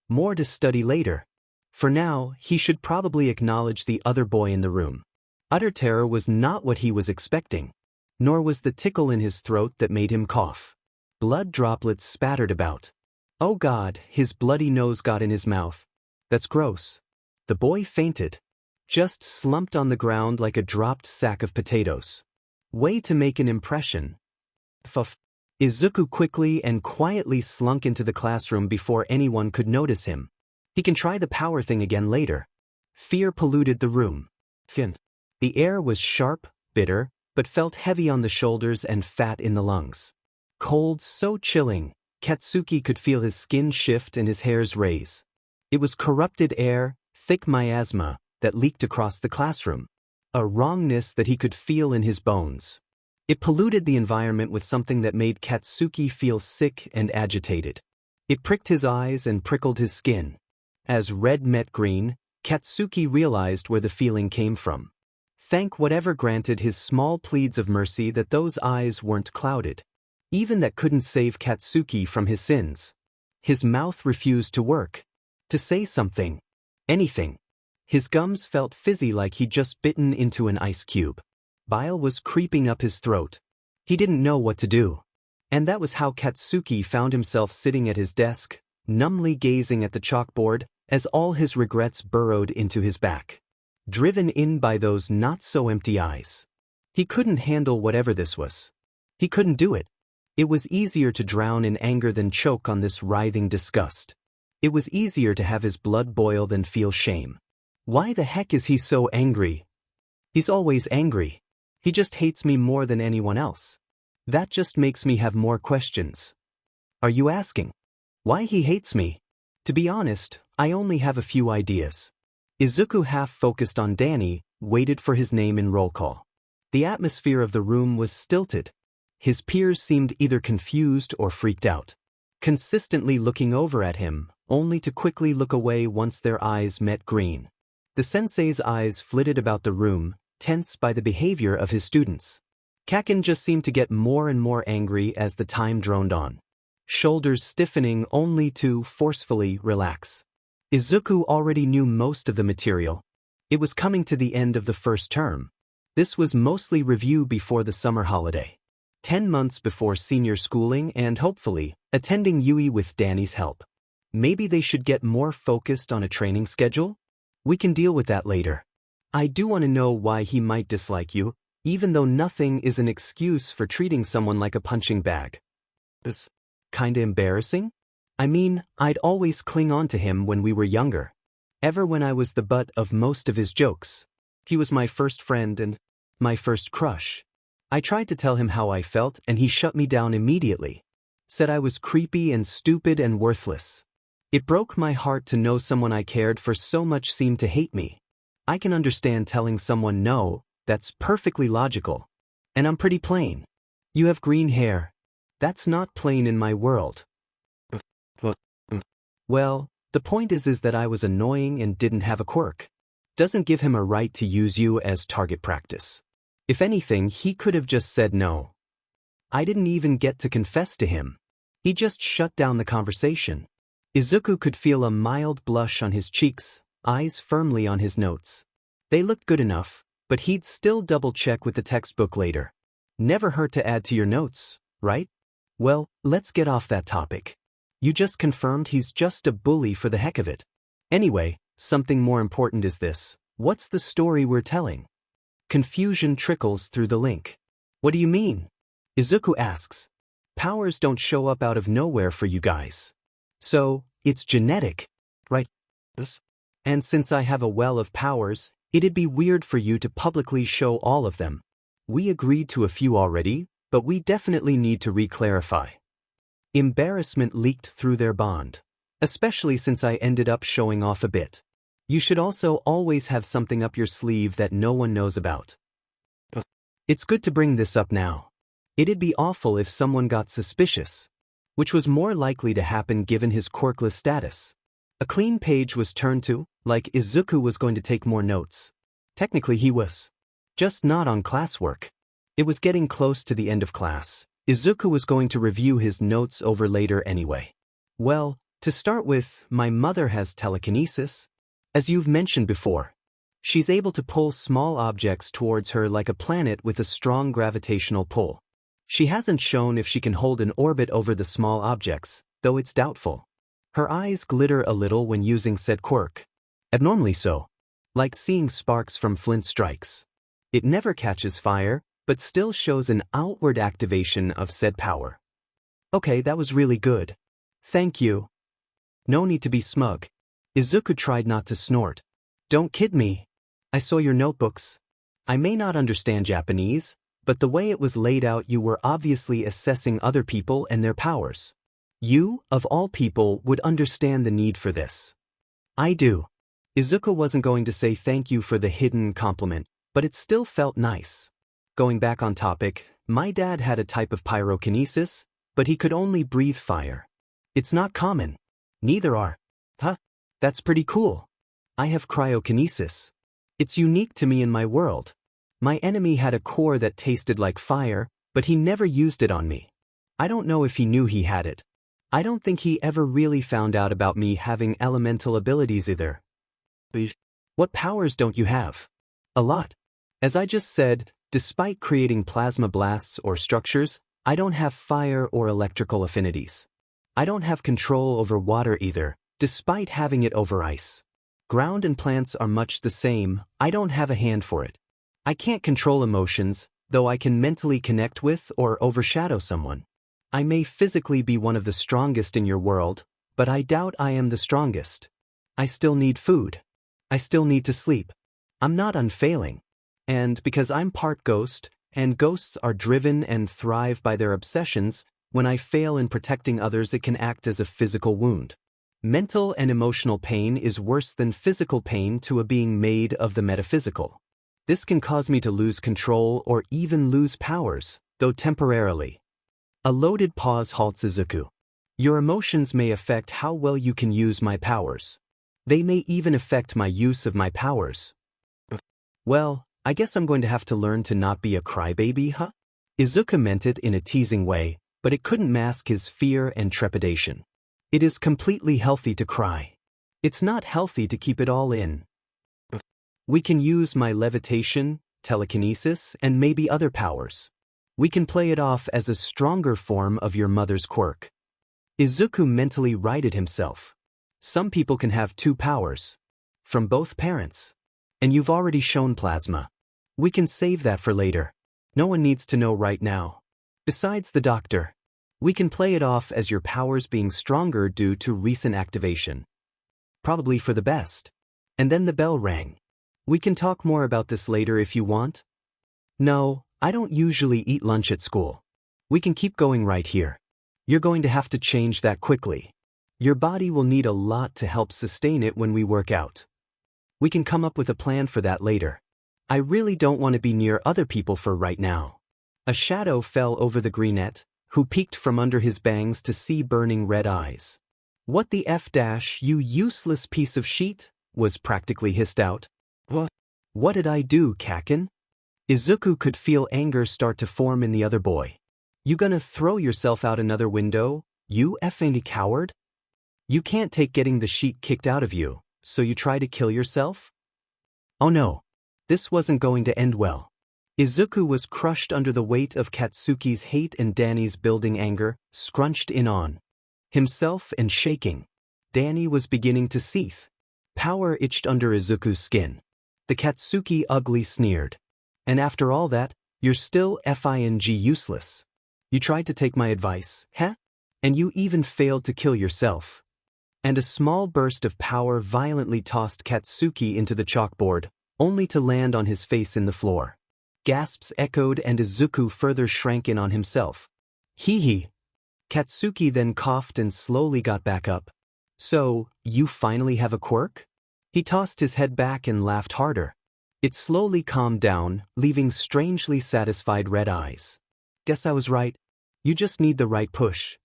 More to study later. For now, he should probably acknowledge the other boy in the room. Utter terror was not what he was expecting. Nor was the tickle in his throat that made him cough. Blood droplets spattered about. Oh God, his bloody nose got in his mouth. That's gross. The boy fainted. Just slumped on the ground like a dropped sack of potatoes. Way to make an impression. Izuku quickly and quietly slunk into the classroom before anyone could notice him. He can try the power thing again later. Fear polluted the room. The air was sharp, bitter, but felt heavy on the shoulders and fat in the lungs. Cold so chilling, Katsuki could feel his skin shift and his hairs raise. It was corrupted air, thick miasma, that leaked across the classroom. A wrongness that he could feel in his bones. It polluted the environment with something that made Katsuki feel sick and agitated. It pricked his eyes and prickled his skin. As red met green, Katsuki realized where the feeling came from. Thank whatever granted his small pleads of mercy that those eyes weren't clouded. Even that couldn't save Katsuki from his sins. His mouth refused to work. To say something. Anything. His gums felt fizzy like he'd just bitten into an ice cube. Bile was creeping up his throat. He didn't know what to do. And that was how Katsuki found himself sitting at his desk, numbly gazing at the chalkboard, as all his regrets burrowed into his back. Driven in by those not-so-empty eyes. He couldn't handle whatever this was. He couldn't do it. It was easier to drown in anger than choke on this writhing disgust. It was easier to have his blood boil than feel shame. Why the heck is he so angry? He's always angry. He just hates me more than anyone else. That just makes me have more questions. Are you asking? Why he hates me? To be honest, I only have a few ideas. Izuku half-focused on Danny, waited for his name in roll call. The atmosphere of the room was stilted. His peers seemed either confused or freaked out. Consistently looking over at him, only to quickly look away once their eyes met green. The sensei's eyes flitted about the room, tense by the behavior of his students. Kaken just seemed to get more and more angry as the time droned on. Shoulders stiffening only to forcefully relax. Izuku already knew most of the material. It was coming to the end of the first term. This was mostly review before the summer holiday. 10 months before senior schooling and, hopefully, attending UE with Danny's help. Maybe they should get more focused on a training schedule? We can deal with that later. I do want to know why he might dislike you, even though nothing is an excuse for treating someone like a punching bag. It's kinda embarrassing? I mean, I'd always cling on to him when we were younger. Ever when I was the butt of most of his jokes. He was my first friend and my first crush. I tried to tell him how I felt and he shut me down immediately. Said I was creepy and stupid and worthless. It broke my heart to know someone I cared for so much seemed to hate me. I can understand telling someone no, that's perfectly logical. And I'm pretty plain. You have green hair. That's not plain in my world. Well, the point is that I was annoying and didn't have a quirk. Doesn't give him a right to use you as target practice. If anything, he could have just said no. I didn't even get to confess to him. He just shut down the conversation. Izuku could feel a mild blush on his cheeks, eyes firmly on his notes. They looked good enough, but he'd still double-check with the textbook later. Never hurt to add to your notes, right? Well, let's get off that topic. You just confirmed he's just a bully for the heck of it. Anyway, something more important is this. What's the story we're telling? Confusion trickles through the link. What do you mean? Izuku asks. Powers don't show up out of nowhere for you guys. So, it's genetic, right? And since I have a well of powers, it'd be weird for you to publicly show all of them. We agreed to a few already, but we definitely need to re-clarify. Embarrassment leaked through their bond, especially since I ended up showing off a bit. You should also always have something up your sleeve that no one knows about. It's good to bring this up now. It'd be awful if someone got suspicious, which was more likely to happen given his quirkless status. A clean page was turned to, like Izuku was going to take more notes. Technically he was. Just not on classwork. It was getting close to the end of class. Izuku was going to review his notes over later anyway. Well, to start with, my mother has telekinesis. As you've mentioned before, she's able to pull small objects towards her like a planet with a strong gravitational pull. She hasn't shown if she can hold an orbit over the small objects, though it's doubtful. Her eyes glitter a little when using said quirk. Abnormally so. Like seeing sparks from flint strikes. It never catches fire, but still shows an outward activation of said power. Okay, that was really good. Thank you. No need to be smug. Izuku tried not to snort. Don't kid me. I saw your notebooks. I may not understand Japanese, but the way it was laid out you were obviously assessing other people and their powers. You, of all people, would understand the need for this. I do. Izuku wasn't going to say thank you for the hidden compliment, but it still felt nice. Going back on topic, my dad had a type of pyrokinesis, but he could only breathe fire. It's not common. Neither are. Huh? That's pretty cool. I have cryokinesis. It's unique to me in my world. My enemy had a core that tasted like fire, but he never used it on me. I don't know if he knew he had it. I don't think he ever really found out about me having elemental abilities either. What powers don't you have? A lot. As I just said, despite creating plasma blasts or structures, I don't have fire or electrical affinities. I don't have control over water either, despite having it over ice. Ground and plants are much the same, I don't have a hand for it. I can't control emotions, though I can mentally connect with or overshadow someone. I may physically be one of the strongest in your world, but I doubt I am the strongest. I still need food. I still need to sleep. I'm not unfailing. And because I'm part ghost, and ghosts are driven and thrive by their obsessions, when I fail in protecting others it can act as a physical wound. Mental and emotional pain is worse than physical pain to a being made of the metaphysical. This can cause me to lose control or even lose powers, though temporarily. A loaded pause halts Izuku. Your emotions may affect how well you can use my powers. They may even affect my use of my powers. Well, I guess I'm going to have to learn to not be a crybaby, huh? Izuku meant it in a teasing way, but it couldn't mask his fear and trepidation. It is completely healthy to cry. It's not healthy to keep it all in. We can use my levitation, telekinesis, and maybe other powers. We can play it off as a stronger form of your mother's quirk. Izuku mentally righted himself. Some people can have two powers. From both parents. And you've already shown plasma. We can save that for later. No one needs to know right now. Besides the doctor. We can play it off as your powers being stronger due to recent activation. Probably for the best. And then the bell rang. We can talk more about this later if you want. No, I don't usually eat lunch at school. We can keep going right here. You're going to have to change that quickly. Your body will need a lot to help sustain it when we work out. We can come up with a plan for that later. I really don't want to be near other people for right now. A shadow fell over the greenette, who peeked from under his bangs to see burning red eyes. What the F dash, you useless piece of sheet, was practically hissed out. What did I do, Kakin? Izuku could feel anger start to form in the other boy. You gonna throw yourself out another window, you effing coward? You can't take getting the sheet kicked out of you, so you try to kill yourself? Oh no. This wasn't going to end well. Izuku was crushed under the weight of Katsuki's hate and Danny's building anger, scrunched in on himself and shaking. Danny was beginning to seethe. Power itched under Izuku's skin. The Katsuki ugly sneered. And after all that, you're still FING useless. You tried to take my advice, huh? And you even failed to kill yourself. And a small burst of power violently tossed Katsuki into the chalkboard, only to land on his face in the floor. Gasps echoed and Izuku further shrank in on himself. Hee hee. Katsuki then coughed and slowly got back up. So, you finally have a quirk? He tossed his head back and laughed harder. It slowly calmed down, leaving strangely satisfied red eyes. Guess I was right. You just need the right push.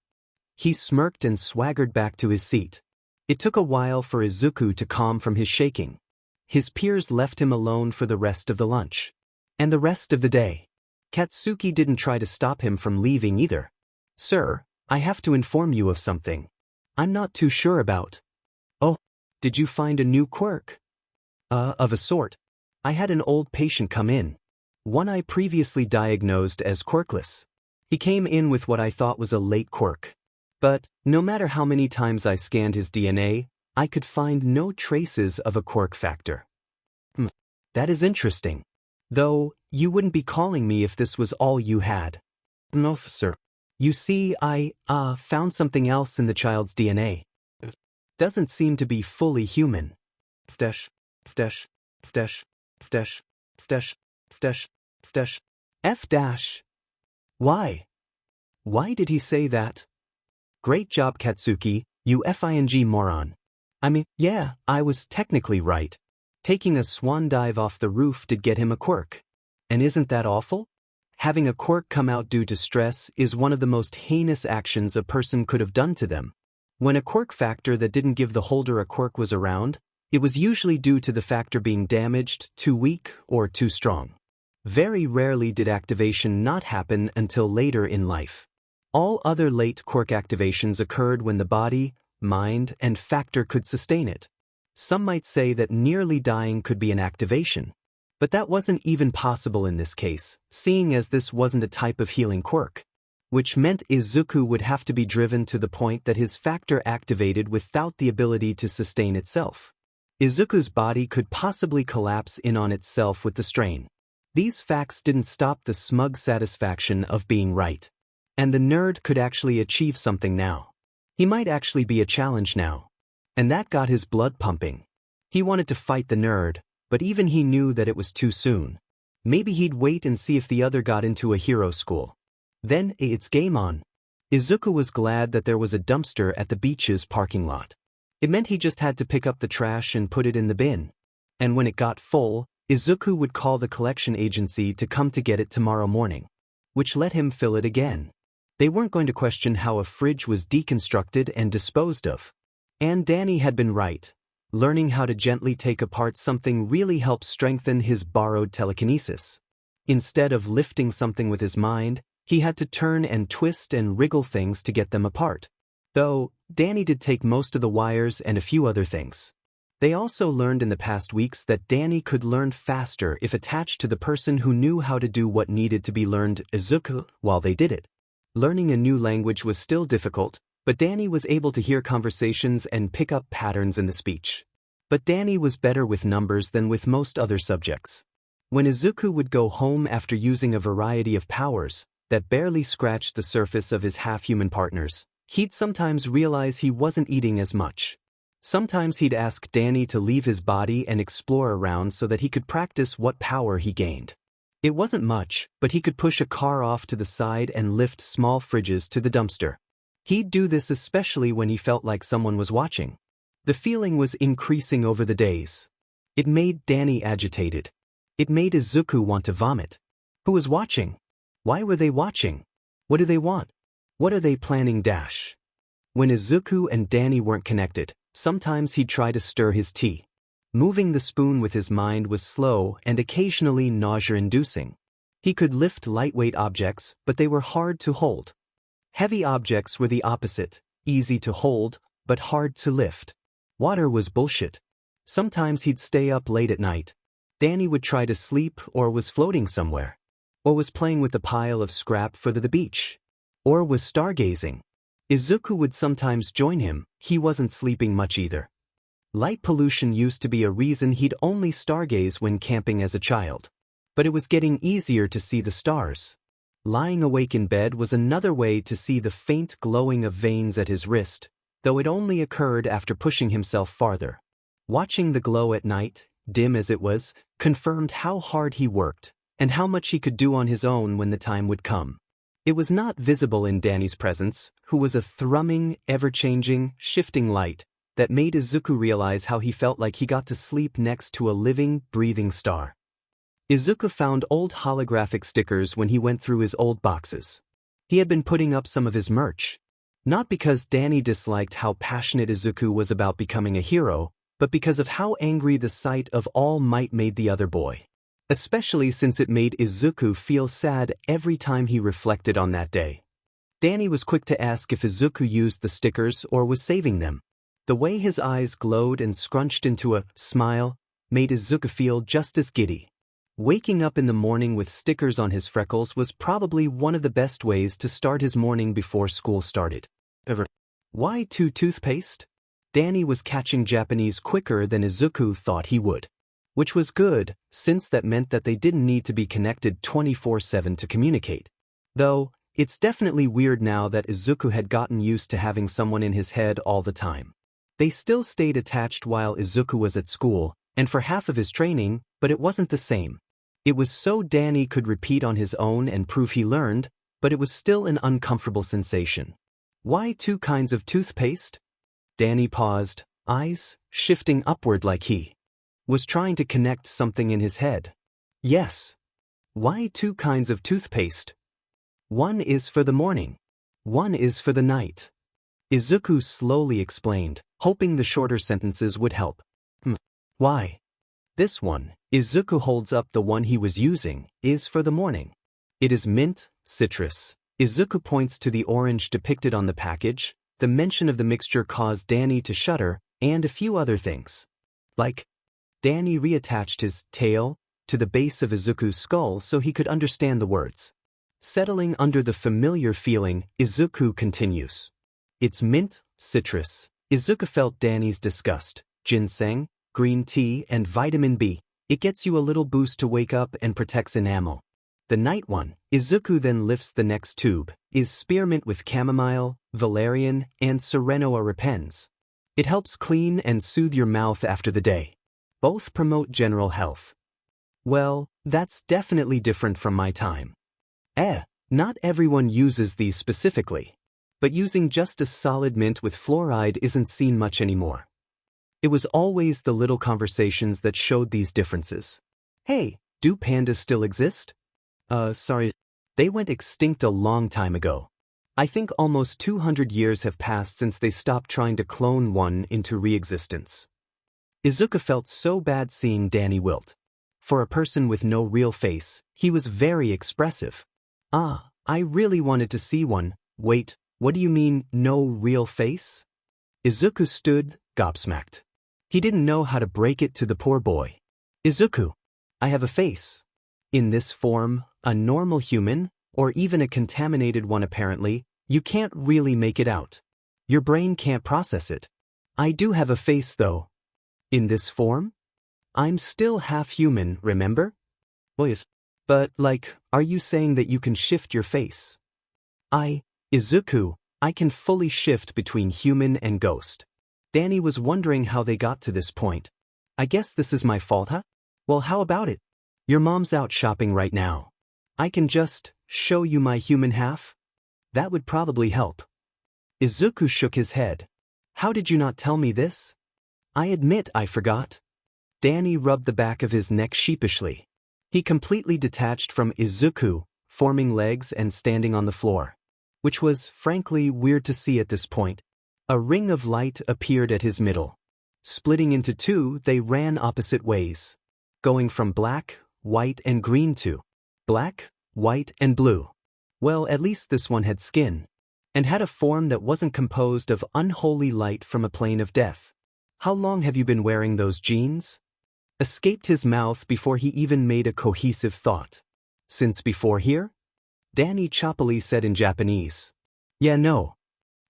He smirked and swaggered back to his seat. It took a while for Izuku to calm from his shaking. His peers left him alone for the rest of the lunch. And the rest of the day. Katsuki didn't try to stop him from leaving either. Sir, I have to inform you of something. I'm not too sure about. Oh, did you find a new quirk? Of a sort. I had an old patient come in. One I previously diagnosed as Quirkless. He came in with what I thought was a late quirk. But, no matter how many times I scanned his DNA, I could find no traces of a quirk factor. That is interesting. Though, you wouldn't be calling me if this was all you had. No, sir. You see, I, found something else in the child's DNA. Doesn't seem to be fully human. F-dash, F-dash, F-dash, F-dash, F-dash, F-dash, F-dash, F-dash. Why? Why did he say that? Great job, Katsuki, you FING moron. I mean, yeah, I was technically right. Taking a swan dive off the roof did get him a quirk. And isn't that awful? Having a quirk come out due to stress is one of the most heinous actions a person could have done to them. When a quirk factor that didn't give the holder a quirk was around, it was usually due to the factor being damaged, too weak, or too strong. Very rarely did activation not happen until later in life. All other late quirk activations occurred when the body, mind, and factor could sustain it. Some might say that nearly dying could be an activation. But that wasn't even possible in this case, seeing as this wasn't a type of healing quirk. Which meant Izuku would have to be driven to the point that his factor activated without the ability to sustain itself. Izuku's body could possibly collapse in on itself with the strain. These facts didn't stop the smug satisfaction of being right. And the nerd could actually achieve something now. He might actually be a challenge now. And that got his blood pumping. He wanted to fight the nerd, but even he knew that it was too soon. Maybe he'd wait and see if the other got into a hero school. Then, it's game on. Izuku was glad that there was a dumpster at the beach's parking lot. It meant he just had to pick up the trash and put it in the bin. And when it got full, Izuku would call the collection agency to come to get it tomorrow morning. Which let him fill it again. They weren't going to question how a fridge was deconstructed and disposed of. And Danny had been right. Learning how to gently take apart something really helped strengthen his borrowed telekinesis. Instead of lifting something with his mind, he had to turn and twist and wriggle things to get them apart. Though, Danny did take most of the wires and a few other things. They also learned in the past weeks that Danny could learn faster if attached to the person who knew how to do what needed to be learned, Izuku, while they did it. Learning a new language was still difficult, but Danny was able to hear conversations and pick up patterns in the speech. But Danny was better with numbers than with most other subjects. When Izuku would go home after using a variety of powers that barely scratched the surface of his half-human partners, he'd sometimes realize he wasn't eating as much. Sometimes he'd ask Danny to leave his body and explore around so that he could practice what power he gained. It wasn't much, but he could push a car off to the side and lift small fridges to the dumpster. He'd do this especially when he felt like someone was watching. The feeling was increasing over the days. It made Danny agitated. It made Izuku want to vomit. Who was watching? Why were they watching? What do they want? What are they planning? When Izuku and Danny weren't connected, sometimes he'd try to stir his tea. Moving the spoon with his mind was slow and occasionally nausea-inducing. He could lift lightweight objects, but they were hard to hold. Heavy objects were the opposite, easy to hold, but hard to lift. Water was bullshit. Sometimes he'd stay up late at night. Danny would try to sleep or was floating somewhere, or was playing with a pile of scrap for the beach, or was stargazing. Izuku would sometimes join him. He wasn't sleeping much either. Light pollution used to be a reason he'd only stargaze when camping as a child. But it was getting easier to see the stars. Lying awake in bed was another way to see the faint glowing of veins at his wrist, though it only occurred after pushing himself farther. Watching the glow at night, dim as it was, confirmed how hard he worked, and how much he could do on his own when the time would come. It was not visible in Danny's presence, who was a thrumming, ever-changing, shifting light that made Izuku realize how he felt like he got to sleep next to a living, breathing star. Izuku found old holographic stickers when he went through his old boxes. He had been putting up some of his merch. Not because Danny disliked how passionate Izuku was about becoming a hero, but because of how angry the sight of All Might made the other boy. Especially since it made Izuku feel sad every time he reflected on that day. Danny was quick to ask if Izuku used the stickers or was saving them. The way his eyes glowed and scrunched into a smile made Izuku feel just as giddy. Waking up in the morning with stickers on his freckles was probably one of the best ways to start his morning before school started. Why 2 toothpaste? Danny was catching Japanese quicker than Izuku thought he would. Which was good, since that meant that they didn't need to be connected 24/7 to communicate. Though, it's definitely weird now that Izuku had gotten used to having someone in his head all the time. They still stayed attached while Izuku was at school, and for half of his training, but it wasn't the same. It was so Danny could repeat on his own and prove he learned, but it was still an uncomfortable sensation. Why 2 kinds of toothpaste? Danny paused, eyes shifting upward like he was trying to connect something in his head. Yes. Why 2 kinds of toothpaste? One is for the morning. One is for the night. Izuku slowly explained, hoping the shorter sentences would help. Why? This one, Izuku holds up the one he was using, is for the morning. It is mint, citrus. Izuku points to the orange depicted on the package. The mention of the mixture caused Danny to shudder, and a few other things. Like, Danny reattached his tail to the base of Izuku's skull so he could understand the words. Settling under the familiar feeling, Izuku continues. It's mint, citrus. Izuku felt Danny's disgust. Ginseng, green tea, and vitamin B. It gets you a little boost to wake up and protects enamel. The night one, Izuku then lifts the next tube, is spearmint with chamomile, valerian, and serenoa repens. It helps clean and soothe your mouth after the day. Both promote general health. Well, that's definitely different from my time. Not everyone uses these specifically. But using just a solid mint with fluoride isn't seen much anymore. It was always the little conversations that showed these differences. Hey, do pandas still exist? Sorry. They went extinct a long time ago. I think almost 200 years have passed since they stopped trying to clone one into re-existence. Izuku felt so bad seeing Danny wilt. For a person with no real face, he was very expressive. I really wanted to see one. Wait, what do you mean, no real face? Izuku stood, gobsmacked. He didn't know how to break it to the poor boy. Izuku, I have a face. In this form, a normal human, or even a contaminated one apparently, you can't really make it out. Your brain can't process it. I do have a face though. In this form? I'm still half human, remember? Well, yes. But, are you saying that you can shift your face? Izuku, I can fully shift between human and ghost. Danny was wondering how they got to this point. I guess this is my fault, huh? Well, how about it? Your mom's out shopping right now. I can just show you my human half? That would probably help. Izuku shook his head. How did you not tell me this? I admit I forgot. Danny rubbed the back of his neck sheepishly. He completely detached from Izuku, forming legs and standing on the floor. Which was, frankly, weird to see at this point. A ring of light appeared at his middle. Splitting into 2, they ran opposite ways. Going from black, white, and green to black, white, and blue. Well, at least this one had skin. And had a form that wasn't composed of unholy light from a plane of death. How long have you been wearing those jeans? escaped his mouth before he even made a cohesive thought. Since before here? Danny choppily said in Japanese. Yeah, no.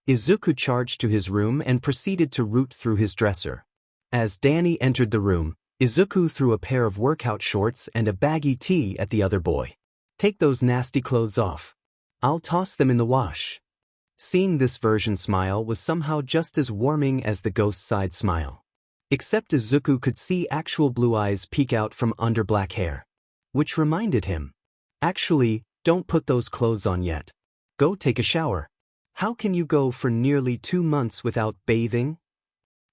Izuku charged to his room and proceeded to root through his dresser. As Danny entered the room, Izuku threw a pair of workout shorts and a baggy tee at the other boy. Take those nasty clothes off. I'll toss them in the wash. Seeing this version smile was somehow just as warming as the ghost side smile. Except Izuku could see actual blue eyes peek out from under black hair. Which reminded him. Actually, don't put those clothes on yet. Go take a shower. How can you go for nearly 2 months without bathing?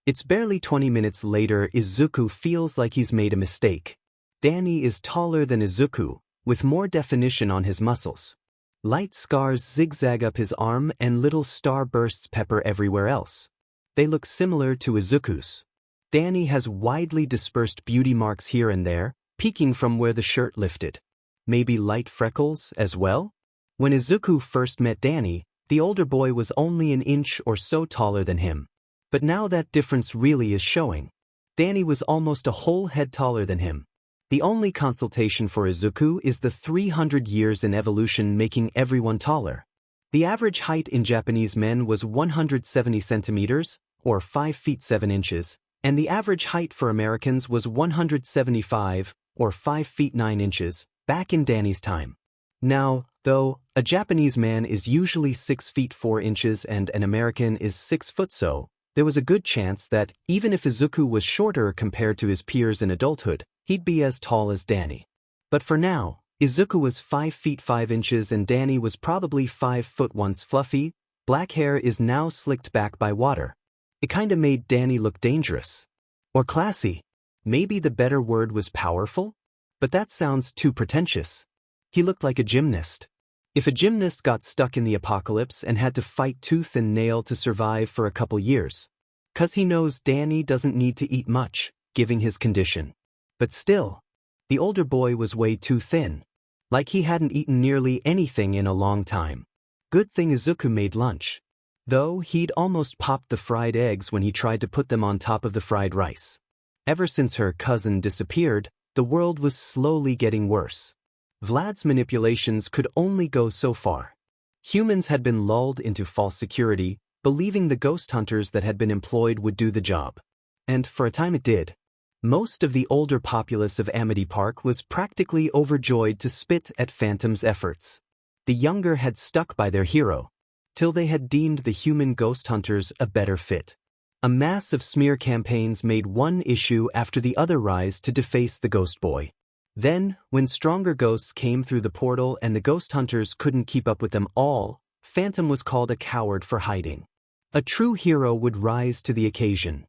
It's barely 20 minutes later. Izuku feels like he's made a mistake. Danny is taller than Izuku, with more definition on his muscles. Light scars zigzag up his arm and little starbursts pepper everywhere else. They look similar to Izuku's. Danny has widely dispersed beauty marks here and there, peeking from where the shirt lifted. Maybe light freckles as well? When Izuku first met Danny, the older boy was only an inch or so taller than him. But now that difference really is showing. Danny was almost a whole head taller than him. The only consultation for Izuku is the 300 years in evolution making everyone taller. The average height in Japanese men was 170 centimeters, or 5 feet 7 inches, and the average height for Americans was 175, or 5 feet 9 inches, back in Danny's time. Now, though, a Japanese man is usually 6 feet 4 inches and an American is 6 foot so, there was a good chance that, even if Izuku was shorter compared to his peers in adulthood, he'd be as tall as Danny. But for now, Izuku was 5 feet 5 inches and Danny was probably 5 foot. Once fluffy, black hair is now slicked back by water. It kinda made Danny look dangerous. Or classy. Maybe the better word was powerful? But that sounds too pretentious. He looked like a gymnast. If a gymnast got stuck in the apocalypse and had to fight tooth and nail to survive for a couple years. 'Cause he knows Danny doesn't need to eat much, given his condition. But still, the older boy was way too thin. Like he hadn't eaten nearly anything in a long time. Good thing Izuku made lunch. Though he'd almost popped the fried eggs when he tried to put them on top of the fried rice. Ever since her cousin disappeared, the world was slowly getting worse. Vlad's manipulations could only go so far. Humans had been lulled into false security, believing the ghost hunters that had been employed would do the job. And for a time it did. Most of the older populace of Amity Park was practically overjoyed to spit at Phantom's efforts. The younger had stuck by their hero, till they had deemed the human ghost hunters a better fit. A mass of smear campaigns made one issue after the other rise to deface the ghost boy. Then, when stronger ghosts came through the portal and the ghost hunters couldn't keep up with them all, Phantom was called a coward for hiding. A true hero would rise to the occasion.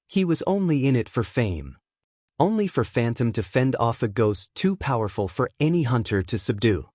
He was only in it for fame. Only for Phantom to fend off a ghost too powerful for any hunter to subdue.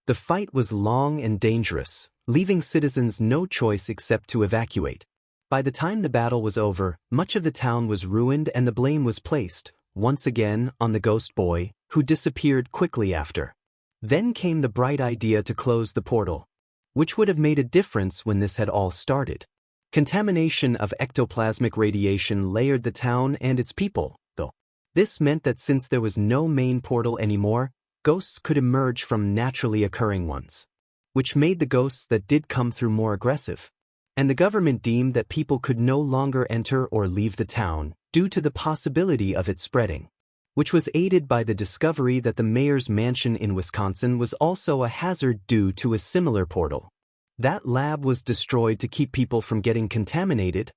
The fight was long and dangerous, leaving citizens no choice except to evacuate. By the time the battle was over, much of the town was ruined and the blame was placed, once again, on the ghost boy, who disappeared quickly after. Then came the bright idea to close the portal, which would have made a difference when this had all started. Contamination of ectoplasmic radiation layered the town and its people, though. This meant that since there was no main portal anymore, ghosts could emerge from naturally occurring ones, which made the ghosts that did come through more aggressive. And the government deemed that people could no longer enter or leave the town, due to the possibility of it spreading, which was aided by the discovery that the mayor's mansion in Wisconsin was also a hazard due to a similar portal. That lab was destroyed to keep people from getting contaminated,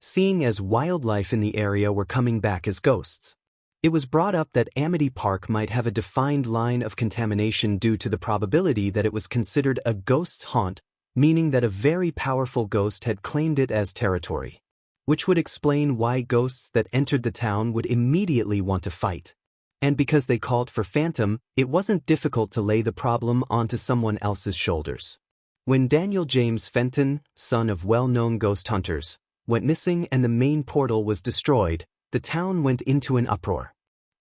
seeing as wildlife in the area were coming back as ghosts. It was brought up that Amity Park might have a defined line of contamination due to the probability that it was considered a ghost's haunt, meaning that a very powerful ghost had claimed it as territory, which would explain why ghosts that entered the town would immediately want to fight. And because they called for Phantom, it wasn't difficult to lay the problem onto someone else's shoulders. When Daniel James Fenton, son of well-known ghost hunters, went missing and the main portal was destroyed, the town went into an uproar.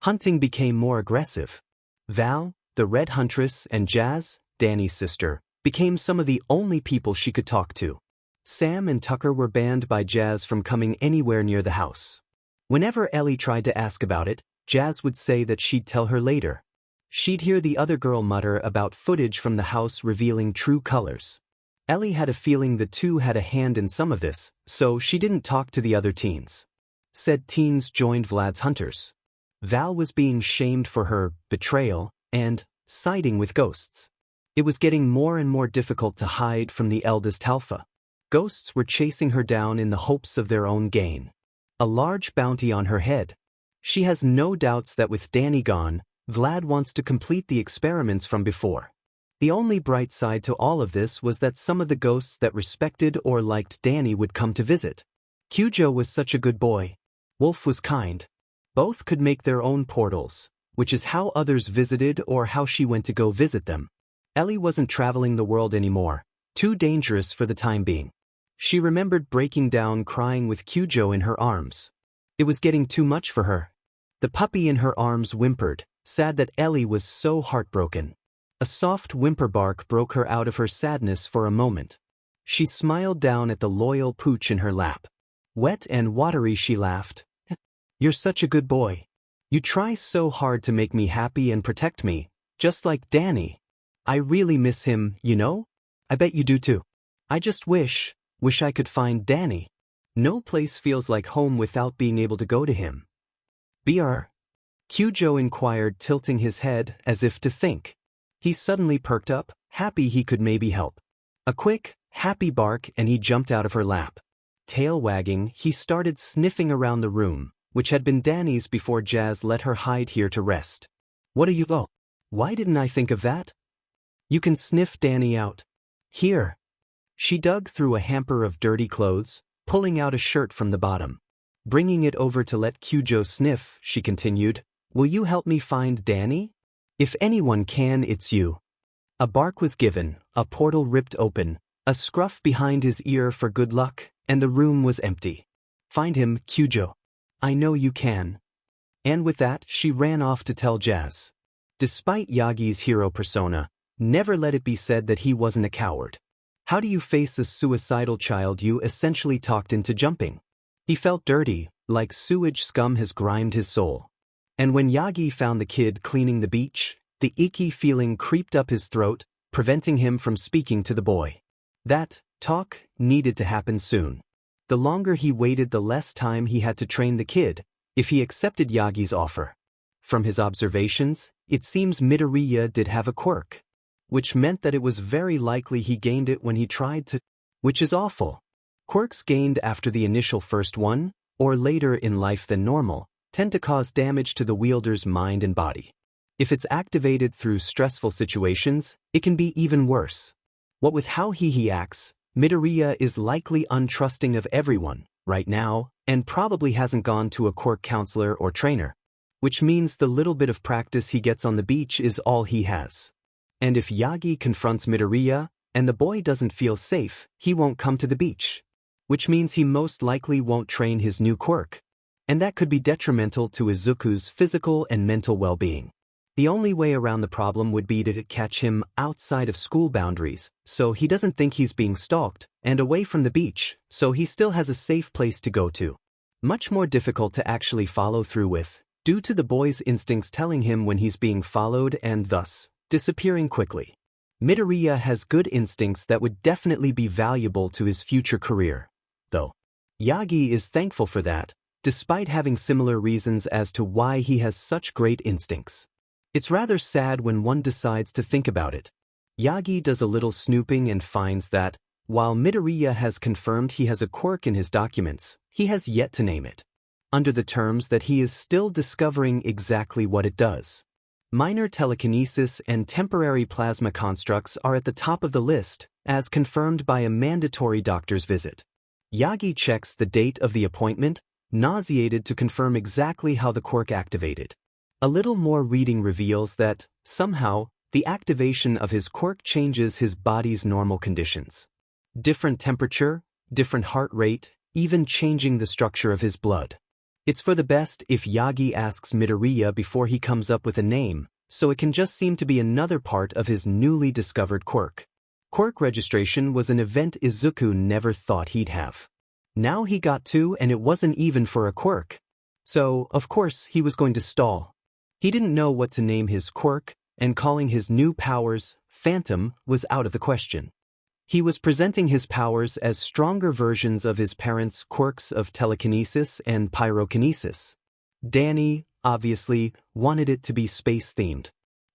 Hunting became more aggressive. Val, the Red Huntress, and Jazz, Danny's sister, became some of the only people she could talk to. Sam and Tucker were banned by Jazz from coming anywhere near the house. Whenever Ellie tried to ask about it, Jazz would say that she'd tell her later. She'd hear the other girl mutter about footage from the house revealing true colors. Ellie had a feeling the two had a hand in some of this, so she didn't talk to the other teens. Said teens joined Vlad's hunters. Val was being shamed for her betrayal and siding with ghosts. It was getting more and more difficult to hide from the eldest alpha. Ghosts were chasing her down in the hopes of their own gain. A large bounty on her head. She has no doubts that with Danny gone, Vlad wants to complete the experiments from before. The only bright side to all of this was that some of the ghosts that respected or liked Danny would come to visit. Kyujo was such a good boy. Wolf was kind. Both could make their own portals, which is how others visited or how she went to go visit them. Ellie wasn't traveling the world anymore, too dangerous for the time being. She remembered breaking down crying with Kyujo in her arms. It was getting too much for her. The puppy in her arms whimpered, sad that Ellie was so heartbroken. A soft whimper bark broke her out of her sadness for a moment. She smiled down at the loyal pooch in her lap. Wet and watery, she laughed. You're such a good boy. You try so hard to make me happy and protect me, just like Danny. I really miss him, you know? I bet you do too. I just wish I could find Danny. No place feels like home without being able to go to him. Br? Kyujo inquired, tilting his head as if to think. He suddenly perked up, happy he could maybe help. A quick, happy bark and he jumped out of her lap. Tail wagging, he started sniffing around the room, which had been Danny's before Jazz let her hide here to rest. What do you go? Why didn't I think of that? You can sniff Danny out. Here. She dug through a hamper of dirty clothes, pulling out a shirt from the bottom. Bringing it over to let Kyujo sniff, she continued, Will you help me find Danny? If anyone can, it's you. A bark was given, a portal ripped open, a scruff behind his ear for good luck, and the room was empty. Find him, Kyujo. I know you can. And with that, she ran off to tell Jazz. Despite Yagi's hero persona, never let it be said that he wasn't a coward. How do you face a suicidal child you essentially talked into jumping? He felt dirty, like sewage scum has grimed his soul. And when Yagi found the kid cleaning the beach, the icky feeling creeped up his throat, preventing him from speaking to the boy. That talk needed to happen soon. The longer he waited, the less time he had to train the kid, if he accepted Yagi's offer. From his observations, it seems Midoriya did have a quirk, which meant that it was very likely he gained it when he tried to, which is awful. Quirks gained after the initial first one, or later in life than normal, tend to cause damage to the wielder's mind and body. If it's activated through stressful situations, it can be even worse. What with how he acts, Midoriya is likely untrusting of everyone, right now, and probably hasn't gone to a quirk counselor or trainer. Which means the little bit of practice he gets on the beach is all he has. And if Yagi confronts Midoriya, and the boy doesn't feel safe, he won't come to the beach. Which means he most likely won't train his new quirk. And that could be detrimental to Izuku's physical and mental well-being. The only way around the problem would be to catch him outside of school boundaries, so he doesn't think he's being stalked, and away from the beach, so he still has a safe place to go to. Much more difficult to actually follow through with, due to the boy's instincts telling him when he's being followed and thus disappearing quickly. Midoriya has good instincts that would definitely be valuable to his future career, though. Yagi is thankful for that, despite having similar reasons as to why he has such great instincts. It's rather sad when one decides to think about it. Yagi does a little snooping and finds that, while Midoriya has confirmed he has a quirk in his documents, he has yet to name it. Under the terms that he is still discovering exactly what it does. Minor telekinesis and temporary plasma constructs are at the top of the list, as confirmed by a mandatory doctor's visit. Yagi checks the date of the appointment, nauseated to confirm exactly how the quirk activated. A little more reading reveals that, somehow, the activation of his quirk changes his body's normal conditions. Different temperature, different heart rate, even changing the structure of his blood. It's for the best if Yagi asks Midoriya before he comes up with a name, so it can just seem to be another part of his newly discovered quirk. Quirk registration was an event Izuku never thought he'd have. Now he got to, and it wasn't even for a quirk. So, of course, he was going to stall. He didn't know what to name his quirk, and calling his new powers Phantom was out of the question. He was presenting his powers as stronger versions of his parents' quirks of telekinesis and pyrokinesis. Danny, obviously, wanted it to be space-themed.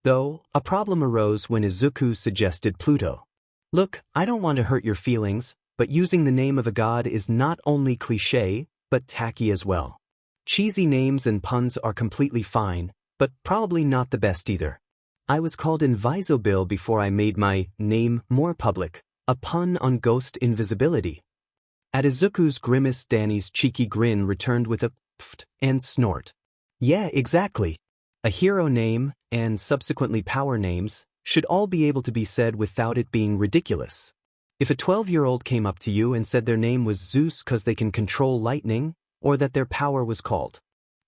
Though, a problem arose when Izuku suggested Pluto. Look, I don't want to hurt your feelings, but using the name of a god is not only cliché, but tacky as well. Cheesy names and puns are completely fine, but probably not the best either. I was called Invisible before I made my name more public, a pun on ghost invisibility. At Izuku's grimace, Danny's cheeky grin returned with a pft and snort. Yeah, exactly. A hero name, and subsequently power names, should all be able to be said without it being ridiculous. If a 12-year-old came up to you and said their name was Zeus because they can control lightning, or that their power was called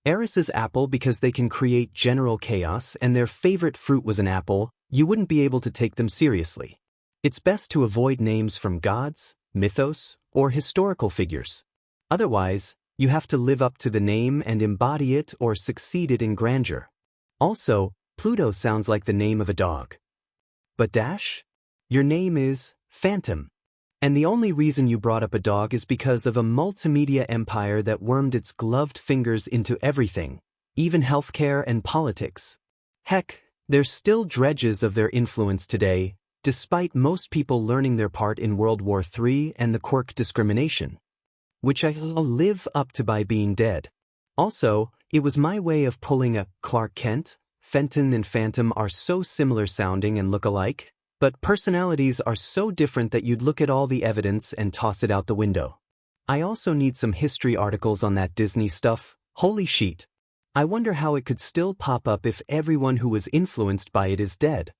Eris's apple because they can create general chaos and their favorite fruit was an apple, you wouldn't be able to take them seriously. It's best to avoid names from gods, mythos, or historical figures. Otherwise, you have to live up to the name and embody it or succeed it in grandeur. Also, Pluto sounds like the name of a dog. But Dash? Your name is Phantom. And the only reason you brought up a dog is because of a multimedia empire that wormed its gloved fingers into everything, even healthcare and politics. Heck, there's still dredges of their influence today, despite most people learning their part in World War III and the quirk discrimination. Which I'll live up to by being dead. Also, it was my way of pulling a Clark Kent. Fenton and Phantom are so similar sounding and look alike, but personalities are so different that you'd look at all the evidence and toss it out the window. I also need some history articles on that Disney stuff. Holy shit. I wonder how it could still pop up if everyone who was influenced by it is dead.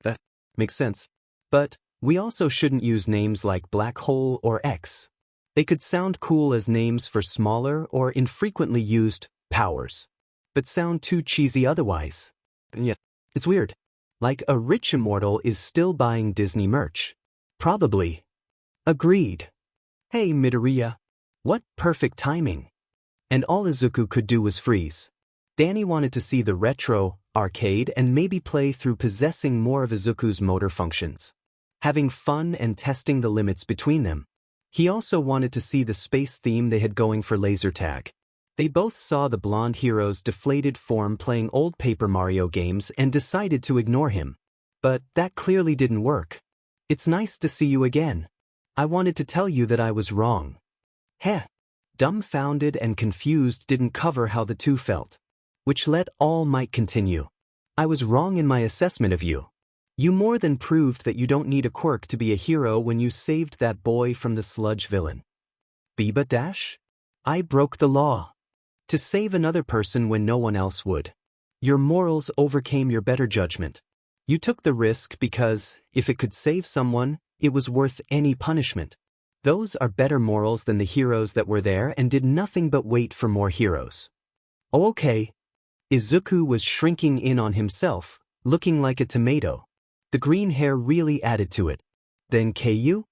That makes sense. But we also shouldn't use names like Black Hole or X. They could sound cool as names for smaller or infrequently used powers, but sound too cheesy otherwise. Yeah, it's weird. Like a rich immortal is still buying Disney merch. Probably. Agreed. Hey Midoriya. What perfect timing. And all Izuku could do was freeze. Danny wanted to see the retro arcade and maybe play through possessing more of Izuku's motor functions. Having fun and testing the limits between them. He also wanted to see the space theme they had going for laser tag. They both saw the blonde hero's deflated form playing old Paper Mario games and decided to ignore him. But that clearly didn't work. It's nice to see you again. I wanted to tell you that I was wrong. Heh. Dumbfounded and confused didn't cover how the two felt. Which let all might continue. I was wrong in my assessment of you. You more than proved that you don't need a quirk to be a hero when you saved that boy from the sludge villain. Biba Dash? I broke the law. To save another person when no one else would. Your morals overcame your better judgment. You took the risk because, if it could save someone, it was worth any punishment. Those are better morals than the heroes that were there and did nothing but wait for more heroes. Oh, okay. Izuku was shrinking in on himself, looking like a tomato. The green hair really added to it. Then Ku?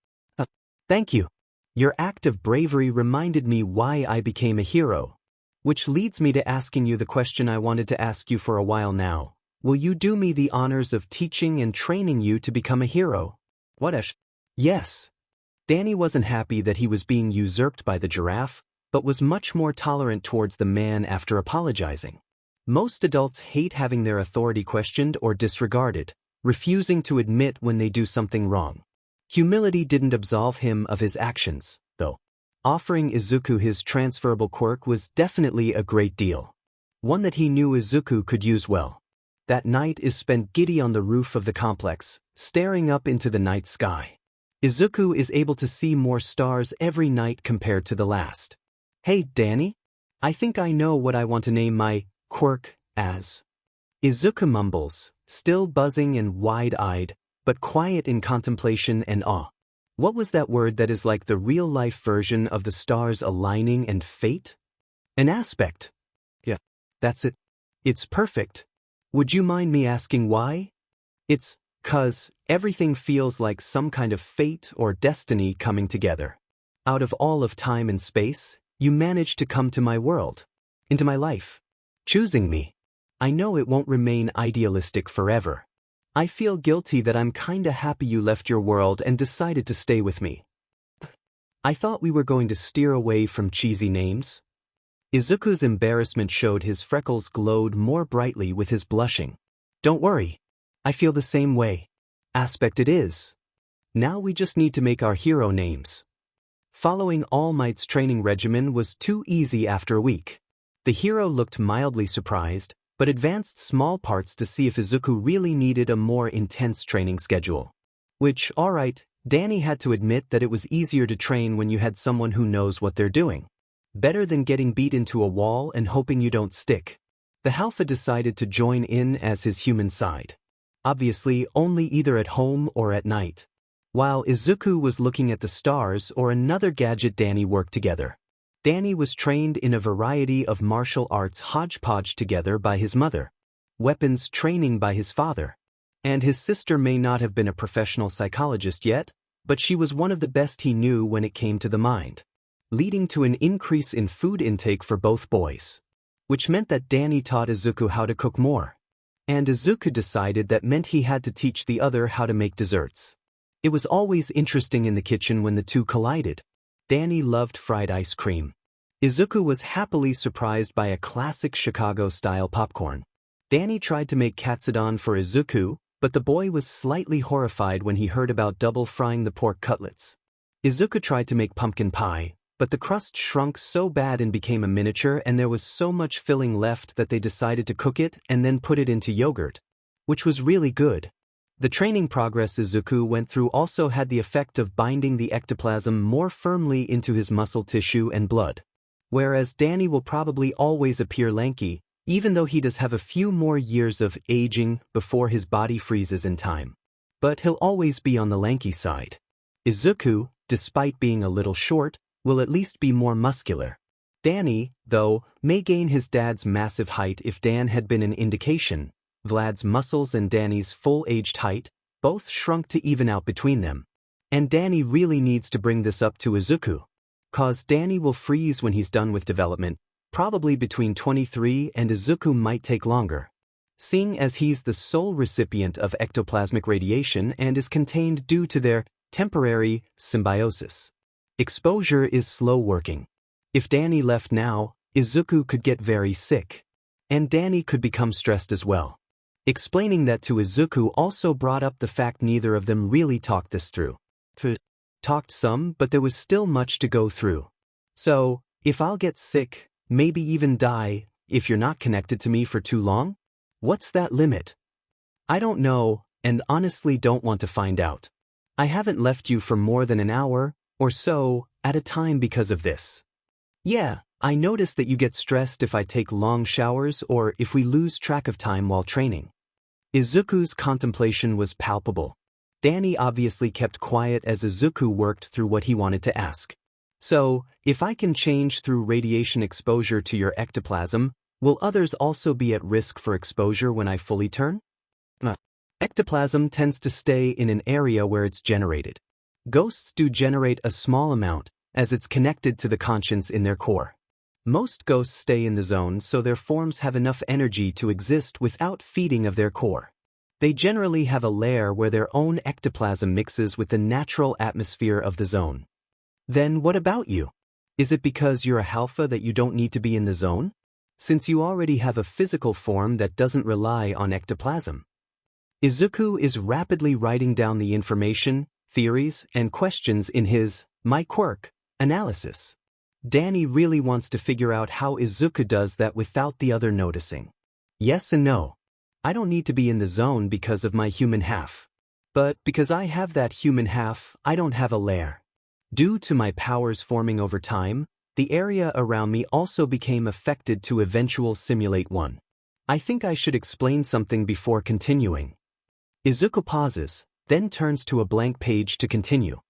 Thank you. Your act of bravery reminded me why I became a hero. Which leads me to asking you the question I wanted to ask you for a while now. Will you do me the honors of teaching and training you to become a hero? Yes. Danny wasn't happy that he was being usurped by the giraffe, but was much more tolerant towards the man after apologizing. Most adults hate having their authority questioned or disregarded, refusing to admit when they do something wrong. Humility didn't absolve him of his actions, though. Offering Izuku his transferable quirk was definitely a great deal. One that he knew Izuku could use well. That night is spent giddy on the roof of the complex, staring up into the night sky. Izuku is able to see more stars every night compared to the last. Hey, Danny? I think I know what I want to name my quirk as. Izuku mumbles, still buzzing and wide-eyed, but quiet in contemplation and awe. What was that word that is like the real-life version of the stars aligning and fate? An aspect. Yeah, that's it. It's perfect. Would you mind me asking why? It's 'cause everything feels like some kind of fate or destiny coming together. Out of all of time and space, you managed to come to my world. into my life. Choosing me. I know it won't remain idealistic forever. I feel guilty that I'm kinda happy you left your world and decided to stay with me. I thought we were going to steer away from cheesy names. Izuku's embarrassment showed his freckles glowed more brightly with his blushing. Don't worry. I feel the same way. Aspect it is. Now we just need to make our hero names. Following All Might's training regimen was too easy after a week. The hero looked mildly surprised, but advanced small parts to see if Izuku really needed a more intense training schedule. Which, alright, Danny had to admit that it was easier to train when you had someone who knows what they're doing. Better than getting beat into a wall and hoping you don't stick. The Halfa decided to join in as his human side. Obviously, only either at home or at night. While Izuku was looking at the stars or another gadget, Danny worked together. Danny was trained in a variety of martial arts hodgepodge together by his mother, weapons training by his father, and his sister may not have been a professional psychologist yet, but she was one of the best he knew when it came to the mind, leading to an increase in food intake for both boys. Which meant that Danny taught Izuku how to cook more. And Izuku decided that meant he had to teach the other how to make desserts. It was always interesting in the kitchen when the two collided. Danny loved fried ice cream. Izuku was happily surprised by a classic Chicago-style popcorn. Danny tried to make katsudon for Izuku, but the boy was slightly horrified when he heard about double frying the pork cutlets. Izuku tried to make pumpkin pie, but the crust shrunk so bad and became a miniature, and there was so much filling left that they decided to cook it and then put it into yogurt, which was really good. The training progress Izuku went through also had the effect of binding the ectoplasm more firmly into his muscle tissue and blood. Whereas Danny will probably always appear lanky, even though he does have a few more years of aging before his body freezes in time. But he'll always be on the lanky side. Izuku, despite being a little short, will at least be more muscular. Danny, though, may gain his dad's massive height if Dan had been an indication. Vlad's muscles and Danny's full-aged height both shrunk to even out between them. And Danny really needs to bring this up to Izuku. Cause Danny will freeze when he's done with development, probably between 23 and Izuku might take longer. Seeing as he's the sole recipient of ectoplasmic radiation and is contained due to their temporary symbiosis. Exposure is slow working. If Danny left now, Izuku could get very sick. And Danny could become stressed as well. Explaining that to Izuku also brought up the fact neither of them really talked this through. Talked some, but there was still much to go through. So, if I'll get sick, maybe even die, if you're not connected to me for too long? What's that limit? I don't know, and honestly don't want to find out. I haven't left you for more than an hour, or so, at a time because of this. Yeah, I notice that you get stressed if I take long showers or if we lose track of time while training. Izuku's contemplation was palpable. Danny obviously kept quiet as Izuku worked through what he wanted to ask. So, if I can change through radiation exposure to your ectoplasm, will others also be at risk for exposure when I fully turn? Ectoplasm tends to stay in an area where it's generated. Ghosts do generate a small amount, as it's connected to the conscience in their core. Most ghosts stay in the zone so their forms have enough energy to exist without feeding of their core. They generally have a lair where their own ectoplasm mixes with the natural atmosphere of the zone. Then what about you? Is it because you're a Halfa that you don't need to be in the zone? Since you already have a physical form that doesn't rely on ectoplasm. Izuku is rapidly writing down the information, theories, and questions in his My Quirk analysis. Danny really wants to figure out how Izuku does that without the other noticing. Yes and no. I don't need to be in the zone because of my human half. But because I have that human half, I don't have a lair. Due to my powers forming over time, the area around me also became affected to eventually simulate one. I think I should explain something before continuing. Izuku pauses, then turns to a blank page to continue.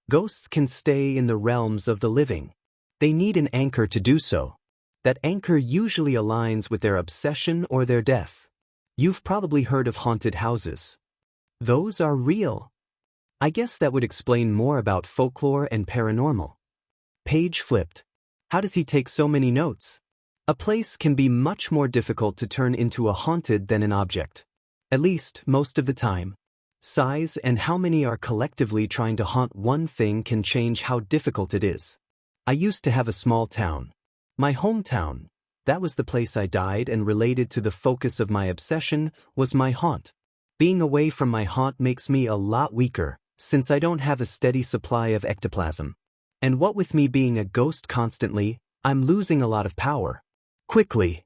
Ghosts can stay in the realms of the living. They need an anchor to do so. That anchor usually aligns with their obsession or their death. You've probably heard of haunted houses. Those are real. I guess that would explain more about folklore and paranormal. Page flipped. How does he take so many notes? A place can be much more difficult to turn into a haunted than an object. At least, most of the time. Size and how many are collectively trying to haunt one thing can change how difficult it is. I used to have a small town. My hometown. That was the place I died, and related to the focus of my obsession was my haunt. Being away from my haunt makes me a lot weaker, since I don't have a steady supply of ectoplasm. And what with me being a ghost constantly, I'm losing a lot of power. Quickly.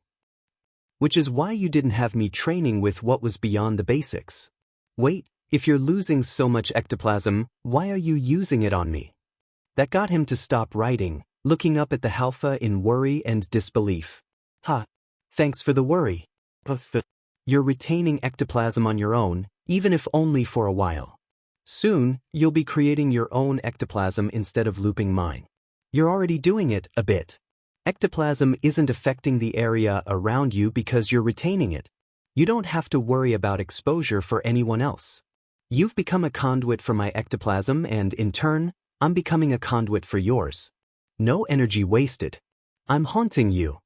Which is why you didn't have me training with what was beyond the basics. Wait, if you're losing so much ectoplasm, why are you using it on me? That got him to stop writing, looking up at the Halfa in worry and disbelief. Thanks for the worry. You're retaining ectoplasm on your own, even if only for a while. Soon, you'll be creating your own ectoplasm instead of looping mine. You're already doing it, a bit. Ectoplasm isn't affecting the area around you because you're retaining it. You don't have to worry about exposure for anyone else. You've become a conduit for my ectoplasm, and in turn, I'm becoming a conduit for yours. No energy wasted. I'm haunting you.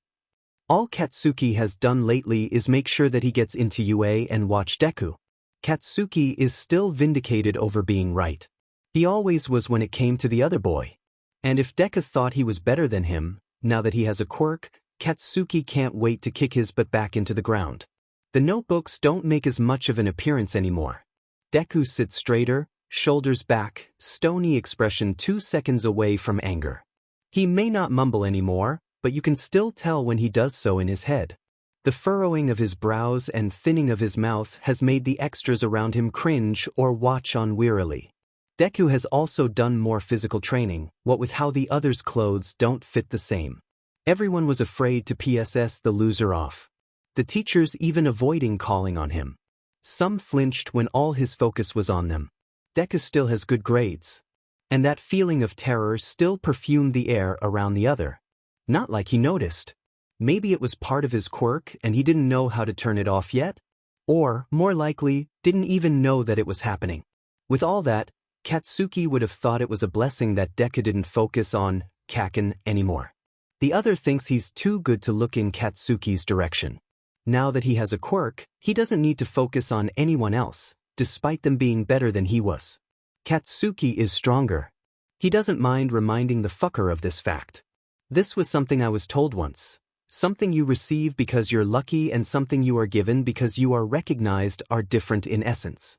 All Katsuki has done lately is make sure that he gets into UA and watch Deku. Katsuki is still vindicated over being right. He always was when it came to the other boy. And if Deku thought he was better than him, now that he has a quirk, Katsuki can't wait to kick his butt back into the ground. The notebooks don't make as much of an appearance anymore. Deku sits straighter, shoulders back, stony expression 2 seconds away from anger. He may not mumble anymore, but you can still tell when he does so in his head. The furrowing of his brows and thinning of his mouth has made the extras around him cringe or watch on wearily. Deku has also done more physical training, what with how the others' clothes don't fit the same. Everyone was afraid to PSS the loser off. The teachers even avoiding calling on him. Some flinched when all his focus was on them. Deku still has good grades. And that feeling of terror still perfumed the air around the other. Not like he noticed. Maybe it was part of his quirk and he didn't know how to turn it off yet? Or, more likely, didn't even know that it was happening. With all that, Katsuki would have thought it was a blessing that Deku didn't focus on Kaken anymore. The other thinks he's too good to look in Katsuki's direction. Now that he has a quirk, he doesn't need to focus on anyone else, despite them being better than he was. Katsuki is stronger. He doesn't mind reminding the fucker of this fact. This was something I was told once. Something you receive because you're lucky and something you are given because you are recognized are different in essence.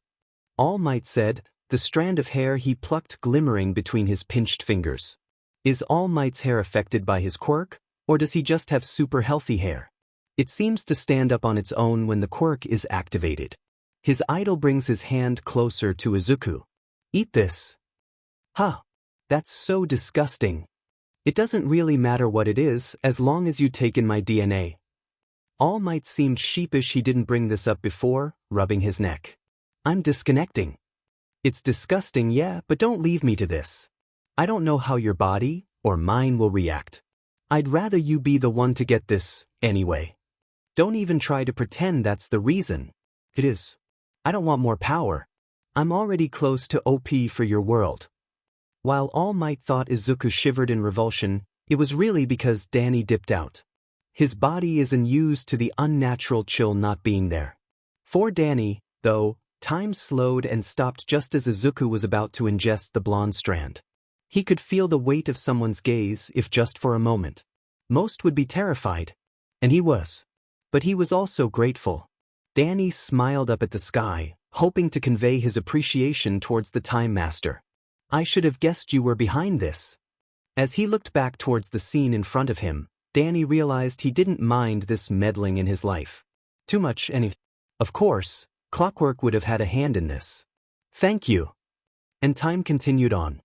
All Might said, the strand of hair he plucked glimmering between his pinched fingers. Is All Might's hair affected by his quirk, or does he just have super healthy hair? It seems to stand up on its own when the quirk is activated. His idol brings his hand closer to Izuku. Eat this. That's so disgusting. It doesn't really matter what it is as long as you take in my DNA. All Might seemed sheepish he didn't bring this up before, rubbing his neck. I'm disconnecting. It's disgusting, yeah, but don't leave me to this. I don't know how your body, or mine will react. I'd rather you be the one to get this, anyway. Don't even try to pretend that's the reason. It is. I don't want more power. I'm already close to OP for your world. While All Might thought Izuku shivered in revulsion, it was really because Danny dipped out. His body is unused to the unnatural chill not being there. For Danny, though, time slowed and stopped just as Izuku was about to ingest the blonde strand. He could feel the weight of someone's gaze if just for a moment. Most would be terrified. And he was. But he was also grateful. Danny smiled up at the sky, hoping to convey his appreciation towards the Time Master. I should have guessed you were behind this. As he looked back towards the scene in front of him, Danny realized he didn't mind this meddling in his life. Too much any. Of course, Clockwork would have had a hand in this. Thank you. And time continued on.